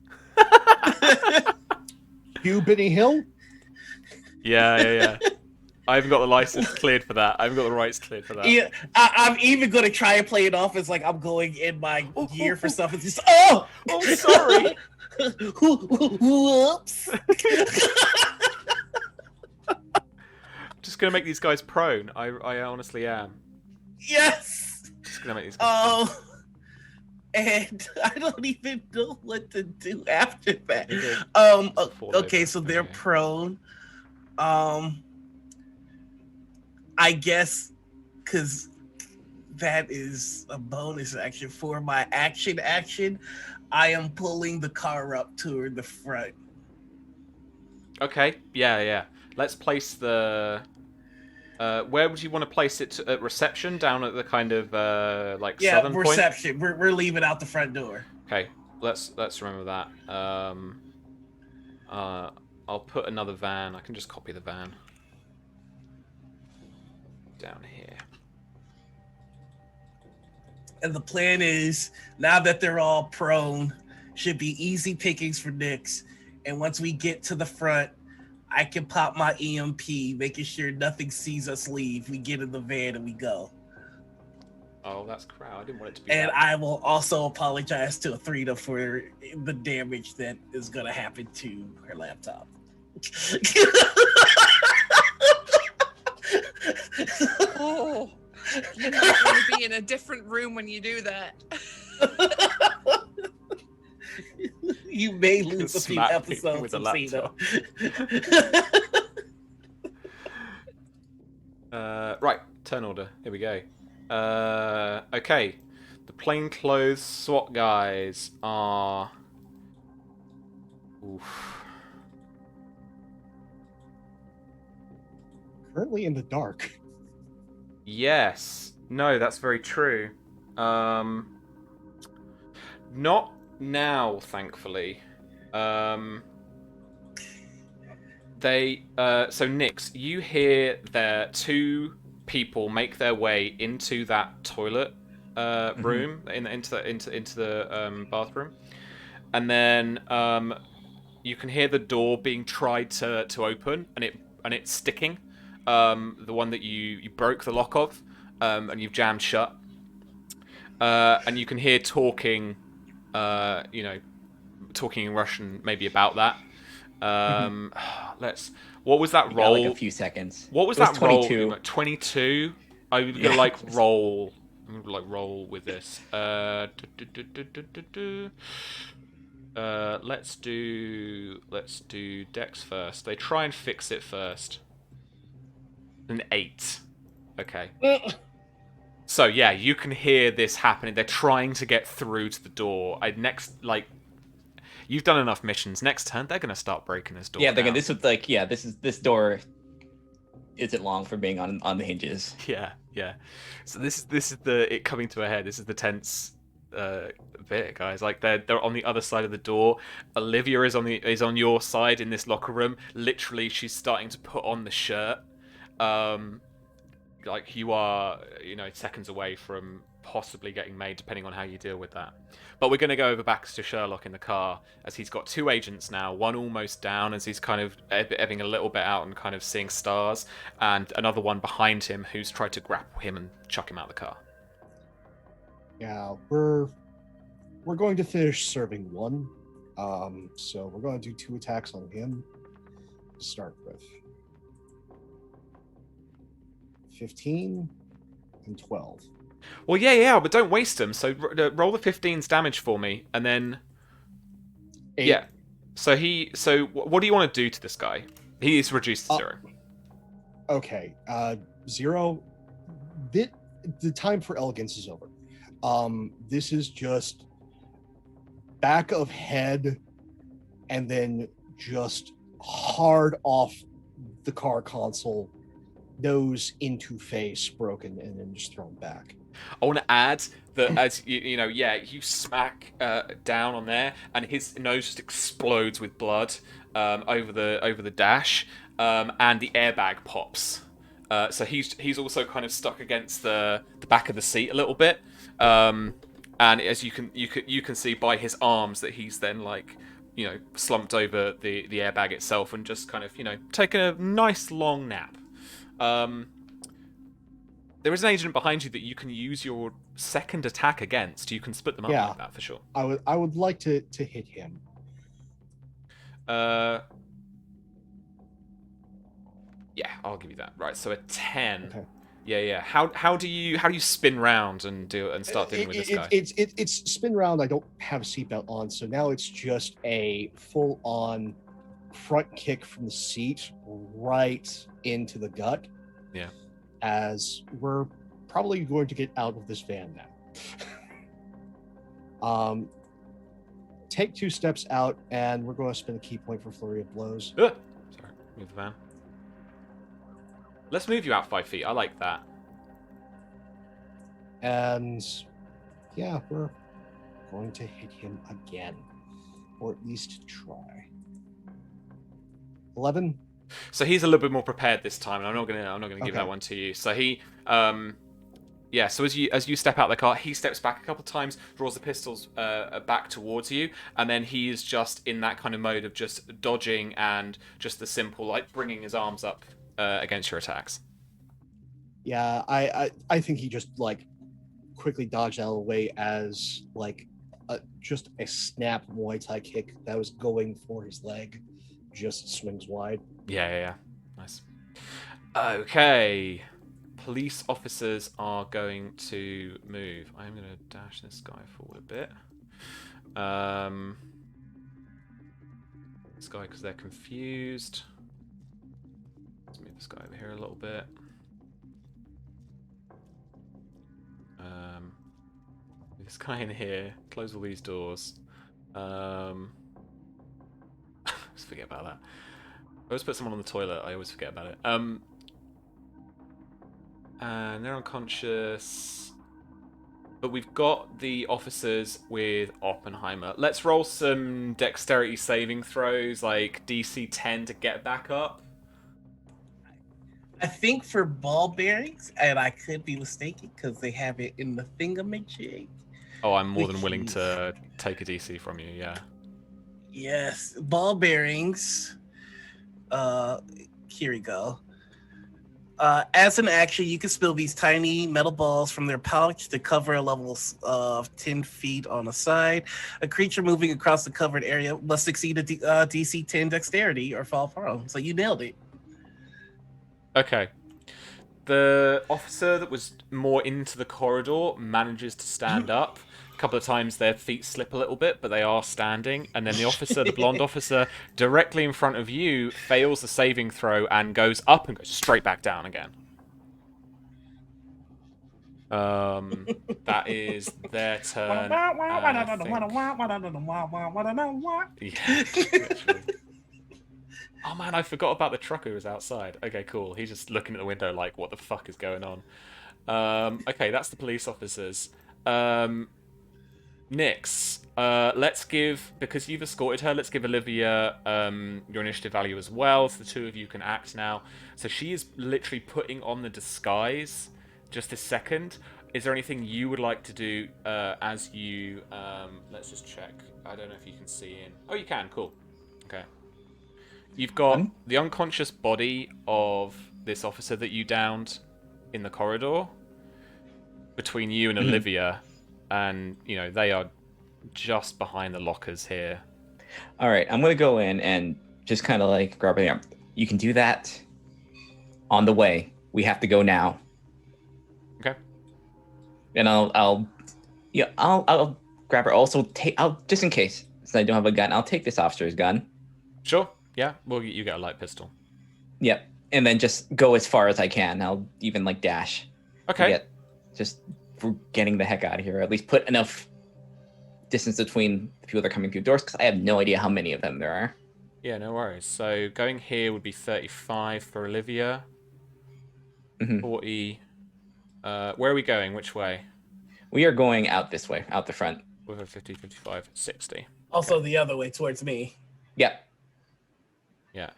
Hugh Benny Hill? Yeah. I haven't got the license cleared for that. I haven't got the rights cleared for that. Yeah, I'm even gonna try and play it off as like I'm going in my gear for stuff. It's just sorry. Whoops. Just gonna make these guys prone. I honestly am. Yes. Just gonna make these guys. And I don't even know what to do after that. Fall Okay, over. so they're Okay. prone. I guess because that is a bonus action for my action. I am pulling the car up toward the front. Okay. Yeah. Let's place the. Where would you want to place it? At reception, down at the kind of like southern point. Reception. We're leaving out the front door. Okay. Let's remember that. I'll put another van. I can just copy the van. Down here. And the plan is, now that they're all prone, should be easy pickings for Nyx. And once we get to the front, I can pop my EMP, making sure nothing sees us leave. We get in the van and we go. Oh, that's crowd. I didn't want it to be. And that. I will also apologize to Athrena for the damage that is going to happen to her laptop. Oh, you might want to be in a different room when you do that. You may lose a few Smack episodes with a of laptop. Xena. Right, turn order. Here we go. Okay. The plainclothes SWAT guys are. Oof. Currently in the dark. Yes. No, that's very true. Not now, thankfully. So Nyx, you hear there two people make their way into that toilet room, into the bathroom, and then you can hear the door being tried to open, and it's sticking. The one that you broke the lock of, and you've jammed shut, and you can hear talking, talking in Russian, maybe about that. What was that roll? Like a few seconds. What was It was that 22. roll? 22. I'm gonna roll. I'm gonna roll with this. Let's do Dex first. They try and fix it first. An 8. Okay. So yeah, you can hear this happening. They're trying to get through to the door. You've done enough missions. Next turn, they're gonna start breaking this door. Yeah, down. this door isn't long for being on the hinges. Yeah. So this is it coming to a head. This is the tense bit, guys. Like they're on the other side of the door. Olivia is on your side in this locker room. Literally, she's starting to put on the shirt. Like you are, seconds away from possibly getting made, depending on how you deal with that. But we're going to go over back to Sherlock in the car, as he's got two agents now, one almost down as he's kind of ebbing a little bit out and kind of seeing stars, and another one behind him who's tried to grapple him and chuck him out of the car. Yeah, we're going to finish serving one. So we're going to do 2 attacks on him to start with. 15 and 12. Well, yeah, but don't waste them. So roll the 15's damage for me, and then 8. yeah. So what do you want to do to this guy? He is reduced to 0. Okay. 0. The time for elegance is over. This is just back of head, and then just hard off the car console, nose into face, broken, and then just thrown back. I want to add that as you smack down on there, and his nose just explodes with blood over the dash, and the airbag pops. So he's also kind of stuck against the back of the seat a little bit, and as you can see by his arms that he's then slumped over the airbag itself and just kind of taken a nice long nap. There is an agent behind you that you can use your second attack against. You can split them up Yeah. like that for sure. I would like to hit him. Yeah, I'll give you that. Right, so a 10. Okay. Yeah. How do you spin round and start dealing with this guy? It's spin round. I don't have a seatbelt on, so now it's just a full on front kick from the seat right into the gut. Yeah. As we're probably going to get out of this van now. Take 2 steps out, and we're going to spend a key point for flurry of blows. Sorry, move the van. Let's move you out 5 feet. I like that. And yeah, we're going to hit him again, or at least try. 11. So he's a little bit more prepared this time, and I'm not gonna give Okay. that one to you. So he, yeah. So as you step out of the car, he steps back a couple of times, draws the pistols back towards you, and then he is just in that kind of mode of just dodging and just the simple like bringing his arms up against your attacks. Yeah, I think he just like quickly dodged out of the way as like just a snap Muay Thai kick that was going for his leg just swings wide. Yeah. Nice. Okay. Police officers are going to move. I'm going to dash this guy forward a bit. This guy, because they're confused. Let's move this guy over here a little bit. Move this guy in here. Close all these doors. Just forget about that. I always put someone on the toilet. I always forget about it. And they're unconscious. But we've got the officers with Oppenheimer. Let's roll some dexterity saving throws, like DC 10 to get back up. I think for ball bearings, and I could be mistaken because they have it in the thingamajig. Oh, I'm more than willing to take a DC from you, yeah. Yes, ball bearings. Here we go. As an action, you can spill these tiny metal balls from their pouch to cover a level of 10 feet on a side. A creature moving across the covered area must succeed a DC 10 dexterity or fall prone. So you nailed it. Okay. The officer that was more into the corridor manages to stand up. A couple of times their feet slip a little bit, but they are standing. And then the officer, the blonde officer, directly in front of you, fails the saving throw and goes up and goes straight back down again. That is their turn. Yeah, literally. Oh man, I forgot about the trucker who was outside. Okay, cool. He's just looking at the window like, what the fuck is going on? Okay, that's the police officers. Nix, let's give, because you've escorted her, let's give Olivia your initiative value as well, so the two of you can act now. So she is literally putting on the disguise just this second. Is there anything you would like to do as you, let's just check. I don't know if you can see in. Oh, you can, cool. Okay. You've got the unconscious body of this officer that you downed in the corridor between you and Olivia, and you know they are just behind the lockers here. All right, I'm gonna go in and just kind of like grab the arm. You can do that on the way. We have to go now. Okay. And I'll grab her. Also, I'll just in case, since I don't have a gun, I'll take this officer's gun. Sure. Yeah. Well, you get a light pistol. Yep. And then just go as far as I can. I'll even like dash. Okay. Just for getting the heck out of here. Or at least put enough distance between the people that are coming through doors, because I have no idea how many of them there are. Yeah, no worries. So going here would be 35 for Olivia. 40. Where are we going? Which way? We are going out this way, out the front. With a 50, 55, 60. Also the other way towards me. Yep. Yeah.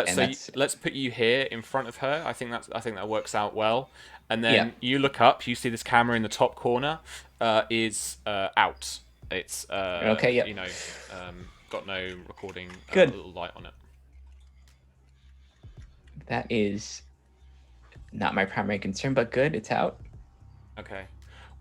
So let's put you here in front of her. I think that works out well. And then you look up. You see this camera in the top corner is out. It's okay. Yep. You know, got no recording. Good. Little light on it. That is not my primary concern, but good, it's out. Okay.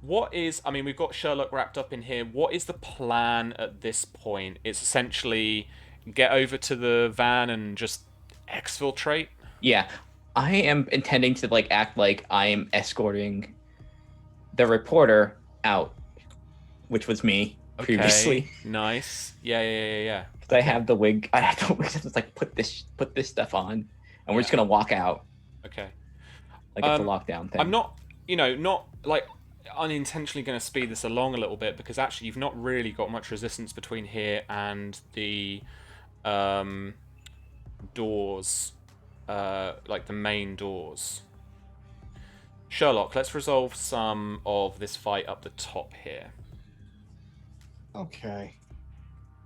What is... I mean, we've got Sherlock wrapped up in here. What is the plan at this point? It's essentially get over to the van and just exfiltrate? Yeah, I am intending to like act like I am escorting the reporter out, which was me previously. Nice. Yeah. Because I have the wig. I have the wig. It's like put this stuff on, and we're just gonna walk out. Okay. Like it's a lockdown thing. I'm not, not like unintentionally going to speed this along a little bit, because actually you've not really got much resistance between here and the doors, like the main doors. Sherlock, let's resolve some of this fight up the top here. Okay.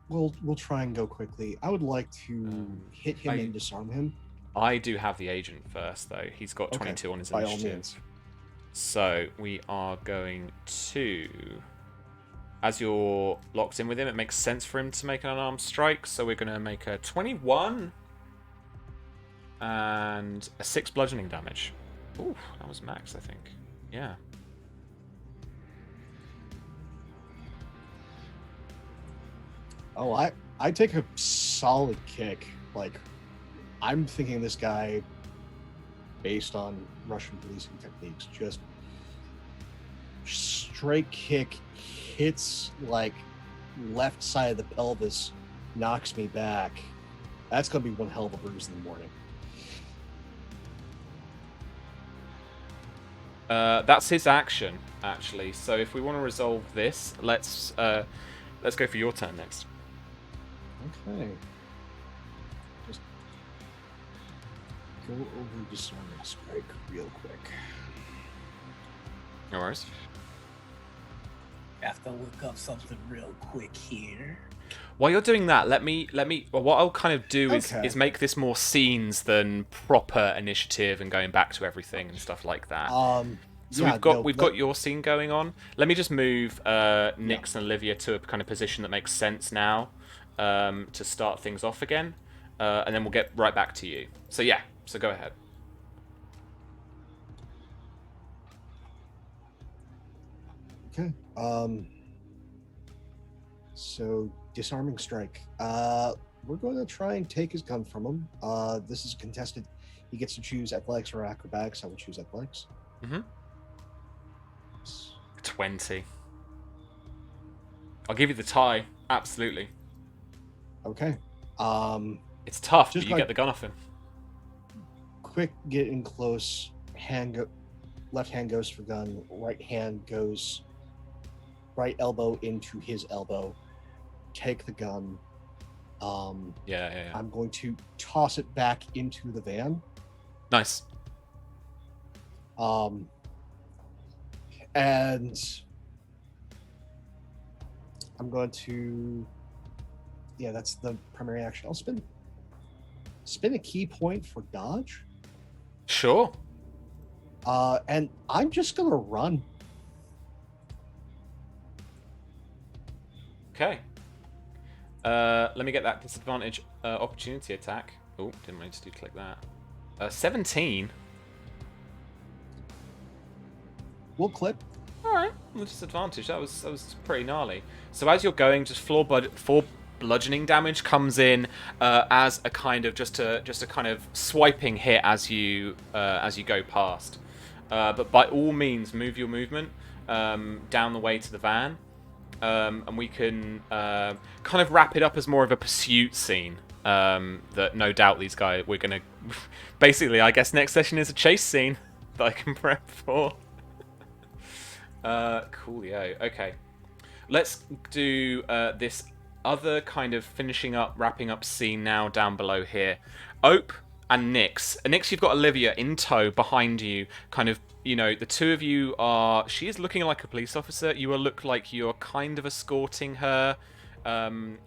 We'll try and go quickly. I would like to hit him and disarm him. I do have the agent first, though. He's got 22 on his by all initiative. means. So we are going to... As you're locked in with him, it makes sense for him to make an unarmed strike. So we're going to make a 21 and a 6 bludgeoning damage. Ooh, that was max, I think. Yeah. Oh, I take a solid kick. Like, I'm thinking this guy, based on Russian policing techniques, just straight kick hits like left side of the pelvis, knocks me back. That's gonna be one hell of a bruise in the morning. That's his action, actually. So if we want to resolve this, let's go for your turn next. Okay. Just go over Disarming Strike real quick. No worries. Have to look up something real quick here. While you're doing that, let me. Well, what I'll kind of do is make this more scenes than proper initiative and going back to everything and stuff like that. So yeah, we've got your scene going on. Let me just move Nyx and Olivia to a kind of position that makes sense now, to start things off again, and then we'll get right back to you. So yeah, so go ahead. Okay. So Disarming Strike. We're going to try and take his gun from him. This is contested. He gets to choose athletics or acrobatics. I will choose athletics. 20. I'll give you the tie. Absolutely. Okay. It's tough, just but you get the gun off him. Quick, get in close. Left hand goes for gun. Right hand goes. Right elbow into his elbow. Take the gun. Yeah. I'm going to toss it back into the van. Nice. And I'm going to, yeah, that's the primary action. I'll spin a key point for dodge. Sure. And I'm just gonna run. Okay. Let me get that disadvantage opportunity attack. Oh, didn't manage to click that. 17. We'll clip. All right, well, disadvantage. That was pretty gnarly. So as you're going, just four bludgeoning damage comes in as a kind of just a kind of swiping hit as you go past. But by all means, move your movement down the way to the van, and we can kind of wrap it up as more of a pursuit scene. That no doubt these guys we're gonna basically. I guess next session is a chase scene that I can prep for. Coolio. Okay, let's do this other kind of wrapping up scene now down below here. Ope and Nyx. Nyx, you've got Olivia in tow behind you. Kind of, the two of you are... She is looking like a police officer. You will look like you're kind of escorting her.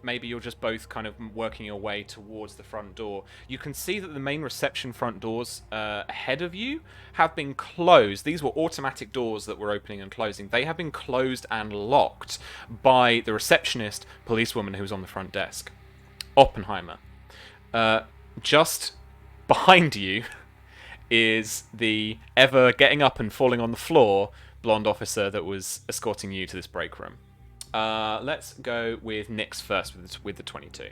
Maybe you're just both kind of working your way towards the front door. You can see that the main reception front doors ahead of you have been closed. These were automatic doors that were opening and closing. They have been closed and locked by the receptionist, policewoman who was on the front desk, Oppenheimer. Just behind you is the ever getting up and falling on the floor blonde officer that was escorting you to this break room. Let's go with Nyx first with the 22.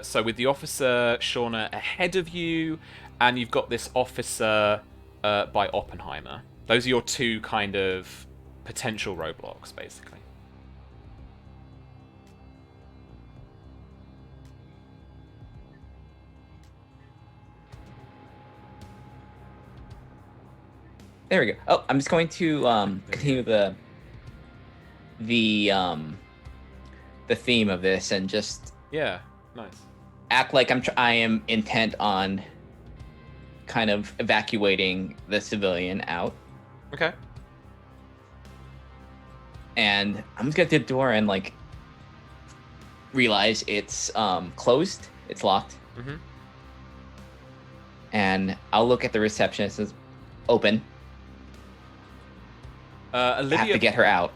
So with the officer, Shauna, ahead of you, and you've got this officer by Oppenheimer. Those are your two kind of potential roadblocks, basically. There we go. Oh, I'm just going to continue the theme of this and just Yeah, nice. act like I am intent on kind of evacuating the civilian out. Okay. And I'm just gonna do the door and like realize it's closed, it's locked. Mm-hmm. And I'll look at the receptionist as open. Olivia, Have to get her out.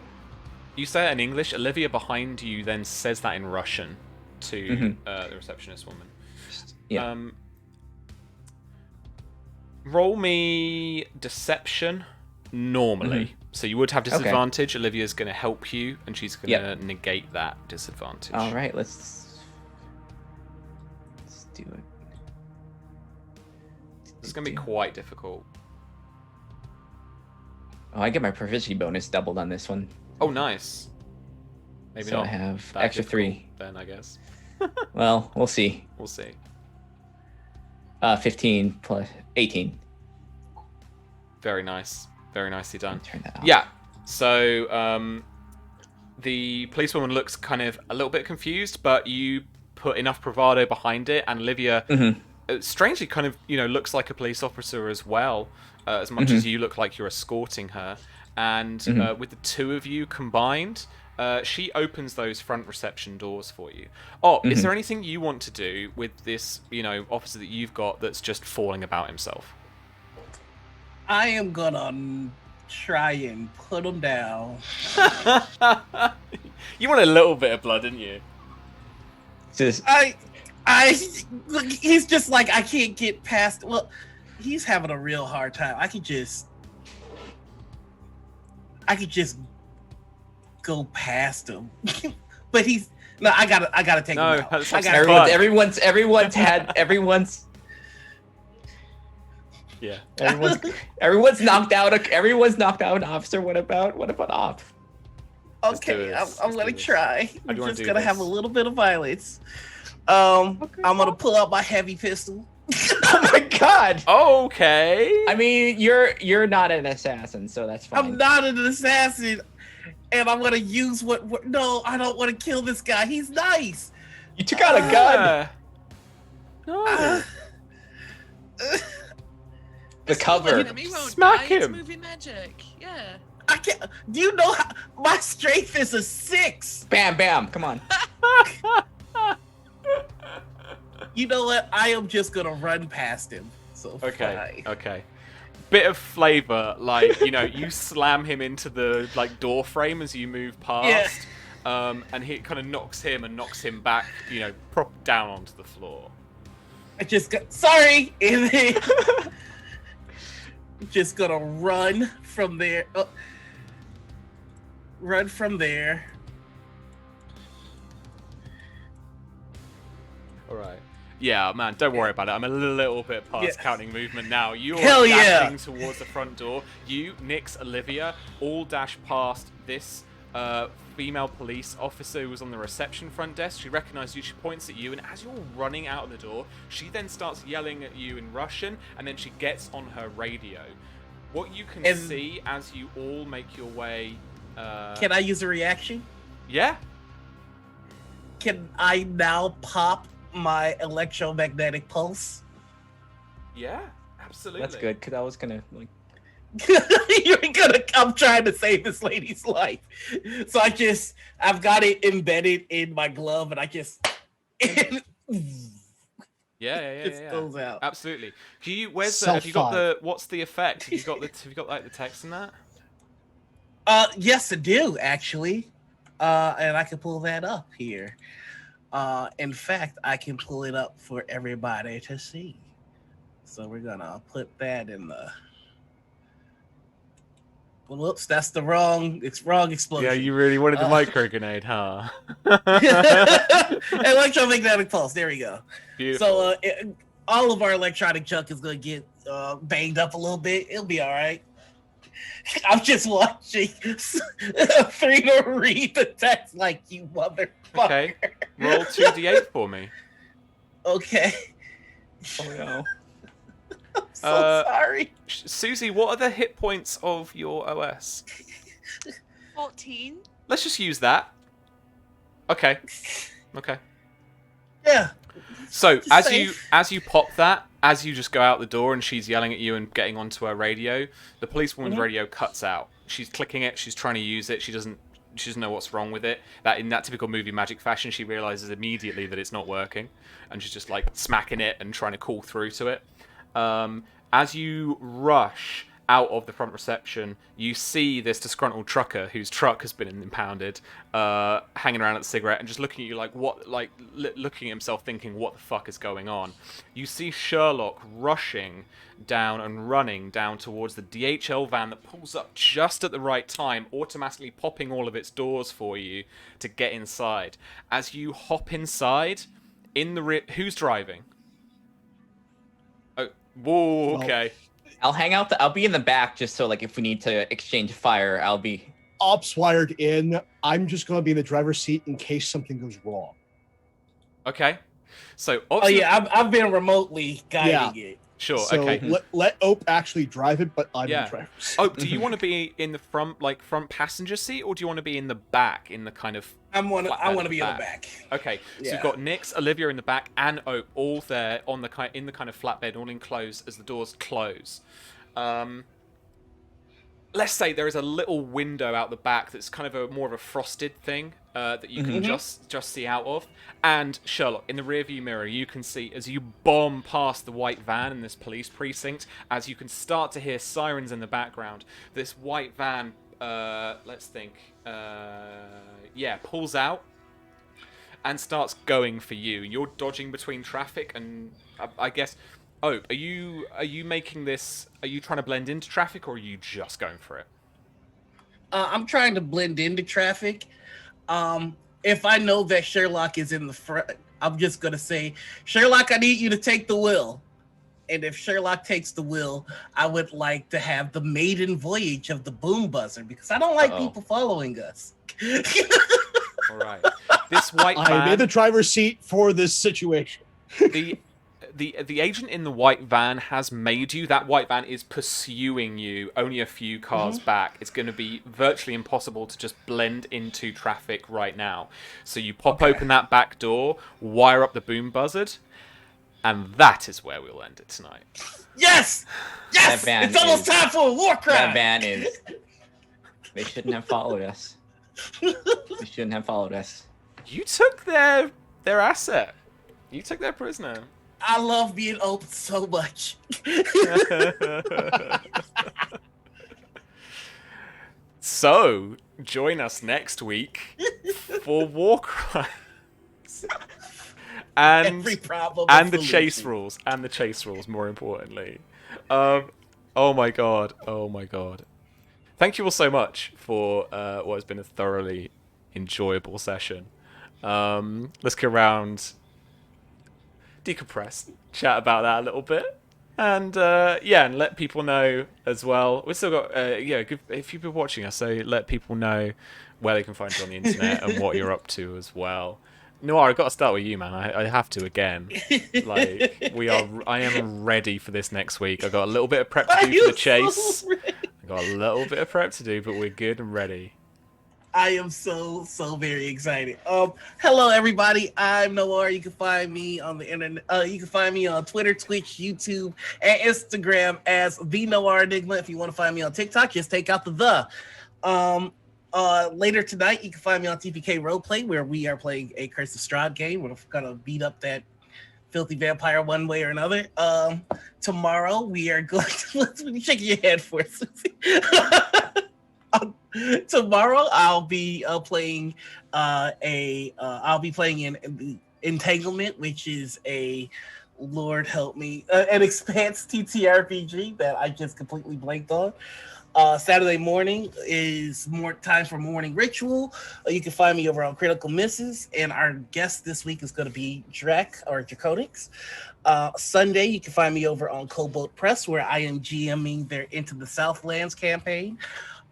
You say it in English. Olivia behind you then says that in Russian to the receptionist woman. Yeah. Roll me deception normally. So you would have disadvantage. Olivia's going to help you, and she's going to negate that disadvantage. All right, let's do it. It's going to be quite difficult. Oh, I get my proficiency bonus doubled on this one. Oh, nice. Maybe So not. I have that extra difficult 3. Then I guess. Well, we'll see. We'll see. 15 plus 18. Very nice. Very nicely done. Turn that off. Yeah. So the policewoman looks kind of a little bit confused, but you put enough bravado behind it, and Olivia strangely kind of looks like a police officer as well, as much as you look like you're escorting her. And with the two of you combined, she opens those front reception doors for you. Oh, is there anything you want to do with this, officer that you've got that's just falling about himself? I am gonna try and put him down. You want a little bit of blood, didn't you? Just Look, he's just like, I can't get past. Well, he's having a real hard time. I could just go past him, but he's no. I gotta take him out. That's I absolutely gotta, fine. Yeah. everyone's knocked out. Everyone's knocked out an officer. What about op? Let's do okay, this. I'm Let's gonna do this. try. How do I'm you wanna just do gonna have a this? little bit of violence. I'm gonna pull out my heavy pistol. Oh my god! Okay. I mean, you're not an assassin, so that's fine. I'm not an assassin, and I'm gonna use what? No, I don't want to kill this guy. He's nice. You took out a gun. No. The cover. Enemy won't Smack die, it's him. movie magic. Yeah. I can't. Do you know how my strength is a 6? Bam, bam. Come on. You know what? I am just gonna run past him. So Okay. fine. Okay. Bit of flavor, like you slam him into the door frame as you move past, and he kind of knocks him and knocks him back, prop down onto the floor. I just got sorry, and then just gonna run from there. Run from there. All right. Yeah, man, don't worry about it. I'm a little bit past counting movement now. You're Hell yeah. dashing towards the front door. You, Nyx, Olivia, all dash past this female police officer who was on the reception front desk. She recognizes you, she points at you, and as you're running out of the door, she then starts yelling at you in Russian, and then she gets on her radio. What you can see as you all make your way... Can I use a reaction? Yeah? Can I now pop my electromagnetic pulse? Yeah, absolutely. That's good, because I was gonna I'm trying to save this lady's life. So I've got it embedded in my glove, and I just Yeah. goes out. Absolutely. Have you got the? What's the effect? Have you got the text in that? Yes, I do actually. And I can pull that up here. In fact, I can pull it up for everybody to see. So we're gonna put that in the. Well, whoops, that's the wrong. It's wrong explosion. Yeah, you really wanted the micro grenade, huh? Electromagnetic pulse. There we go. Beautiful. So all of our electronic junk is gonna get banged up a little bit. It'll be all right. I'm just watching Three read the text like you motherfucker. Okay, roll 2d8 for me. Okay. Oh no. I'm so sorry. Susie, what are the hit points of your OS? 14. Let's just use that. Okay. Yeah. So Just as you pop that, as you just go out the door and she's yelling at you and getting onto her radio, the policewoman's radio cuts out. She's clicking it. She's trying to use it. She doesn't know what's wrong with it. That in that typical movie magic fashion, she realizes immediately that it's not working, and she's just like smacking it and trying to call through to it. As you rush out of the front reception, you see this disgruntled trucker whose truck has been impounded, hanging around at the cigarette and just looking at you like what, like looking at himself, thinking, "What the fuck is going on?" You see Sherlock rushing down and running down towards the DHL van that pulls up just at the right time, automatically popping all of its doors for you to get inside. As you hop inside, in the who's driving? Oh, whoa, okay. I'll hang out. I'll be in the back just so, like, if we need to exchange fire, I'll be. Ops wired in. I'm just going to be in the driver's seat in case something goes wrong. Okay. So. Oh yeah, I've been remotely guiding it. Sure. So okay. Let Ope actually drive it, but I'm in the driver's seat. Ope, do you want to be in the front passenger seat, or do you want to be in the back, in the kind of? I want to be in the back. Okay. Yeah. So you've got Nix, Olivia in the back, and Ope all there on the in the kind of flatbed, all enclosed as the doors close. Let's say there is a little window out the back that's kind of more of a frosted thing that you can just see out of. And Sherlock, in the rearview mirror, you can see as you bomb past the white van in this police precinct, as you can start to hear sirens in the background. This white van, let's think, pulls out and starts going for you. You're dodging between traffic, and I guess. Oh, are you making this? Are you trying to blend into traffic, or are you just going for it? I'm trying to blend into traffic. If I know that Sherlock is in the front, I'm just gonna say, Sherlock, I need you to take the wheel. And if Sherlock takes the wheel, I would like to have the maiden voyage of the boom buzzer, because I don't like people following us. All right. This white van. I'm in the driver's seat for this situation. The agent in the white van has made you. That white van is pursuing you only a few cars back. It's going to be virtually impossible to just blend into traffic right now. So you pop open that back door, wire up the boom buzzard, and that is where we'll end it tonight. Yes! Yes! It's almost time for a war crime! That van is... They shouldn't have followed us. They shouldn't have followed us. You took their asset. You took their prisoner. I love being open so much. So, join us next week for War Crimes. And the chase rules. And the chase rules, more importantly. Oh my god. Thank you all so much for what has been a thoroughly enjoyable session. Let's go around, decompress, chat about that a little bit, and and let people know as well. We've still got if you've been watching us, so let people know where they can find you on the internet and what you're up to as well. Noir, I've got to start with you, man. I have to again. Like I am ready for this next week. I got a little bit of prep to do for the chase. I got a little bit of prep to do, but we're good and ready. I am so very excited. Hello everybody. I'm Noir. You can find me on the internet. You can find me on Twitter, Twitch, YouTube, and Instagram as the Noir Enigma. If you want to find me on TikTok, just take out the. Later tonight, you can find me on TPK Roleplay, where we are playing a Curse of Strahd game. We're gonna beat up that filthy vampire one way or another. Tomorrow we are going to. What are you shaking your head for, Susie? Tomorrow I'll be playing I'll be playing in Entanglement, which is a Lord help me an Expanse TTRPG that I just completely blanked on. Saturday morning is more time for morning ritual. You can find me over on Critical Misses, and our guest this week is going to be Drek or Draconics. Sunday, you can find me over on Cobalt Press, where I am GMing their Into the Southlands campaign.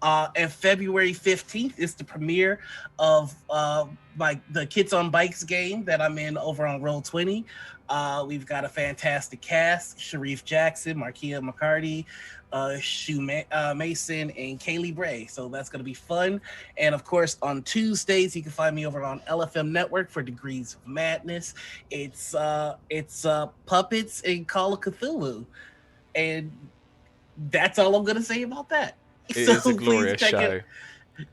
And February 15th is the premiere of the Kids on Bikes game that I'm in over on Roll20. We've got a fantastic cast: Sharif Jackson, Markia McCarty, Shu Mason, and Kaylee Bray. So that's going to be fun. And of course, on Tuesdays, you can find me over on LFM Network for Degrees of Madness. It's puppets and Call of Cthulhu. And that's all I'm going to say about that. It is a glorious show.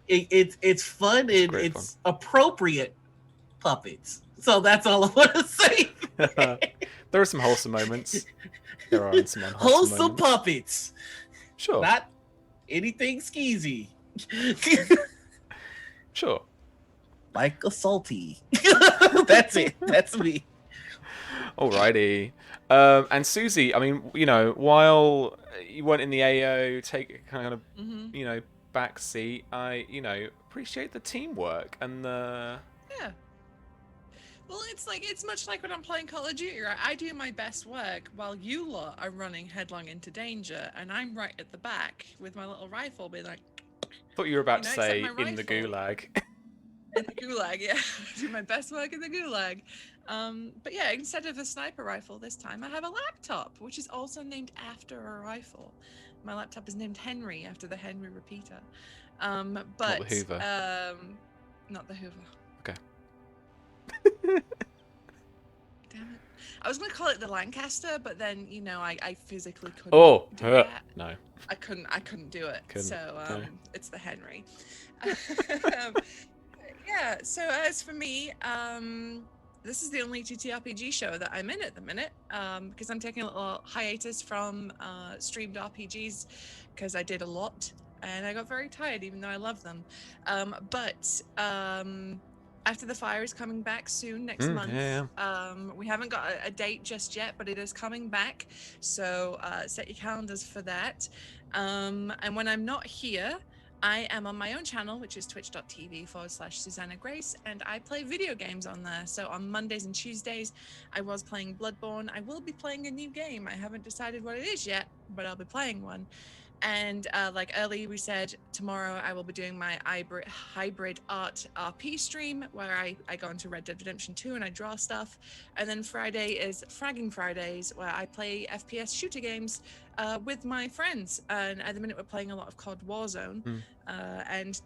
It's fun and it's appropriate puppets. So that's all I want to say. There are some wholesome moments. There are some wholesome puppets. Sure. Not anything skeezy. Sure. Like a salty. That's it. That's me. Alrighty. And Susie, I mean, while you weren't in the AO, take kind of, back seat, I, appreciate the teamwork and the... Yeah. Well, it's much like when I'm playing Call of Duty, right? I do my best work while you lot are running headlong into danger, and I'm right at the back with my little rifle being like... Thought you were about to say, in the gulag. In the gulag, yeah. I do my best work in the gulag. But yeah, instead of a sniper rifle this time, I have a laptop, which is also named after a rifle. My laptop is named Henry, after the Henry repeater. But not the Hoover. Not the Hoover. Okay. Damn it. I was going to call it the Lancaster, but then, I physically couldn't do that. No. I couldn't do it. No. It's the Henry. Yeah, so as for me, this is the only TTRPG show that I'm in at the minute, because I'm taking a little hiatus from streamed RPGs, because I did a lot, and I got very tired, even though I love them. But After the Fire is coming back soon, next month. Yeah. We haven't got a date just yet, but it is coming back, so set your calendars for that. And when I'm not here, I am on my own channel, which is twitch.tv/Susanna Grace, and I play video games on there. So on Mondays and Tuesdays, I was playing Bloodborne. I will be playing a new game. I haven't decided what it is yet, but I'll be playing one. And like earlier we said, tomorrow I will be doing my hybrid art RP stream, where I go into Red Dead Redemption 2 and I draw stuff. And then Friday is Fragging Fridays, where I play FPS shooter games with my friends. And at the minute we're playing a lot of COD Warzone, and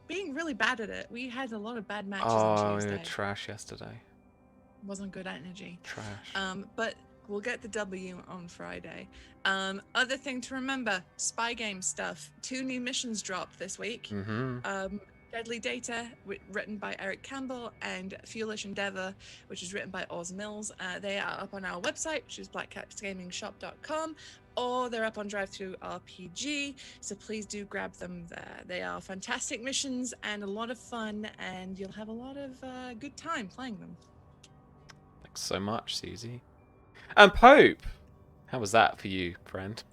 being really bad at it. We had a lot of bad matches on Tuesday. Oh, trash yesterday. Wasn't good energy. Trash. But we'll get the W on Friday. Other thing to remember, spy game stuff. 2 new missions dropped this week. Deadly Data, written by Eric Campbell, and Foolish Endeavor, which is written by Oz Mills. They are up on our website, which is blackcatsgamingshop.com, or they're up on DriveThru RPG, so please do grab them there. They are fantastic missions and a lot of fun, and you'll have a lot of good time playing them. Thanks so much, Susie. And Pope, how was that for you, friend?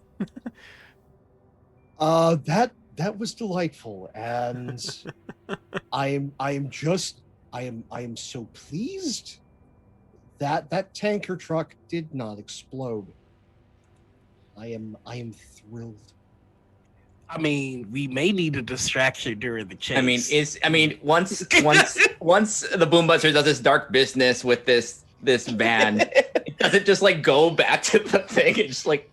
That was delightful, and I am so pleased that tanker truck did not explode. I am thrilled. I mean, we may need a distraction during the chase. Once the Boom Buster does this dark business with this van, does it just like go back to the thing? It's just like,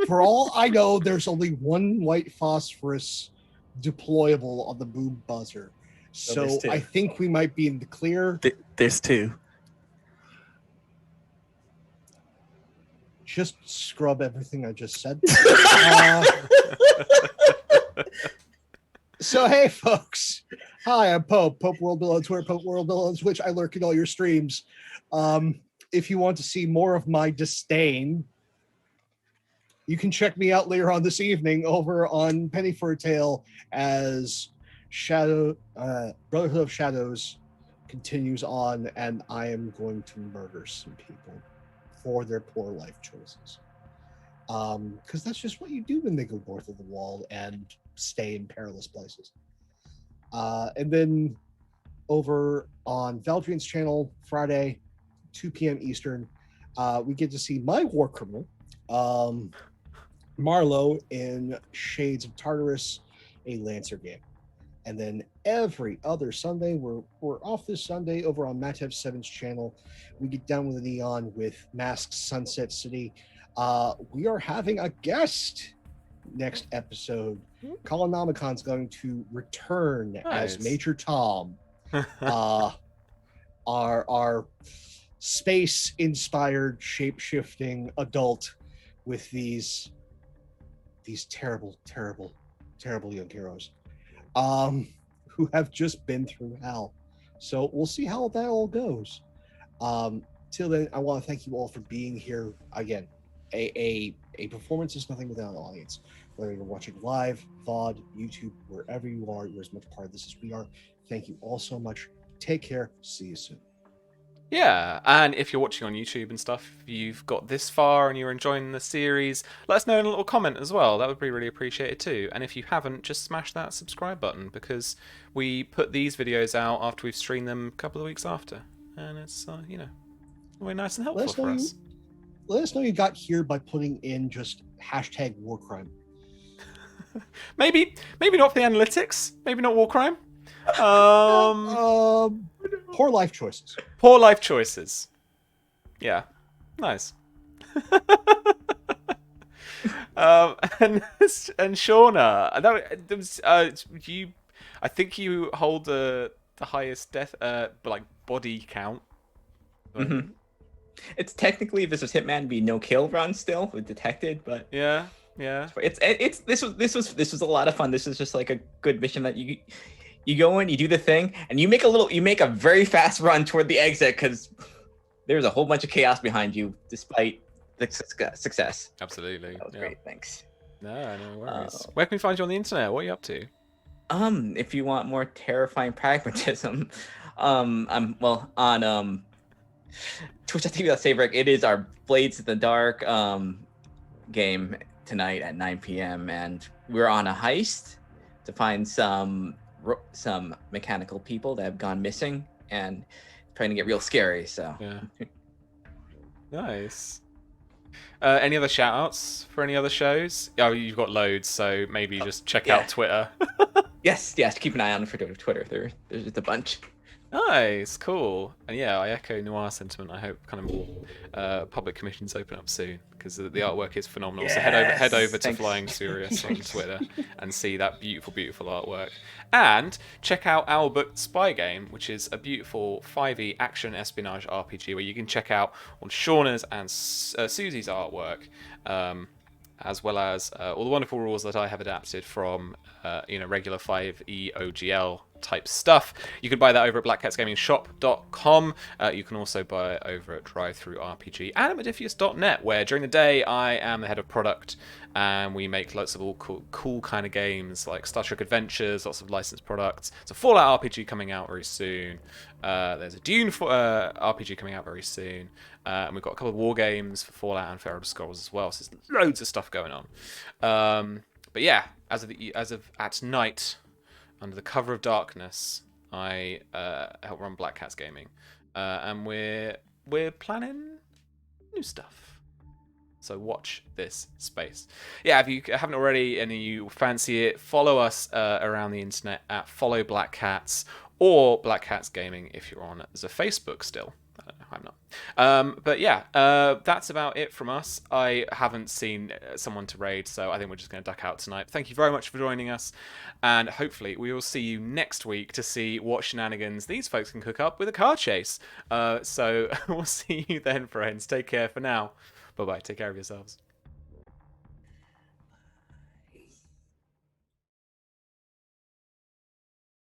for all I know, there's only one white phosphorus deployable on the Boom Buzzer. So I think we might be in the clear. There's 2. Just scrub everything I just said. So hey folks, hi, I'm Pope World Bill on Twitter, Pope World Bill on Twitch. I lurk in all your streams. If you want to see more of my disdain, you can check me out later on this evening over on Penny for a Tale as Brotherhood of Shadows continues on, and I am going to murder some people for their poor life choices. Because that's just what you do when they go north of the wall and stay in perilous places. And then over on Valdrian's channel, Friday, 2 p.m. Eastern, we get to see my war criminal, Marlowe, in Shades of Tartarus, a Lancer game. And then every other Sunday, we're off this Sunday over on Matev 7's channel. We get down with the neon with Masked Sunset City. We are having a guest next episode. Colonamicon's going to return as Major Tom, our space-inspired, shape-shifting adult with these terrible, terrible, terrible young heroes. Who have just been through hell. So we'll see how that all goes. Till then, I want to thank you all for being here. Again, a performance is nothing without an audience. Whether you're watching live, VOD, YouTube, wherever you are, you're as much part of this as we are. Thank you all so much. Take care. See you soon. Yeah, and if you're watching on YouTube and stuff, if you've got this far and you're enjoying the series, let us know in a little comment as well. That would be really appreciated too. And if you haven't, just smash that subscribe button, because we put these videos out after we've streamed them a couple of weeks after. And it's, really nice and helpful for us. Let us know you got here by putting in just hashtag war crime. Maybe not for the analytics. Maybe not war crime. Poor life choices. Poor life choices. Yeah, nice. And Shauna, you. I think you hold the highest death, body count. Mm-hmm. It's technically, if this was Hitman, be no kill run still with detected, but yeah. This was a lot of fun. This is just like a good mission that you go in, you do the thing, and you make a very fast run toward the exit because there's a whole bunch of chaos behind you, despite the success. Absolutely, that was great. Thanks. No worries. Where can we find you on the internet? What are you up to? If you want more terrifying pragmatism, I'm on Twitch.tv/Sabrick. It is our Blades in the Dark game tonight at 9 p.m. and we're on a heist to find some mechanical people that have gone missing and trying to get real scary. So yeah. Nice. Any other shout outs for any other shows? Oh, you've got loads, so maybe just check out Twitter. yes, keep an eye on for Twitter. There's just a bunch. Nice, cool. And yeah, I echo Noir's sentiment. I hope kind of more public commissions open up soon, because the artwork is phenomenal. Yes. So head over to Flying Serious on Twitter and see that beautiful artwork. And check out our book Spy Game, which is a beautiful 5e action espionage RPG where you can check out all Shauna's and Susie's artwork, as well as all the wonderful rules that I have adapted from regular 5e OGL type stuff. You can buy that over at blackcatsgamingshop.com. You can also buy it over at DriveThruRPG and at Modiphius.net, where during the day I am the head of product and we make lots of all cool kind of games like Star Trek Adventures, lots of licensed products. There's a Fallout RPG coming out very soon. There's a Dune RPG coming out very soon. And we've got a couple of war games for Fallout and for Elder Scrolls as well. So there's loads of stuff going on. But yeah, as of at night, under the cover of darkness, I help run Black Cats Gaming, and we're planning new stuff. So watch this space. Yeah, if you haven't already and you fancy it, follow us around the internet at Follow Black Cats or Black Cats Gaming if you're on the Facebook still. I don't know, I'm not. But yeah, that's about it from us. I haven't seen someone to raid, so I think we're just going to duck out tonight. Thank you very much for joining us, and hopefully we will see you next week to see what shenanigans these folks can cook up with a car chase. So we'll see you then, friends. Take care for now. Bye-bye. Take care of yourselves.